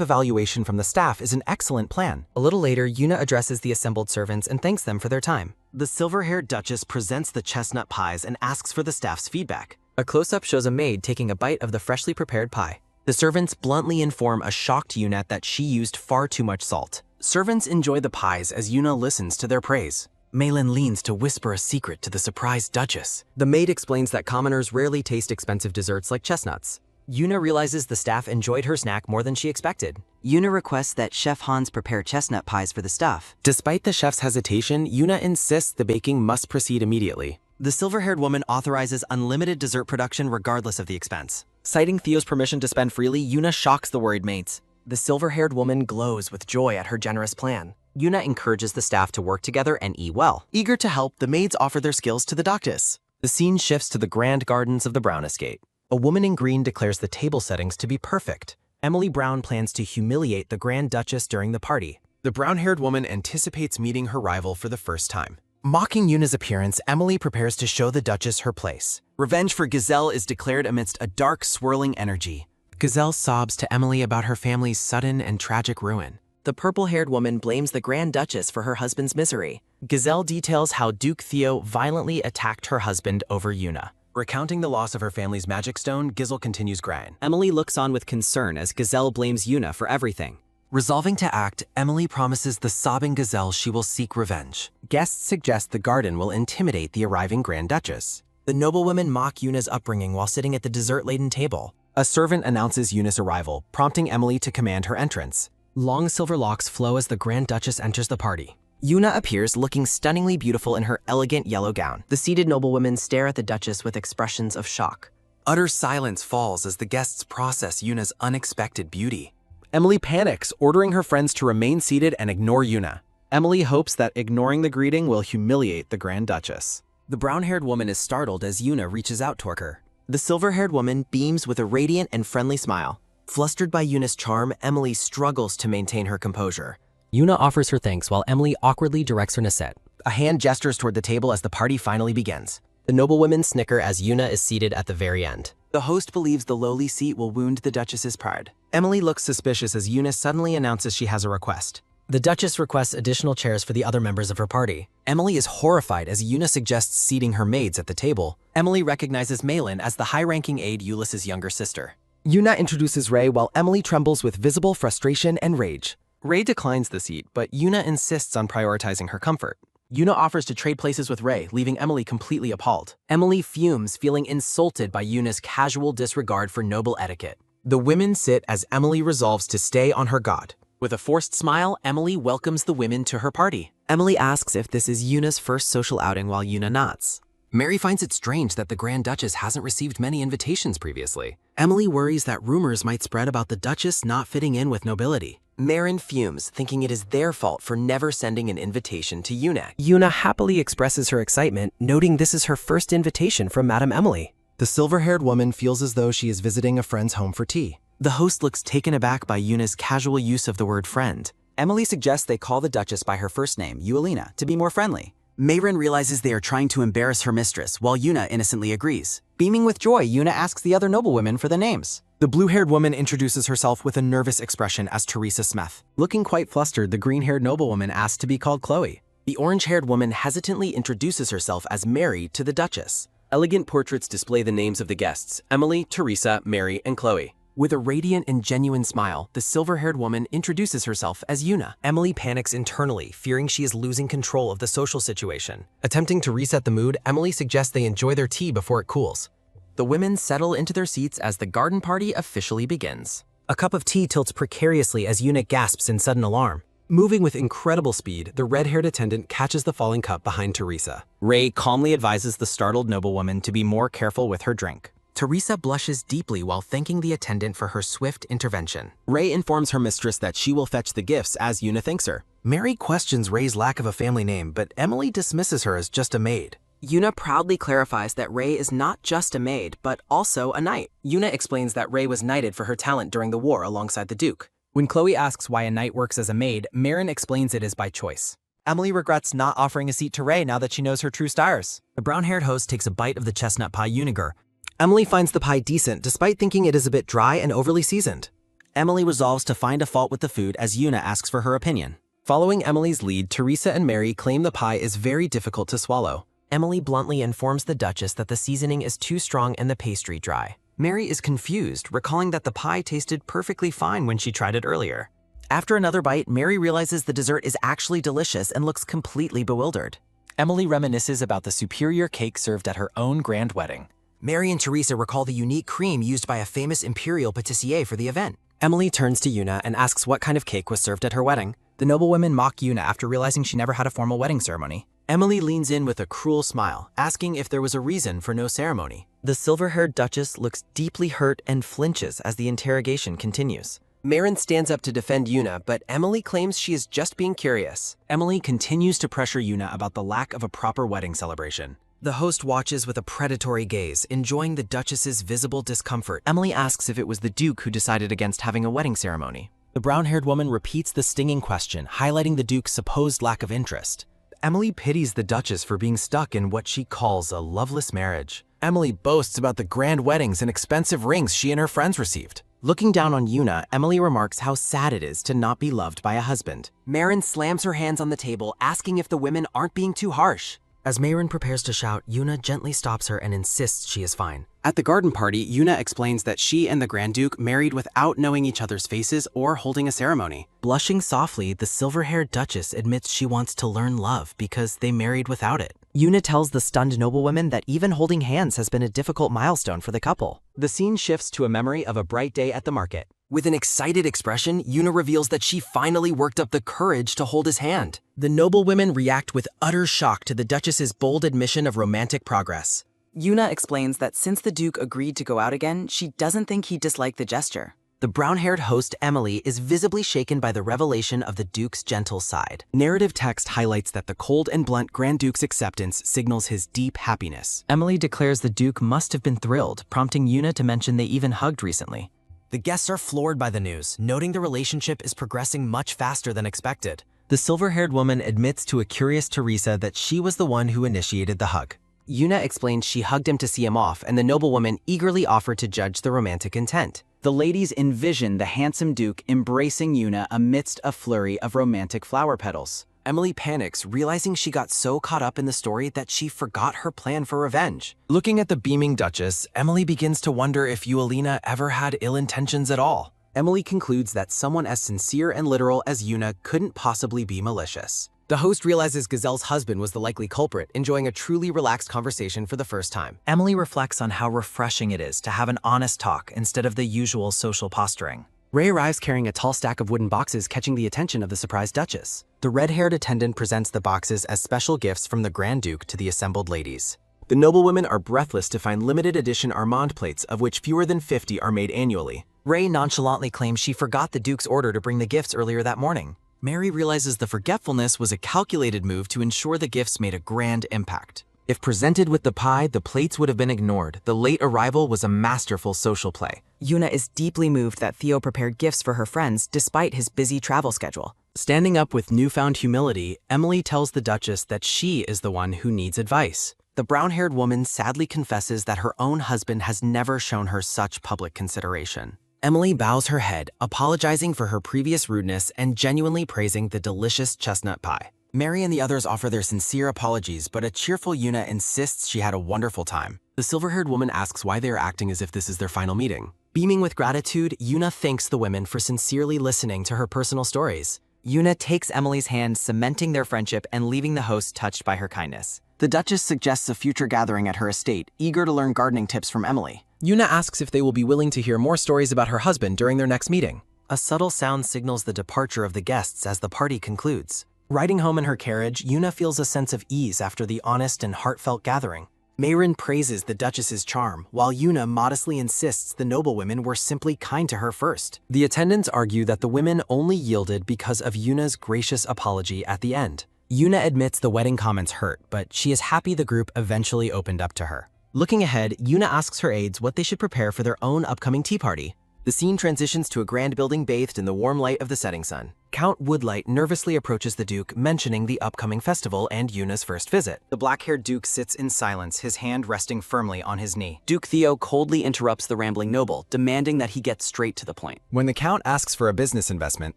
evaluation from the staff is an excellent plan. A little later, Yuna addresses the assembled servants and thanks them for their time. The silver-haired Duchess presents the chestnut pies and asks for the staff's feedback. A close-up shows a maid taking a bite of the freshly prepared pie. The servants bluntly inform a shocked Yuna that she used far too much salt. Servants enjoy the pies as Yuna listens to their praise. Malin leans to whisper a secret to the surprised Duchess. The maid explains that commoners rarely taste expensive desserts like chestnuts. Yuna realizes the staff enjoyed her snack more than she expected. Yuna requests that Chef Hans prepare chestnut pies for the staff. Despite the chef's hesitation, Yuna insists the baking must proceed immediately. The silver-haired woman authorizes unlimited dessert production regardless of the expense. Citing Theo's permission to spend freely, Yuna shocks the worried mates. The silver-haired woman glows with joy at her generous plan. Yuna encourages the staff to work together and eat well. Eager to help, the maids offer their skills to the Duchess. The scene shifts to the grand gardens of the Brown estate. A woman in green declares the table settings to be perfect. Emily Brown plans to humiliate the Grand Duchess during the party. The brown-haired woman anticipates meeting her rival for the first time. Mocking Yuna's appearance, Emily prepares to show the Duchess her place. Revenge for Gazelle is declared amidst a dark, swirling energy. Gazelle sobs to Emily about her family's sudden and tragic ruin. The purple-haired woman blames the Grand Duchess for her husband's misery. Gazelle details how Duke Theo violently attacked her husband over Yuna. Recounting the loss of her family's magic stone, Gizel continues crying. Emily looks on with concern as Gazelle blames Yuna for everything. Resolving to act, Emily promises the sobbing Gazelle she will seek revenge. Guests suggest the garden will intimidate the arriving Grand Duchess. The noblewomen mock Yuna's upbringing while sitting at the dessert-laden table. A servant announces Yuna's arrival, prompting Emily to command her entrance. Long silver locks flow as the Grand Duchess enters the party. Yuna appears looking stunningly beautiful in her elegant yellow gown. The seated noblewomen stare at the Duchess with expressions of shock. Utter silence falls as the guests process Yuna's unexpected beauty. Emily panics, ordering her friends to remain seated and ignore Yuna. Emily hopes that ignoring the greeting will humiliate the Grand Duchess. The brown-haired woman is startled as Yuna reaches out toward her. The silver-haired woman beams with a radiant and friendly smile. Flustered by Yuna's charm, Emily struggles to maintain her composure. Yuna offers her thanks while Emily awkwardly directs her Nasette. A hand gestures toward the table as the party finally begins. The noblewomen snicker as Yuna is seated at the very end. The host believes the lowly seat will wound the Duchess's pride. Emily looks suspicious as Yuna suddenly announces she has a request. The Duchess requests additional chairs for the other members of her party. Emily is horrified as Yuna suggests seating her maids at the table. Emily recognizes Malin as the high-ranking aide Ulysses' younger sister. Yuna introduces Ray while Emily trembles with visible frustration and rage. Ray declines the seat, but Yuna insists on prioritizing her comfort. Yuna offers to trade places with Ray, leaving Emily completely appalled. Emily fumes, feeling insulted by Yuna's casual disregard for noble etiquette. The women sit as Emily resolves to stay on her god. With a forced smile, Emily welcomes the women to her party. Emily asks if this is Yuna's first social outing while Yuna nods. Mary finds it strange that the Grand Duchess hasn't received many invitations previously. Emily worries that rumors might spread about the Duchess not fitting in with nobility. Marin fumes, thinking it is their fault for never sending an invitation to Yuna. Yuna happily expresses her excitement, noting this is her first invitation from Madame Emily. The silver-haired woman feels as though she is visiting a friend's home for tea. The host looks taken aback by Yuna's casual use of the word friend. Emily suggests they call the Duchess by her first name, Eulina, to be more friendly. Mayrin realizes they are trying to embarrass her mistress, while Yuna innocently agrees. Beaming with joy, Yuna asks the other noblewomen for the names. The blue-haired woman introduces herself with a nervous expression as Teresa Smith. Looking quite flustered, the green-haired noblewoman asks to be called Chloe. The orange-haired woman hesitantly introduces herself as Mary to the Duchess. Elegant portraits display the names of the guests: Emily, Teresa, Mary, and Chloe. With a radiant and genuine smile, the silver-haired woman introduces herself as Yuna. Emily panics internally, fearing she is losing control of the social situation. Attempting to reset the mood, Emily suggests they enjoy their tea before it cools. The women settle into their seats as the garden party officially begins. A cup of tea tilts precariously as Yuna gasps in sudden alarm. Moving with incredible speed, the red-haired attendant catches the falling cup behind Teresa. Ray calmly advises the startled noblewoman to be more careful with her drink. Teresa blushes deeply while thanking the attendant for her swift intervention. Ray informs her mistress that she will fetch the gifts as Yuna thanks her. Mary questions Ray's lack of a family name, but Emily dismisses her as just a maid. Yuna proudly clarifies that Ray is not just a maid, but also a knight. Yuna explains that Ray was knighted for her talent during the war alongside the Duke. When Chloe asks why a knight works as a maid, Marin explains it is by choice. Emily regrets not offering a seat to Ray now that she knows her true stars. The brown-haired host takes a bite of the chestnut pie Uniger. Emily finds the pie decent, despite thinking it is a bit dry and overly seasoned. Emily resolves to find a fault with the food as Yuna asks for her opinion. Following Emily's lead, Teresa and Mary claim the pie is very difficult to swallow. Emily bluntly informs the Duchess that the seasoning is too strong and the pastry dry. Mary is confused, recalling that the pie tasted perfectly fine when she tried it earlier. After another bite, Mary realizes the dessert is actually delicious and looks completely bewildered. Emily reminisces about the superior cake served at her own grand wedding. Mary and Teresa recall the unique cream used by a famous imperial pâtissier for the event. Emily turns to Yuna and asks what kind of cake was served at her wedding. The noblewomen mock Yuna after realizing she never had a formal wedding ceremony. Emily leans in with a cruel smile, asking if there was a reason for no ceremony. The silver-haired Duchess looks deeply hurt and flinches as the interrogation continues. Marin stands up to defend Yuna, but Emily claims she is just being curious. Emily continues to pressure Yuna about the lack of a proper wedding celebration. The host watches with a predatory gaze, enjoying the Duchess's visible discomfort. Emily asks if it was the Duke who decided against having a wedding ceremony. The brown-haired woman repeats the stinging question, highlighting the Duke's supposed lack of interest. Emily pities the Duchess for being stuck in what she calls a loveless marriage. Emily boasts about the grand weddings and expensive rings she and her friends received. Looking down on Yuna, Emily remarks how sad it is to not be loved by a husband. Marin slams her hands on the table, asking if the women aren't being too harsh. As Marin prepares to shout, Yuna gently stops her and insists she is fine. At the garden party, Yuna explains that she and the Grand Duke married without knowing each other's faces or holding a ceremony. Blushing softly, the silver-haired Duchess admits she wants to learn love because they married without it. Yuna tells the stunned noblewoman that even holding hands has been a difficult milestone for the couple. The scene shifts to a memory of a bright day at the market. With an excited expression, Yuna reveals that she finally worked up the courage to hold his hand. The noblewomen react with utter shock to the Duchess's bold admission of romantic progress. Yuna explains that since the Duke agreed to go out again, she doesn't think he disliked the gesture. The brown-haired host, Emily, is visibly shaken by the revelation of the Duke's gentle side. Narrative text highlights that the cold and blunt Grand Duke's acceptance signals his deep happiness. Emily declares the Duke must have been thrilled, prompting Yuna to mention they even hugged recently. The guests are floored by the news, noting the relationship is progressing much faster than expected. The silver-haired woman admits to a curious Teresa that she was the one who initiated the hug. Yuna explains she hugged him to see him off, and the noblewoman eagerly offered to judge the romantic intent. The ladies envision the handsome Duke embracing Yuna amidst a flurry of romantic flower petals. Emily panics, realizing she got so caught up in the story that she forgot her plan for revenge. Looking at the beaming Duchess, Emily begins to wonder if Yahello ever had ill intentions at all. Emily concludes that someone as sincere and literal as Yuna couldn't possibly be malicious. The host realizes Gazelle's husband was the likely culprit, enjoying a truly relaxed conversation for the first time. Emily reflects on how refreshing it is to have an honest talk instead of the usual social posturing. Ray arrives carrying a tall stack of wooden boxes, catching the attention of the surprised Duchess. The red-haired attendant presents the boxes as special gifts from the Grand Duke to the assembled ladies. The noblewomen are breathless to find limited edition Armand plates, of which fewer than 50 are made annually. Ray nonchalantly claims she forgot the Duke's order to bring the gifts earlier that morning. Mary realizes the forgetfulness was a calculated move to ensure the gifts made a grand impact. If presented with the pie, the plates would have been ignored. The late arrival was a masterful social play. Yuna is deeply moved that Theo prepared gifts for her friends despite his busy travel schedule. Standing up with newfound humility, Emily tells the Duchess that she is the one who needs advice. The brown-haired woman sadly confesses that her own husband has never shown her such public consideration. Emily bows her head, apologizing for her previous rudeness and genuinely praising the delicious chestnut pie. Mary and the others offer their sincere apologies, but a cheerful Yuna insists she had a wonderful time. The silver-haired woman asks why they are acting as if this is their final meeting. Beaming with gratitude, Yuna thanks the women for sincerely listening to her personal stories. Yuna takes Emily's hand, cementing their friendship and leaving the host touched by her kindness. The Duchess suggests a future gathering at her estate, eager to learn gardening tips from Emily. Yuna asks if they will be willing to hear more stories about her husband during their next meeting. A subtle sound signals the departure of the guests as the party concludes. Riding home in her carriage, Yuna feels a sense of ease after the honest and heartfelt gathering. Mayrin praises the Duchess's charm, while Yuna modestly insists the noblewomen were simply kind to her first. The attendants argue that the women only yielded because of Yuna's gracious apology at the end. Yuna admits the wedding comments hurt, but she is happy the group eventually opened up to her. Looking ahead, Yuna asks her aides what they should prepare for their own upcoming tea party. The scene transitions to a grand building bathed in the warm light of the setting sun. Count Woodlight nervously approaches the Duke, mentioning the upcoming festival and Yuna's first visit. The black-haired Duke sits in silence, his hand resting firmly on his knee. Duke Theo coldly interrupts the rambling noble, demanding that he get straight to the point. When the Count asks for a business investment,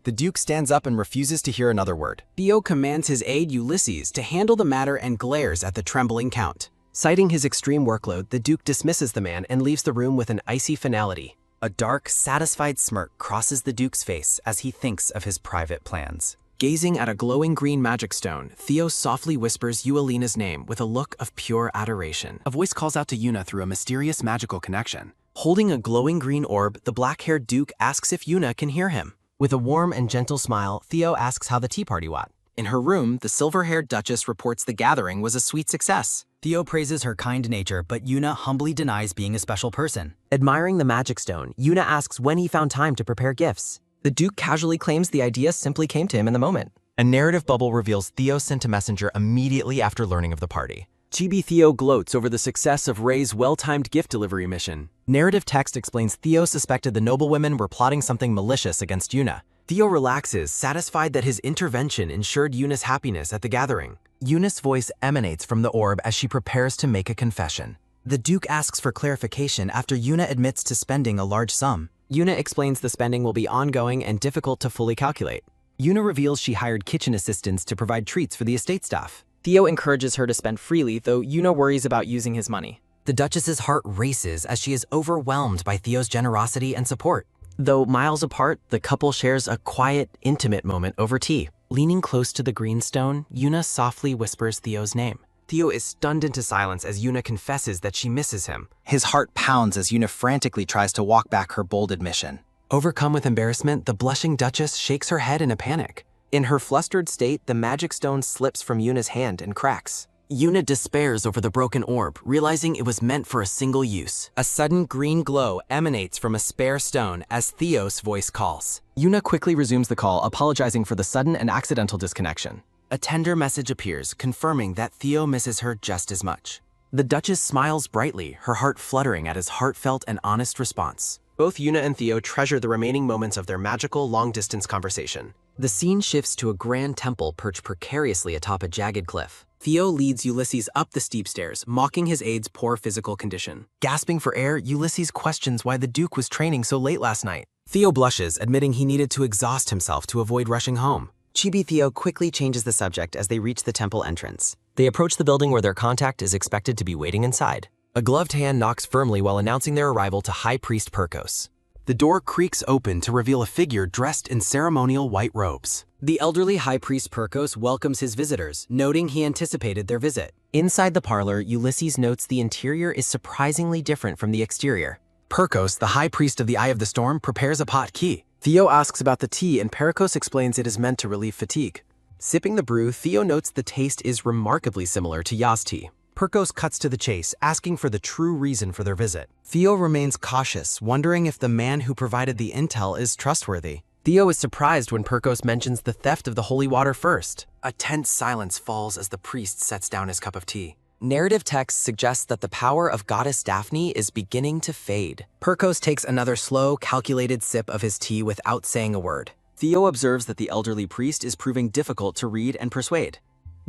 the Duke stands up and refuses to hear another word. Theo commands his aide Ulysses to handle the matter and glares at the trembling Count. Citing his extreme workload, the Duke dismisses the man and leaves the room with an icy finality. A dark, satisfied smirk crosses the Duke's face as he thinks of his private plans. Gazing at a glowing green magic stone, Theo softly whispers Yahello's name with a look of pure adoration. A voice calls out to Yuna through a mysterious magical connection. Holding a glowing green orb, the black-haired Duke asks if Yuna can hear him. With a warm and gentle smile, Theo asks how the tea party went. In her room, the silver-haired Duchess reports the gathering was a sweet success. Theo praises her kind nature, but Yuna humbly denies being a special person. Admiring the magic stone, Yuna asks when he found time to prepare gifts. The Duke casually claims the idea simply came to him in the moment. A narrative bubble reveals Theo sent a messenger immediately after learning of the party. Chibi Theo gloats over the success of Rei's well-timed gift delivery mission. Narrative text explains Theo suspected the noblewomen were plotting something malicious against Yuna. Theo relaxes, satisfied that his intervention ensured Yuna's happiness at the gathering. Yuna's voice emanates from the orb as she prepares to make a confession. The Duke asks for clarification after Yuna admits to spending a large sum. Yuna explains the spending will be ongoing and difficult to fully calculate. Yuna reveals she hired kitchen assistants to provide treats for the estate staff. Theo encourages her to spend freely, though Yuna worries about using his money. The Duchess's heart races as she is overwhelmed by Theo's generosity and support. Though miles apart, the couple shares a quiet, intimate moment over tea. Leaning close to the greenstone, Yuna softly whispers Theo's name. Theo is stunned into silence as Yuna confesses that she misses him. His heart pounds as Yuna frantically tries to walk back her bold admission. Overcome with embarrassment, the blushing Duchess shakes her head in a panic. In her flustered state, the magic stone slips from Yuna's hand and cracks. Yuna despairs over the broken orb, realizing it was meant for a single use. A sudden green glow emanates from a spare stone as Theo's voice calls. Yuna quickly resumes the call, apologizing for the sudden and accidental disconnection. A tender message appears, confirming that Theo misses her just as much. The Duchess smiles brightly, her heart fluttering at his heartfelt and honest response. Both Yuna and Theo treasure the remaining moments of their magical long-distance conversation. The scene shifts to a grand temple perched precariously atop a jagged cliff. Theo leads Ulysses up the steep stairs, mocking his aide's poor physical condition. Gasping for air, Ulysses questions why the Duke was training so late last night. Theo blushes, admitting he needed to exhaust himself to avoid rushing home. Chibi Theo quickly changes the subject as they reach the temple entrance. They approach the building where their contact is expected to be waiting inside. A gloved hand knocks firmly while announcing their arrival to High Priest Perkos. The door creaks open to reveal a figure dressed in ceremonial white robes. The elderly High Priest Perkos welcomes his visitors, noting he anticipated their visit. Inside the parlor, Ulysses notes the interior is surprisingly different from the exterior. Perkos, the High Priest of the Eye of the Storm, prepares a pot key. Theo asks about the tea and Perkos explains it is meant to relieve fatigue. Sipping the brew, Theo notes the taste is remarkably similar to Ya's tea. Perkos cuts to the chase, asking for the true reason for their visit. Theo remains cautious, wondering if the man who provided the intel is trustworthy. Theo is surprised when Perkos mentions the theft of the holy water first. A tense silence falls as the priest sets down his cup of tea. Narrative text suggests that the power of Goddess Daphne is beginning to fade. Perkos takes another slow, calculated sip of his tea without saying a word. Theo observes that the elderly priest is proving difficult to read and persuade.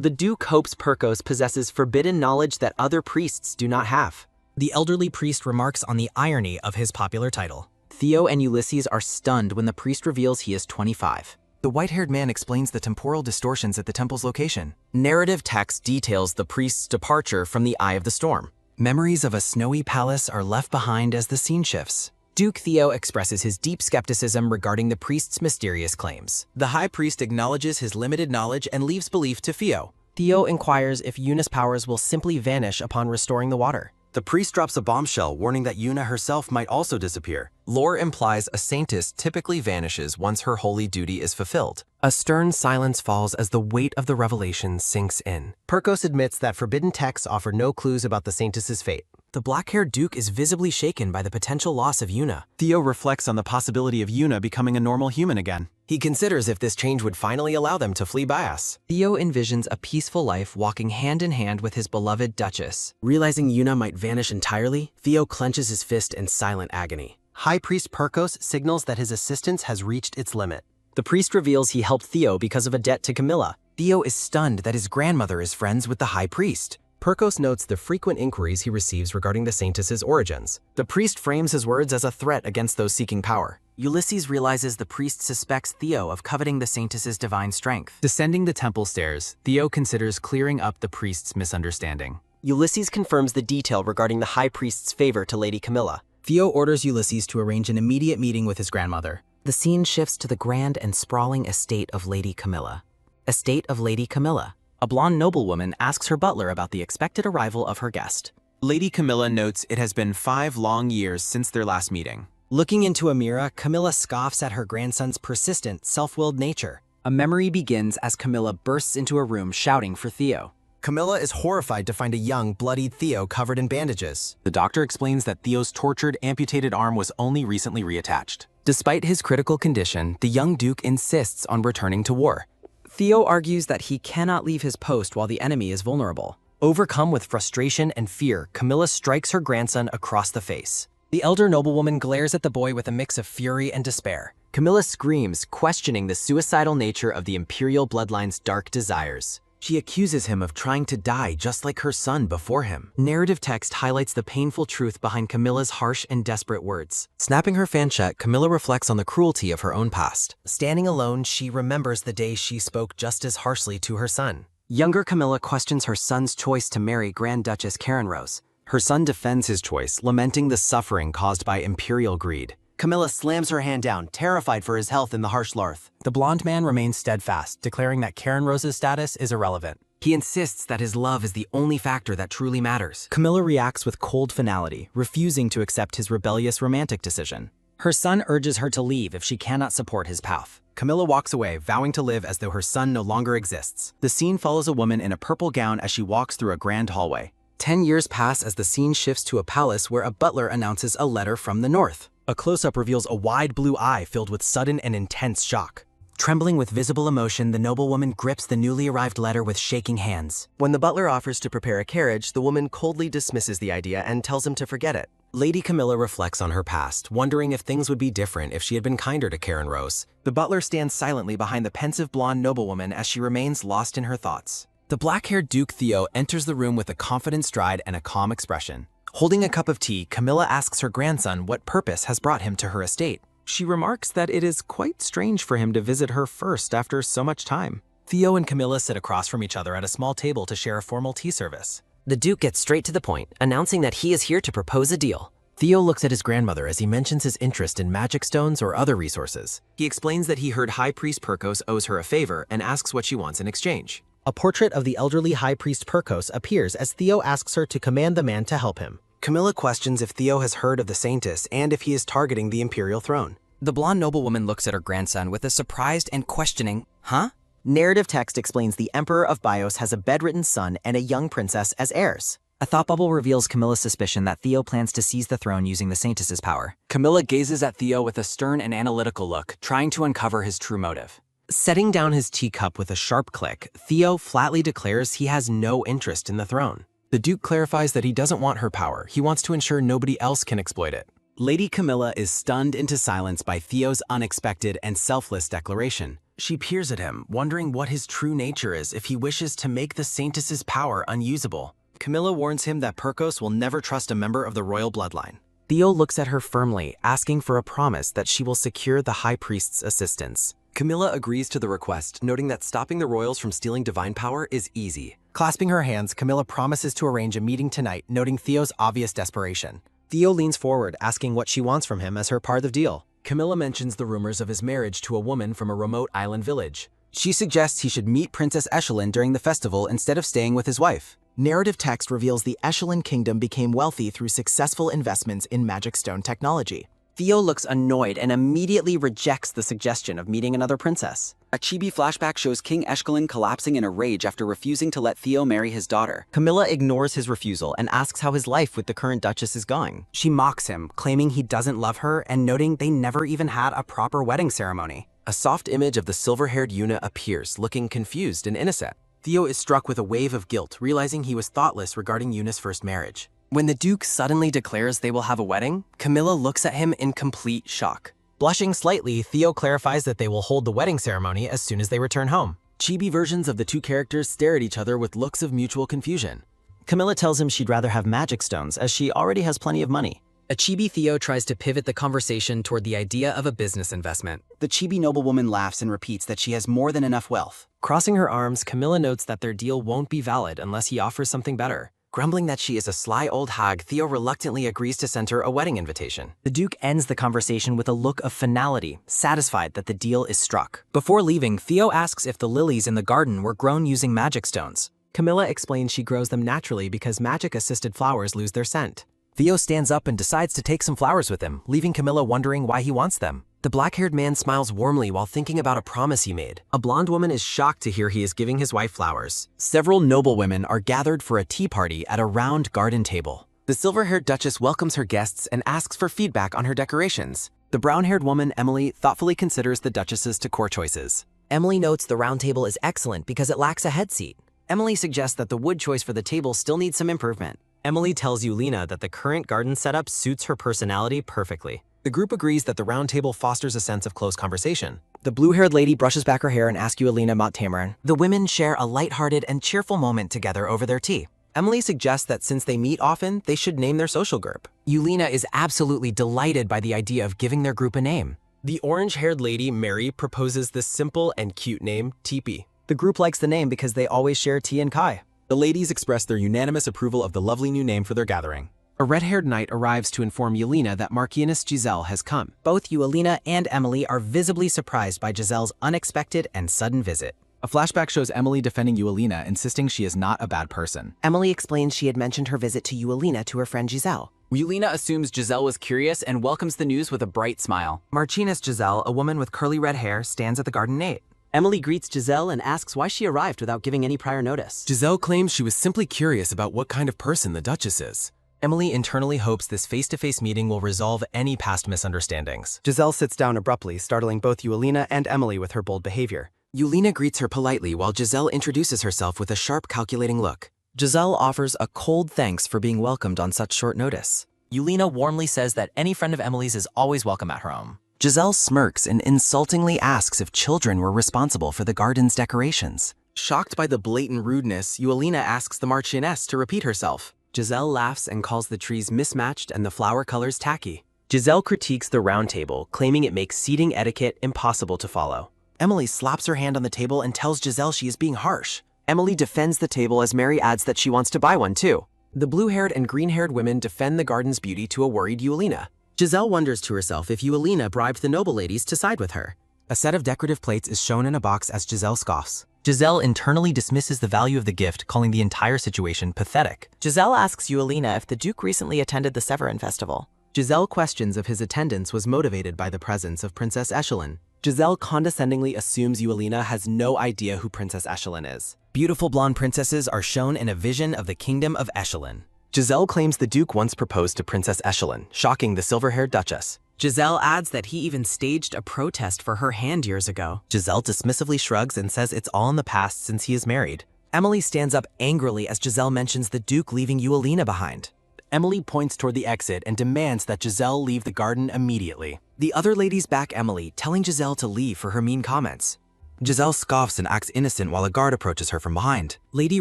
The Duke hopes Perkos possesses forbidden knowledge that other priests do not have. The elderly priest remarks on the irony of his popular title. Theo and Ulysses are stunned when the priest reveals he is 25. The white-haired man explains the temporal distortions at the temple's location. Narrative text details the priest's departure from the Eye of the Storm. Memories of a snowy palace are left behind as the scene shifts. Duke Theo expresses his deep skepticism regarding the priest's mysterious claims. The High Priest acknowledges his limited knowledge and leaves belief to Theo. Theo inquires if Yuna's powers will simply vanish upon restoring the water. The priest drops a bombshell, warning that Yuna herself might also disappear. Lore implies a saintess typically vanishes once her holy duty is fulfilled. A stern silence falls as the weight of the revelation sinks in. Perkos admits that forbidden texts offer no clues about the saintess's fate. The black-haired Duke is visibly shaken by the potential loss of Yuna. Theo reflects on the possibility of Yuna becoming a normal human again. He considers if this change would finally allow them to flee bias. Theo envisions a peaceful life walking hand in hand with his beloved Duchess. Realizing Yuna might vanish entirely, Theo clenches his fist in silent agony. High Priest Perkos signals that his assistance has reached its limit. The priest reveals he helped Theo because of a debt to Camilla. Theo is stunned that his grandmother is friends with the High Priest. Perkos notes the frequent inquiries he receives regarding the saintess's origins. The priest frames his words as a threat against those seeking power. Ulysses realizes the priest suspects Theo of coveting the saintess's divine strength. Descending the temple stairs, Theo considers clearing up the priest's misunderstanding. Ulysses confirms the detail regarding the High Priest's favor to Lady Camilla. Theo orders Ulysses to arrange an immediate meeting with his grandmother. The scene shifts to the grand and sprawling estate of Lady Camilla. Estate of Lady Camilla. A blonde noblewoman asks her butler about the expected arrival of her guest. Lady Camilla notes it has been 5 long years since their last meeting. Looking into a mirror, Camilla scoffs at her grandson's persistent, self-willed nature. A memory begins as Camilla bursts into a room shouting for Theo. Camilla is horrified to find a young, bloodied Theo covered in bandages. The doctor explains that Theo's tortured, amputated arm was only recently reattached. Despite his critical condition, the young Duke insists on returning to war. Theo argues that he cannot leave his post while the enemy is vulnerable. Overcome with frustration and fear, Camilla strikes her grandson across the face. The elder noblewoman glares at the boy with a mix of fury and despair. Camilla screams, questioning the suicidal nature of the imperial bloodline's dark desires. She accuses him of trying to die just like her son before him. Narrative text highlights the painful truth behind Camilla's harsh and desperate words. Snapping her fan shut, Camilla reflects on the cruelty of her own past. Standing alone, she remembers the day she spoke just as harshly to her son. Younger Camilla questions her son's choice to marry Grand Duchess Karen Rose. Her son defends his choice, lamenting the suffering caused by imperial greed. Camilla slams her hand down, terrified for his health in the harsh Larth. The blonde man remains steadfast, declaring that Karen Rose's status is irrelevant. He insists that his love is the only factor that truly matters. Camilla reacts with cold finality, refusing to accept his rebellious romantic decision. Her son urges her to leave if she cannot support his path. Camilla walks away, vowing to live as though her son no longer exists. The scene follows a woman in a purple gown as she walks through a grand hallway. 10 years pass as the scene shifts to a palace where a butler announces a letter from the north. A close-up reveals a wide blue eye filled with sudden and intense shock. Trembling with visible emotion, the noblewoman grips the newly arrived letter with shaking hands. When the butler offers to prepare a carriage, the woman coldly dismisses the idea and tells him to forget it. Lady Camilla reflects on her past, wondering if things would be different if she had been kinder to Karen Rose. The butler stands silently behind the pensive blonde noblewoman as she remains lost in her thoughts. The black-haired Duke Theo enters the room with a confident stride and a calm expression. Holding a cup of tea, Camilla asks her grandson what purpose has brought him to her estate. She remarks that it is quite strange for him to visit her first after so much time. Theo and Camilla sit across from each other at a small table to share a formal tea service. The Duke gets straight to the point, announcing that he is here to propose a deal. Theo looks at his grandmother as he mentions his interest in magic stones or other resources. He explains that he heard High Priest Perkos owes her a favor and asks what she wants in exchange. A portrait of the elderly High Priest Perkos appears as Theo asks her to command the man to help him. Camilla questions if Theo has heard of the Saintess and if he is targeting the imperial throne. The blonde noblewoman looks at her grandson with a surprised and questioning, "Huh?" Narrative text explains the Emperor of Bios has a bedridden son and a young princess as heirs. A thought bubble reveals Camilla's suspicion that Theo plans to seize the throne using the Saintess's power. Camilla gazes at Theo with a stern and analytical look, trying to uncover his true motive. Setting down his teacup with a sharp click, Theo flatly declares he has no interest in the throne. The Duke clarifies that he doesn't want her power. He wants to ensure nobody else can exploit it. Lady Camilla is stunned into silence by Theo's unexpected and selfless declaration. She peers at him, wondering what his true nature is if he wishes to make the Saintess's power unusable. Camilla warns him that Perkos will never trust a member of the royal bloodline. Theo looks at her firmly, asking for a promise that she will secure the High Priest's assistance. Camilla agrees to the request, noting that stopping the royals from stealing divine power is easy. Clasping her hands, Camilla promises to arrange a meeting tonight, noting Theo's obvious desperation. Theo leans forward, asking what she wants from him as her part of the deal. Camilla mentions the rumors of his marriage to a woman from a remote island village. She suggests he should meet Princess Echelon during the festival instead of staying with his wife. Narrative text reveals the Echelon Kingdom became wealthy through successful investments in magic stone technology. Theo looks annoyed and immediately rejects the suggestion of meeting another princess. A chibi flashback shows King Eshkelon collapsing in a rage after refusing to let Theo marry his daughter. Camilla ignores his refusal and asks how his life with the current Duchess is going. She mocks him, claiming he doesn't love her and noting they never even had a proper wedding ceremony. A soft image of the silver-haired Yuna appears, looking confused and innocent. Theo is struck with a wave of guilt, realizing he was thoughtless regarding Yuna's first marriage. When the Duke suddenly declares they will have a wedding, Camilla looks at him in complete shock. Blushing slightly, Theo clarifies that they will hold the wedding ceremony as soon as they return home. Chibi versions of the two characters stare at each other with looks of mutual confusion. Camilla tells him she'd rather have magic stones, as she already has plenty of money. A chibi Theo tries to pivot the conversation toward the idea of a business investment. The chibi noblewoman laughs and repeats that she has more than enough wealth. Crossing her arms, Camilla notes that their deal won't be valid unless he offers something better. Grumbling that she is a sly old hag, Theo reluctantly agrees to send her a wedding invitation. The Duke ends the conversation with a look of finality, satisfied that the deal is struck. Before leaving, Theo asks if the lilies in the garden were grown using magic stones. Camilla explains she grows them naturally because magic-assisted flowers lose their scent. Theo stands up and decides to take some flowers with him, leaving Camilla wondering why he wants them. The black-haired man smiles warmly while thinking about a promise he made. A blonde woman is shocked to hear he is giving his wife flowers. Several noblewomen are gathered for a tea party at a round garden table. The silver-haired duchess welcomes her guests and asks for feedback on her decorations. The brown-haired woman, Emily, thoughtfully considers the duchess's decor choices. Emily notes the round table is excellent because it lacks a head seat. Emily suggests that the wood choice for the table still needs some improvement. Emily tells Yulina that the current garden setup suits her personality perfectly. The group agrees that the round table fosters a sense of close conversation. The blue-haired lady brushes back her hair and asks Yulina about Tamarin. The women share a lighthearted and cheerful moment together over their tea. Emily suggests that since they meet often, they should name their social group. Yulina is absolutely delighted by the idea of giving their group a name. The orange-haired lady, Mary, proposes this simple and cute name, Teepee. The group likes the name because they always share tea and kai. The ladies express their unanimous approval of the lovely new name for their gathering. A red-haired knight arrives to inform Yelena that Marquise Giselle has come. Both Yelena and Emily are visibly surprised by Giselle's unexpected and sudden visit. A flashback shows Emily defending Yelena, insisting she is not a bad person. Emily explains she had mentioned her visit to Yelena to her friend Giselle. Yelena assumes Giselle was curious and welcomes the news with a bright smile. Marquise Giselle, a woman with curly red hair, stands at the garden gate. Emily greets Giselle and asks why she arrived without giving any prior notice. Giselle claims she was simply curious about what kind of person the Duchess is. Emily internally hopes this face-to-face meeting will resolve any past misunderstandings. Giselle sits down abruptly, startling both Yelena and Emily with her bold behavior. Yelena greets her politely while Giselle introduces herself with a sharp, calculating look. Giselle offers a cold thanks for being welcomed on such short notice. Yelena warmly says that any friend of Emily's is always welcome at her home. Giselle smirks and insultingly asks if children were responsible for the garden's decorations. Shocked by the blatant rudeness, Yelena asks the Marchioness to repeat herself. Giselle laughs and calls the trees mismatched and the flower colors tacky. Giselle critiques the round table, claiming it makes seating etiquette impossible to follow. Emily slaps her hand on the table and tells Giselle she is being harsh. Emily defends the table as Mary adds that she wants to buy one too. The blue-haired and green-haired women defend the garden's beauty to a worried Yelena. Giselle wonders to herself if Yelena bribed the noble ladies to side with her. A set of decorative plates is shown in a box as Giselle scoffs. Giselle internally dismisses the value of the gift, calling the entire situation pathetic. Giselle asks Yelena if the Duke recently attended the Severin Festival. Giselle questions if his attendance was motivated by the presence of Princess Echelon. Giselle condescendingly assumes Yelena has no idea who Princess Echelon is. Beautiful blonde princesses are shown in a vision of the kingdom of Echelon. Giselle claims the Duke once proposed to Princess Echelon, shocking the silver-haired Duchess. Giselle adds that he even staged a protest for her hand years ago. Giselle dismissively shrugs and says it's all in the past since he is married. Emily stands up angrily as Giselle mentions the Duke leaving Yelena behind. Emily points toward the exit and demands that Giselle leave the garden immediately. The other ladies back Emily, telling Giselle to leave for her mean comments. Giselle scoffs and acts innocent while a guard approaches her from behind. Lady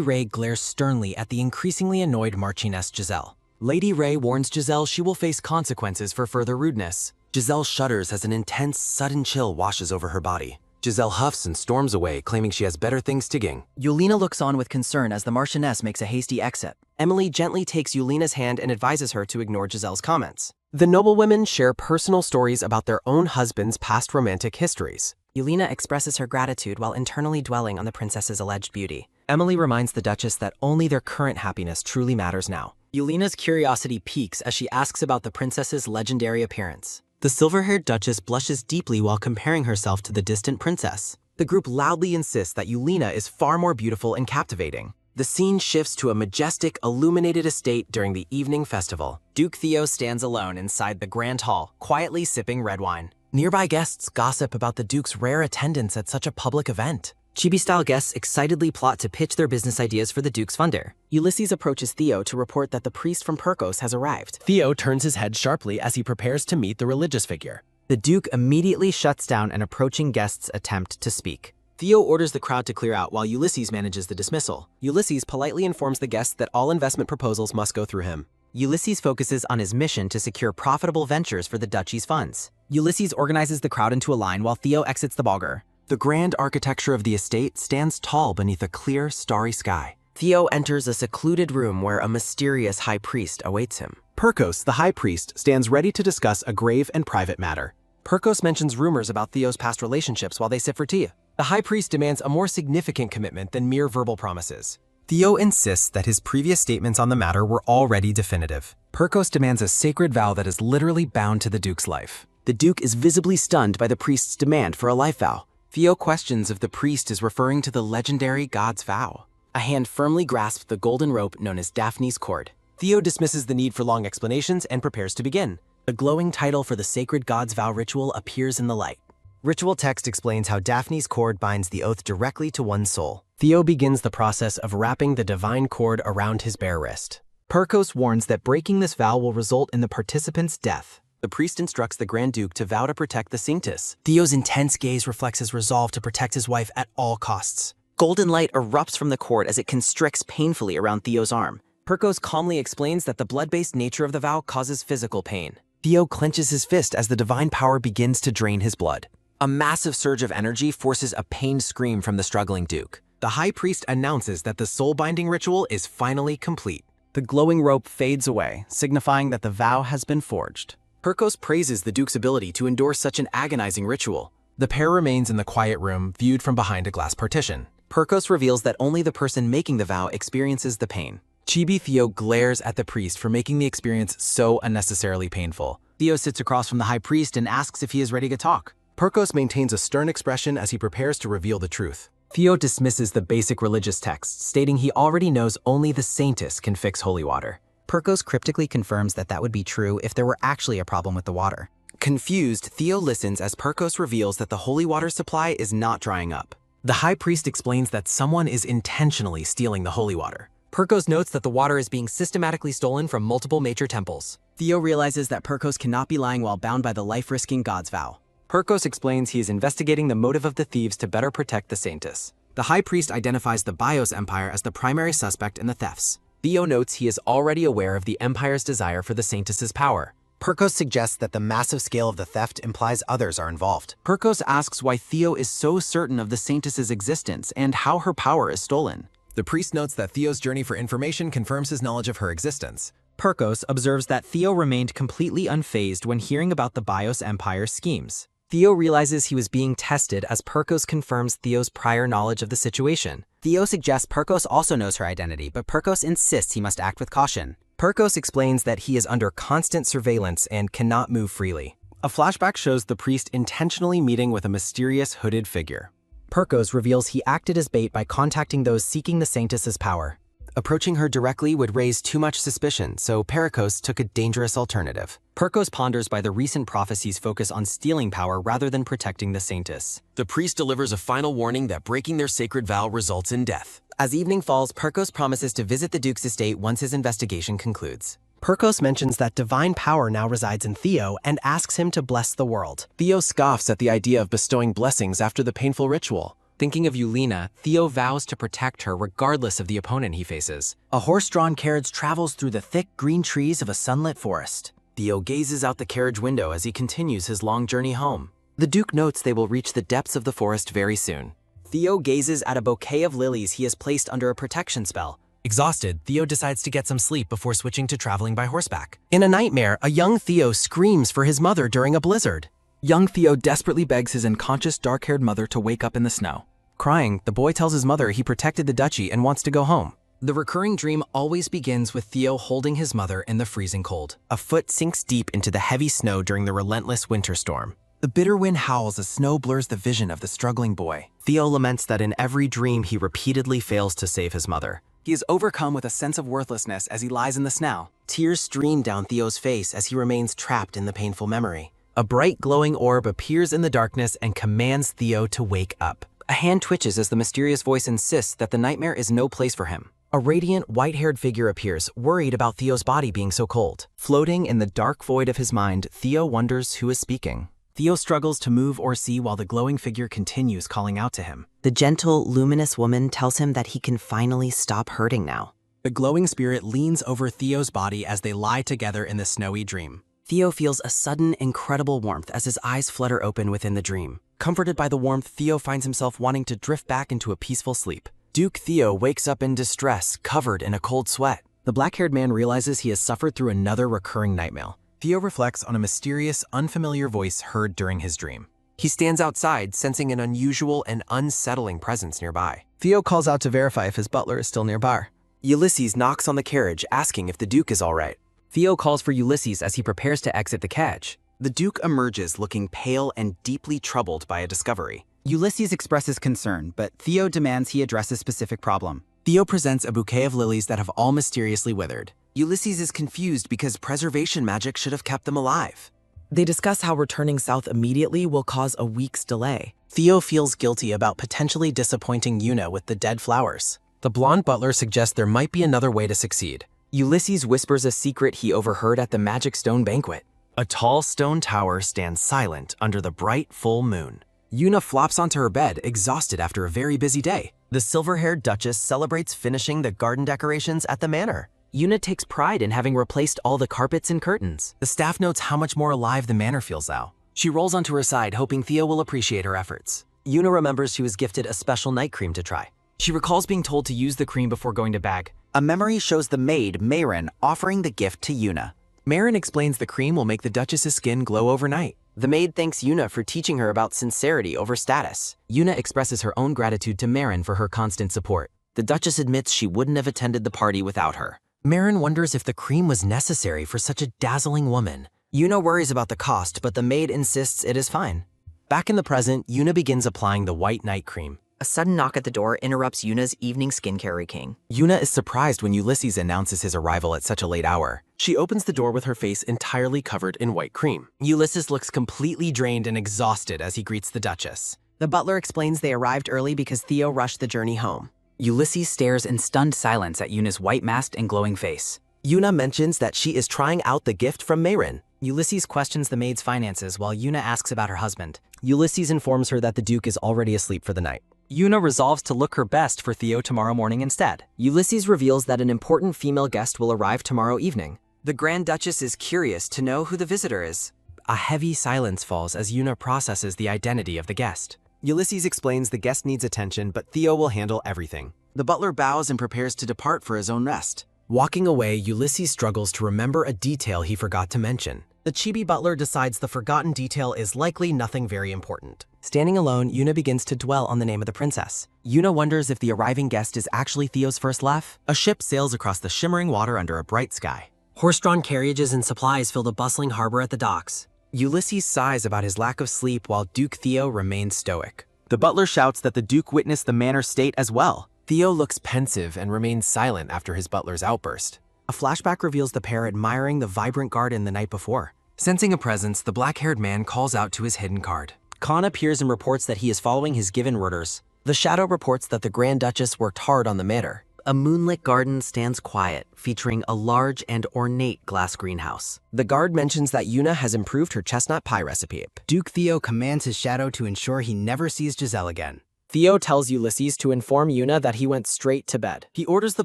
Ray glares sternly at the increasingly annoyed Marchioness Giselle. Lady Ray warns Giselle she will face consequences for further rudeness. Giselle shudders as an intense, sudden chill washes over her body. Giselle huffs and storms away, claiming she has better things to gain. Yelena looks on with concern as the Marchioness makes a hasty exit. Emily gently takes Yulena's hand and advises her to ignore Giselle's comments. The noblewomen share personal stories about their own husbands' past romantic histories. Yelena expresses her gratitude while internally dwelling on the princess's alleged beauty. Emily reminds the Duchess that only their current happiness truly matters now. Yulena's curiosity peaks as she asks about the princess's legendary appearance. The silver-haired Duchess blushes deeply while comparing herself to the distant princess. The group loudly insists that Yelena is far more beautiful and captivating. The scene shifts to a majestic, illuminated estate during the evening festival. Duke Theo stands alone inside the grand hall, quietly sipping red wine. Nearby guests gossip about the Duke's rare attendance at such a public event. Chibi-style guests excitedly plot to pitch their business ideas for the Duke's funder. Ulysses approaches Theo to report that the priest from Perkos has arrived. Theo turns his head sharply as he prepares to meet the religious figure. The Duke immediately shuts down an approaching guest's attempt to speak. Theo orders the crowd to clear out while Ulysses manages the dismissal. Ulysses politely informs the guests that all investment proposals must go through him. Ulysses focuses on his mission to secure profitable ventures for the duchy's funds. Ulysses organizes the crowd into a line while Theo exits the ballroom. The grand architecture of the estate stands tall beneath a clear, starry sky. Theo enters a secluded room where a mysterious high priest awaits him. Perkos, the high priest, stands ready to discuss a grave and private matter. Perkos mentions rumors about Theo's past relationships while they sit for tea. The high priest demands a more significant commitment than mere verbal promises. Theo insists that his previous statements on the matter were already definitive. Perkos demands a sacred vow that is literally bound to the Duke's life. The Duke is visibly stunned by the priest's demand for a life vow. Theo questions if the priest is referring to the legendary god's vow. A hand firmly grasps the golden rope known as Daphne's cord. Theo dismisses the need for long explanations and prepares to begin. The glowing title for the sacred god's vow ritual appears in the light. Ritual text explains how Daphne's cord binds the oath directly to one's soul. Theo begins the process of wrapping the divine cord around his bare wrist. Perkos warns that breaking this vow will result in the participant's death. The priest instructs the Grand Duke to vow to protect the Sanctus. Theo's intense gaze reflects his resolve to protect his wife at all costs. Golden light erupts from the cord as it constricts painfully around Theo's arm. Perkos calmly explains that the blood-based nature of the vow causes physical pain. Theo clenches his fist as the divine power begins to drain his blood. A massive surge of energy forces a pained scream from the struggling Duke. The High Priest announces that the soul-binding ritual is finally complete. The glowing rope fades away, signifying that the vow has been forged. Perkos praises the Duke's ability to endure such an agonizing ritual. The pair remains in the quiet room, viewed from behind a glass partition. Perkos reveals that only the person making the vow experiences the pain. Chibi Theo glares at the priest for making the experience so unnecessarily painful. Theo sits across from the High Priest and asks if he is ready to talk. Perkos maintains a stern expression as he prepares to reveal the truth. Theo dismisses the basic religious text, stating he already knows only the Sanctus can fix holy water. Perkos cryptically confirms that that would be true if there were actually a problem with the water. Confused, Theo listens as Perkos reveals that the holy water supply is not drying up. The High Priest explains that someone is intentionally stealing the holy water. Perkos notes that the water is being systematically stolen from multiple major temples. Theo realizes that Perkos cannot be lying while bound by the life-risking god's vow. Perkos explains he is investigating the motive of the thieves to better protect the Sanctus. The High Priest identifies the Bios Empire as the primary suspect in the thefts. Theo notes he is already aware of the Empire's desire for the Sanctus's power. Perkos suggests that the massive scale of the theft implies others are involved. Perkos asks why Theo is so certain of the Sanctus's existence and how her power is stolen. The priest notes that Theo's journey for information confirms his knowledge of her existence. Perkos observes that Theo remained completely unfazed when hearing about the Bios Empire's schemes. Theo realizes he was being tested as Perkos confirms Theo's prior knowledge of the situation. Theo suggests Perkos also knows her identity, but Perkos insists he must act with caution. Perkos explains that he is under constant surveillance and cannot move freely. A flashback shows the priest intentionally meeting with a mysterious hooded figure. Perkos reveals he acted as bait by contacting those seeking the Sanctus's power. Approaching her directly would raise too much suspicion, so Perkos took a dangerous alternative. Perkos ponders why the recent prophecies focus on stealing power rather than protecting the Sanctus. The priest delivers a final warning that breaking their sacred vow results in death. As evening falls, Perkos promises to visit the Duke's estate once his investigation concludes. Perkos mentions that divine power now resides in Theo and asks him to bless the world. Theo scoffs at the idea of bestowing blessings after the painful ritual. Thinking of Yulina, Theo vows to protect her regardless of the opponent he faces. A horse-drawn carriage travels through the thick green trees of a sunlit forest. Theo gazes out the carriage window as he continues his long journey home. The Duke notes they will reach the depths of the forest very soon. Theo gazes at a bouquet of lilies he has placed under a protection spell. Exhausted, Theo decides to get some sleep before switching to traveling by horseback. In a nightmare, a young Theo screams for his mother during a blizzard. Young Theo desperately begs his unconscious dark-haired mother to wake up in the snow. Crying, the boy tells his mother he protected the duchy and wants to go home. The recurring dream always begins with Theo holding his mother in the freezing cold. A foot sinks deep into the heavy snow during the relentless winter storm. The bitter wind howls as snow blurs the vision of the struggling boy. Theo laments that in every dream he repeatedly fails to save his mother. He is overcome with a sense of worthlessness as he lies in the snow. Tears stream down Theo's face as he remains trapped in the painful memory. A bright glowing orb appears in the darkness and commands Theo to wake up. A hand twitches as the mysterious voice insists that the nightmare is no place for him. A radiant, white-haired figure appears, worried about Theo's body being so cold. Floating in the dark void of his mind, Theo wonders who is speaking. Theo struggles to move or see while the glowing figure continues calling out to him. The gentle, luminous woman tells him that he can finally stop hurting now. The glowing spirit leans over Theo's body as they lie together in the snowy dream. Theo feels a sudden, incredible warmth as his eyes flutter open within the dream. Comforted by the warmth, Theo finds himself wanting to drift back into a peaceful sleep. Duke Theo wakes up in distress, covered in a cold sweat. The black-haired man realizes he has suffered through another recurring nightmare. Theo reflects on a mysterious, unfamiliar voice heard during his dream. He stands outside, sensing an unusual and unsettling presence nearby. Theo calls out to verify if his butler is still nearby. Ulysses knocks on the carriage, asking if the Duke is all right. Theo calls for Ulysses as he prepares to exit the carriage. The Duke emerges looking pale and deeply troubled by a discovery. Ulysses expresses concern, but Theo demands he address a specific problem. Theo presents a bouquet of lilies that have all mysteriously withered. Ulysses is confused because preservation magic should have kept them alive. They discuss how returning south immediately will cause a week's delay. Theo feels guilty about potentially disappointing Yuna with the dead flowers. The blonde butler suggests there might be another way to succeed. Ulysses whispers a secret he overheard at the Magic Stone banquet. A tall stone tower stands silent under the bright full moon. Yuna flops onto her bed, exhausted after a very busy day. The silver-haired Duchess celebrates finishing the garden decorations at the manor. Yuna takes pride in having replaced all the carpets and curtains. The staff notes how much more alive the manor feels now. She rolls onto her side, hoping Theo will appreciate her efforts. Yuna remembers she was gifted a special night cream to try. She recalls being told to use the cream before going to bed. A memory shows the maid, Mayrin, offering the gift to Yuna. Mayrin explains the cream will make the Duchess's skin glow overnight. The maid thanks Yuna for teaching her about sincerity over status. Yuna expresses her own gratitude to Mayrin for her constant support. The Duchess admits she wouldn't have attended the party without her. Mayrin wonders if the cream was necessary for such a dazzling woman. Yuna worries about the cost, but the maid insists it is fine. Back in the present, Yuna begins applying the white night cream. A sudden knock at the door interrupts Yuna's evening skincare routine. Yuna is surprised when Ulysses announces his arrival at such a late hour. She opens the door with her face entirely covered in white cream. Ulysses looks completely drained and exhausted as he greets the Duchess. The butler explains they arrived early because Theo rushed the journey home. Ulysses stares in stunned silence at Yuna's white-masked and glowing face. Yuna mentions that she is trying out the gift from Mayrin. Ulysses questions the maid's finances while Yuna asks about her husband. Ulysses informs her that the Duke is already asleep for the night. Yuna resolves to look her best for Theo tomorrow morning instead. Ulysses reveals that an important female guest will arrive tomorrow evening. The Grand Duchess is curious to know who the visitor is. A heavy silence falls as Yuna processes the identity of the guest. Ulysses explains the guest needs attention, but Theo will handle everything. The butler bows and prepares to depart for his own rest. Walking away, Ulysses struggles to remember a detail he forgot to mention. The chibi butler decides the forgotten detail is likely nothing very important. Standing alone, Yuna begins to dwell on the name of the princess. Yuna wonders if the arriving guest is actually Theo's first love. A ship sails across the shimmering water under a bright sky. Horse-drawn carriages and supplies fill the bustling harbor at the docks. Ulysses sighs about his lack of sleep while Duke Theo remains stoic. The butler shouts that the Duke witnessed the manor state as well. Theo looks pensive and remains silent after his butler's outburst. A flashback reveals the pair admiring the vibrant garden the night before. Sensing a presence, the black-haired man calls out to his hidden card. Khan appears and reports that he is following his given orders. The Shadow reports that the Grand Duchess worked hard on the matter. A moonlit garden stands quiet, featuring a large and ornate glass greenhouse. The guard mentions that Yuna has improved her chestnut pie recipe. Duke Theo commands his shadow to ensure he never sees Giselle again. Theo tells Ulysses to inform Yuna that he went straight to bed. He orders the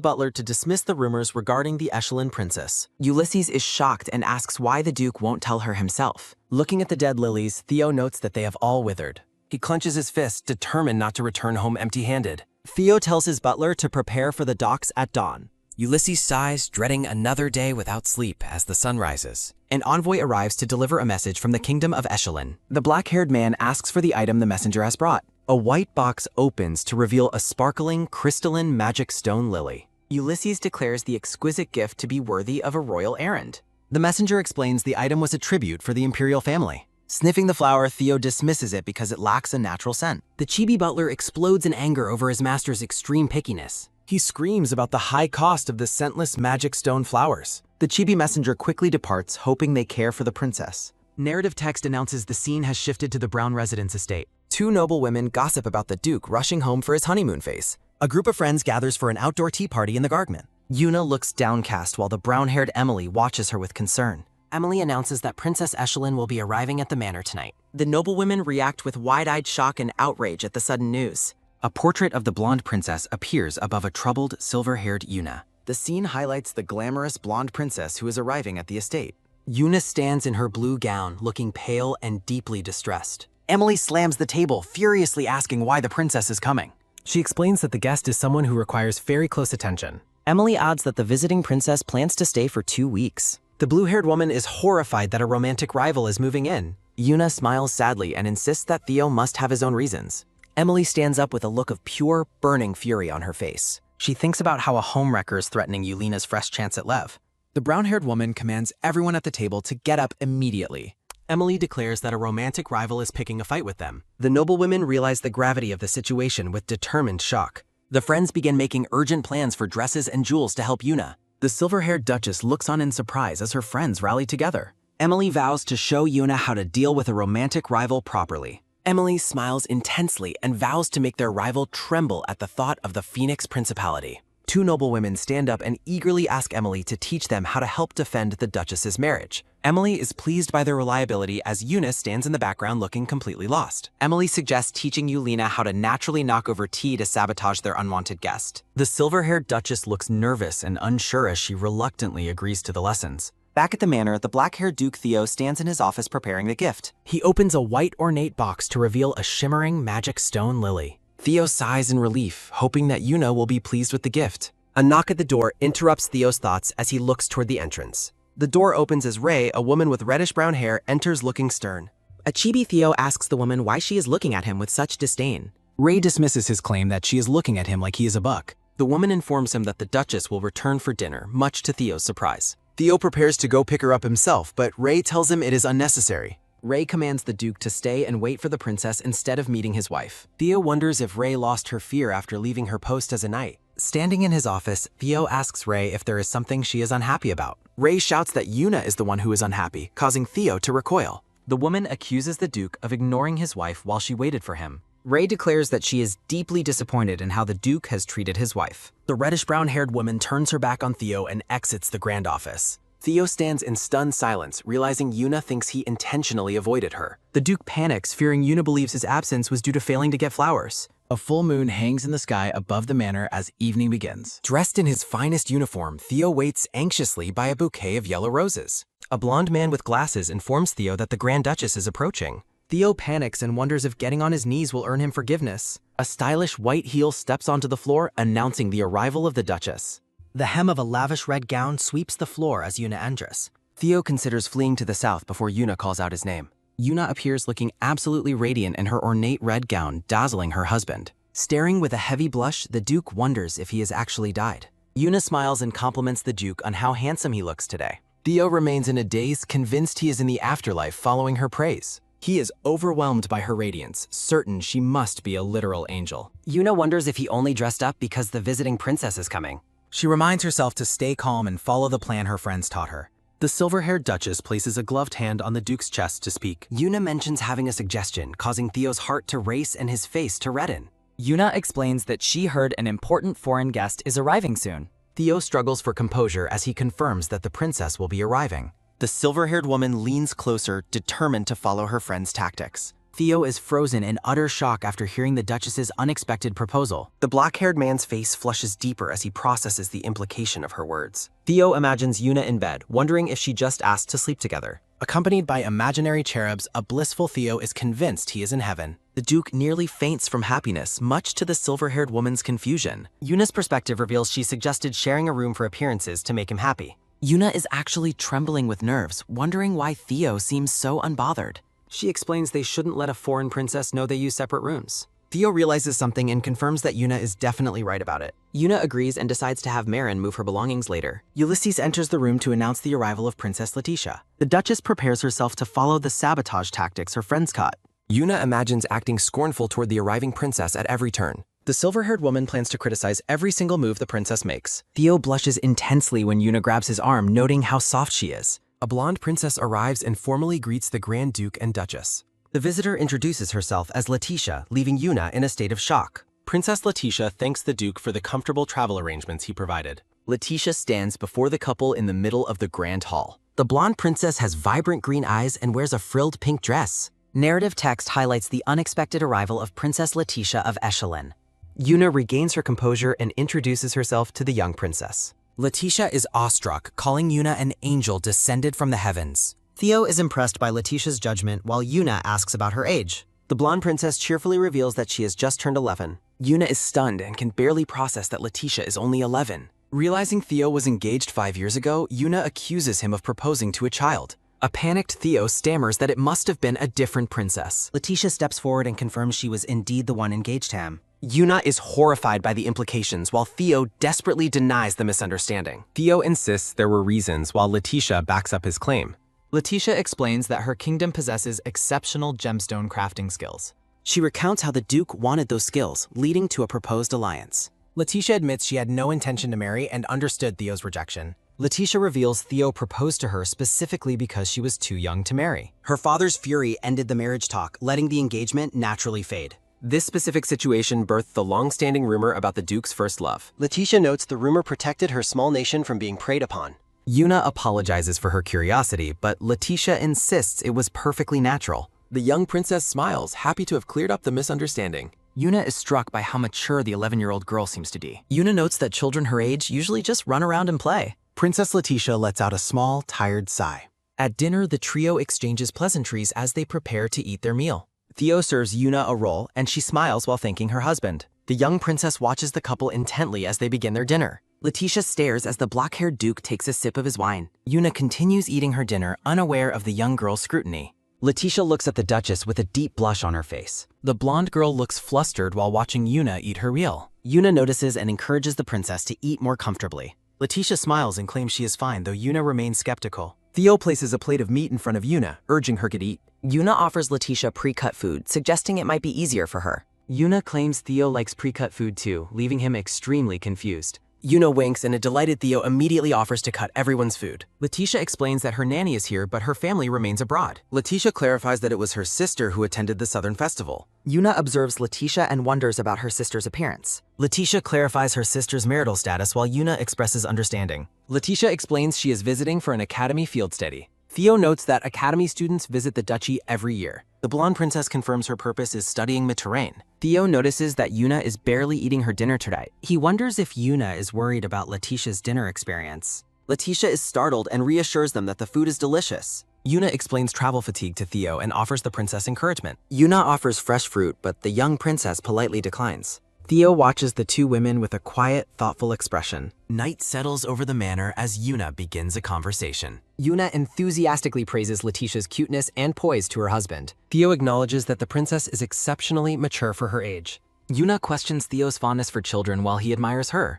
butler to dismiss the rumors regarding the Echelon princess. Ulysses is shocked and asks why the Duke won't tell her himself. Looking at the dead lilies, Theo notes that they have all withered. He clenches his fist, determined not to return home empty-handed. Theo tells his butler to prepare for the docks at dawn. Ulysses sighs, dreading another day without sleep as the sun rises. An envoy arrives to deliver a message from the kingdom of Echelon. The black-haired man asks for the item the messenger has brought. A white box opens to reveal a sparkling, crystalline magic stone lily. Ulysses declares the exquisite gift to be worthy of a royal errand. The messenger explains the item was a tribute for the imperial family. Sniffing the flower, Theo dismisses it because it lacks a natural scent. The chibi butler explodes in anger over his master's extreme pickiness. He screams about the high cost of the scentless magic stone flowers. The chibi messenger quickly departs, hoping they care for the princess. Narrative text announces the scene has shifted to the Brown residence estate. Two noble women gossip about the Duke rushing home for his honeymoon phase. A group of friends gathers for an outdoor tea party in the garden. Yuna looks downcast while the brown-haired Emily watches her with concern. Emily announces that Princess Echelon will be arriving at the manor tonight. The noblewomen react with wide-eyed shock and outrage at the sudden news. A portrait of the blonde princess appears above a troubled, silver-haired Yuna. The scene highlights the glamorous blonde princess who is arriving at the estate. Yuna stands in her blue gown, looking pale and deeply distressed. Emily slams the table, furiously asking why the princess is coming. She explains that the guest is someone who requires very close attention. Emily adds that the visiting princess plans to stay for 2 weeks. The blue-haired woman is horrified that a romantic rival is moving in. Yuna smiles sadly and insists that Theo must have his own reasons. Emily stands up with a look of pure, burning fury on her face. She thinks about how a homewrecker is threatening Yulina's fresh chance at Lev. The brown-haired woman commands everyone at the table to get up immediately. Emily declares that a romantic rival is picking a fight with them. The noblewomen realize the gravity of the situation with determined shock. The friends begin making urgent plans for dresses and jewels to help Yuna. The silver-haired duchess looks on in surprise as her friends rally together. Emily vows to show Yuna how to deal with a romantic rival properly. Emily smiles intensely and vows to make their rival tremble at the thought of the Phoenix Principality. Two noblewomen stand up and eagerly ask Emily to teach them how to help defend the Duchess's marriage. Emily is pleased by their reliability as Yuna stands in the background looking completely lost. Emily suggests teaching Yulina how to naturally knock over tea to sabotage their unwanted guest. The silver-haired Duchess looks nervous and unsure as she reluctantly agrees to the lessons. Back at the manor, the black-haired Duke Theo stands in his office preparing the gift. He opens a white ornate box to reveal a shimmering magic stone lily. Theo sighs in relief, hoping that Yuna will be pleased with the gift. A knock at the door interrupts Theo's thoughts as he looks toward the entrance. The door opens as Ray, a woman with reddish-brown hair, enters looking stern. A chibi Theo asks the woman why she is looking at him with such disdain. Ray dismisses his claim that she is looking at him like he is a buck. The woman informs him that the Duchess will return for dinner, much to Theo's surprise. Theo prepares to go pick her up himself, but Ray tells him it is unnecessary. Ray commands the Duke to stay and wait for the princess instead of meeting his wife. Theo wonders if Ray lost her fear after leaving her post as a knight. Standing in his office, Theo asks Ray if there is something she is unhappy about. Ray shouts that Yuna is the one who is unhappy, causing Theo to recoil. The woman accuses the Duke of ignoring his wife while she waited for him. Ray declares that she is deeply disappointed in how the Duke has treated his wife. The reddish-brown-haired woman turns her back on Theo and exits the grand office. Theo stands in stunned silence, realizing Yuna thinks he intentionally avoided her. The Duke panics, fearing Yuna believes his absence was due to failing to get flowers. A full moon hangs in the sky above the manor as evening begins. Dressed in his finest uniform, Theo waits anxiously by a bouquet of yellow roses. A blonde man with glasses informs Theo that the Grand Duchess is approaching. Theo panics and wonders if getting on his knees will earn him forgiveness. A stylish white heel steps onto the floor, announcing the arrival of the Duchess. The hem of a lavish red gown sweeps the floor as Yuna enters. Theo considers fleeing to the south before Yuna calls out his name. Yuna appears looking absolutely radiant in her ornate red gown, dazzling her husband. Staring with a heavy blush, the Duke wonders if he has actually died. Yuna smiles and compliments the Duke on how handsome he looks today. Theo remains in a daze, convinced he is in the afterlife following her praise. He is overwhelmed by her radiance, certain she must be a literal angel. Yuna wonders if he only dressed up because the visiting princess is coming. She reminds herself to stay calm and follow the plan her friends taught her. The silver-haired Duchess places a gloved hand on the Duke's chest to speak. Yuna mentions having a suggestion, causing Theo's heart to race and his face to redden. Yuna explains that she heard an important foreign guest is arriving soon. Theo struggles for composure as he confirms that the princess will be arriving. The silver-haired woman leans closer, determined to follow her friend's tactics. Theo is frozen in utter shock after hearing the Duchess's unexpected proposal. The black-haired man's face flushes deeper as he processes the implication of her words. Theo imagines Yuna in bed, wondering if she just asked to sleep together. Accompanied by imaginary cherubs, a blissful Theo is convinced he is in heaven. The Duke nearly faints from happiness, much to the silver-haired woman's confusion. Yuna's perspective reveals she suggested sharing a room for appearances to make him happy. Yuna is actually trembling with nerves, wondering why Theo seems so unbothered. She explains they shouldn't let a foreign princess know they use separate rooms. Theo realizes something and confirms that Yuna is definitely right about it. Yuna agrees and decides to have Marin move her belongings later. Ulysses enters the room to announce the arrival of Princess Letitia. The Duchess prepares herself to follow the sabotage tactics her friends caught. Yuna imagines acting scornful toward the arriving princess at every turn. The silver-haired woman plans to criticize every single move the princess makes. Theo blushes intensely when Yuna grabs his arm, noting how soft she is. A blonde princess arrives and formally greets the Grand Duke and Duchess. The visitor introduces herself as Letitia, leaving Yuna in a state of shock. Princess Letitia thanks the Duke for the comfortable travel arrangements he provided. Letitia stands before the couple in the middle of the grand hall. The blonde princess has vibrant green eyes and wears a frilled pink dress. Narrative text highlights the unexpected arrival of Princess Letitia of Echelon. Yuna regains her composure and introduces herself to the young princess. Letitia is awestruck, calling Yuna an angel descended from the heavens. Theo is impressed by Letitia's judgment while Yuna asks about her age. The blonde princess cheerfully reveals that she has just turned 11. Yuna is stunned and can barely process that Letitia is only 11. Realizing Theo was engaged 5 years ago, Yuna accuses him of proposing to a child. A panicked Theo stammers that it must have been a different princess. Letitia steps forward and confirms she was indeed the one engaged to him. Yuna is horrified by the implications while Theo desperately denies the misunderstanding. Theo insists there were reasons while Letitia backs up his claim. Letitia explains that her kingdom possesses exceptional gemstone crafting skills. She recounts how the Duke wanted those skills, leading to a proposed alliance. Letitia admits she had no intention to marry and understood Theo's rejection. Letitia reveals Theo proposed to her specifically because she was too young to marry. Her father's fury ended the marriage talk, letting the engagement naturally fade. This specific situation birthed the long-standing rumor about the Duke's first love. Letitia notes the rumor protected her small nation from being preyed upon. Yuna apologizes for her curiosity, but Letitia insists it was perfectly natural. The young princess smiles, happy to have cleared up the misunderstanding. Yuna is struck by how mature the 11-year-old girl seems to be. Yuna notes that children her age usually just run around and play. Princess Letitia lets out a small, tired sigh. At dinner, the trio exchanges pleasantries as they prepare to eat their meal. Theo serves Yuna a roll, and she smiles while thanking her husband. The young princess watches the couple intently as they begin their dinner. Letitia stares as the black-haired Duke takes a sip of his wine. Yuna continues eating her dinner, unaware of the young girl's scrutiny. Letitia looks at the Duchess with a deep blush on her face. The blonde girl looks flustered while watching Yuna eat her meal. Yuna notices and encourages the princess to eat more comfortably. Letitia smiles and claims she is fine, though Yuna remains skeptical. Theo places a plate of meat in front of Yuna, urging her to eat. Yuna offers Letitia pre-cut food, suggesting it might be easier for her. Yuna claims Theo likes pre-cut food too, leaving him extremely confused. Yuna winks and a delighted Theo immediately offers to cut everyone's food. Letitia explains that her nanny is here, but her family remains abroad. Letitia clarifies that it was her sister who attended the Southern Festival. Yuna observes Letitia and wonders about her sister's appearance. Letitia clarifies her sister's marital status while Yuna expresses understanding. Letitia explains she is visiting for an academy field study. Theo notes that academy students visit the duchy every year. The blonde princess confirms her purpose is studying mid-terrain. Theo notices that Yuna is barely eating her dinner tonight. He wonders if Yuna is worried about Letitia's dinner experience. Letitia is startled and reassures them that the food is delicious. Yuna explains travel fatigue to Theo and offers the princess encouragement. Yuna offers fresh fruit, but the young princess politely declines. Theo watches the two women with a quiet, thoughtful expression. Night settles over the manor as Yuna begins a conversation. Yuna enthusiastically praises Letitia's cuteness and poise to her husband. Theo acknowledges that the princess is exceptionally mature for her age. Yuna questions Theo's fondness for children while he admires her.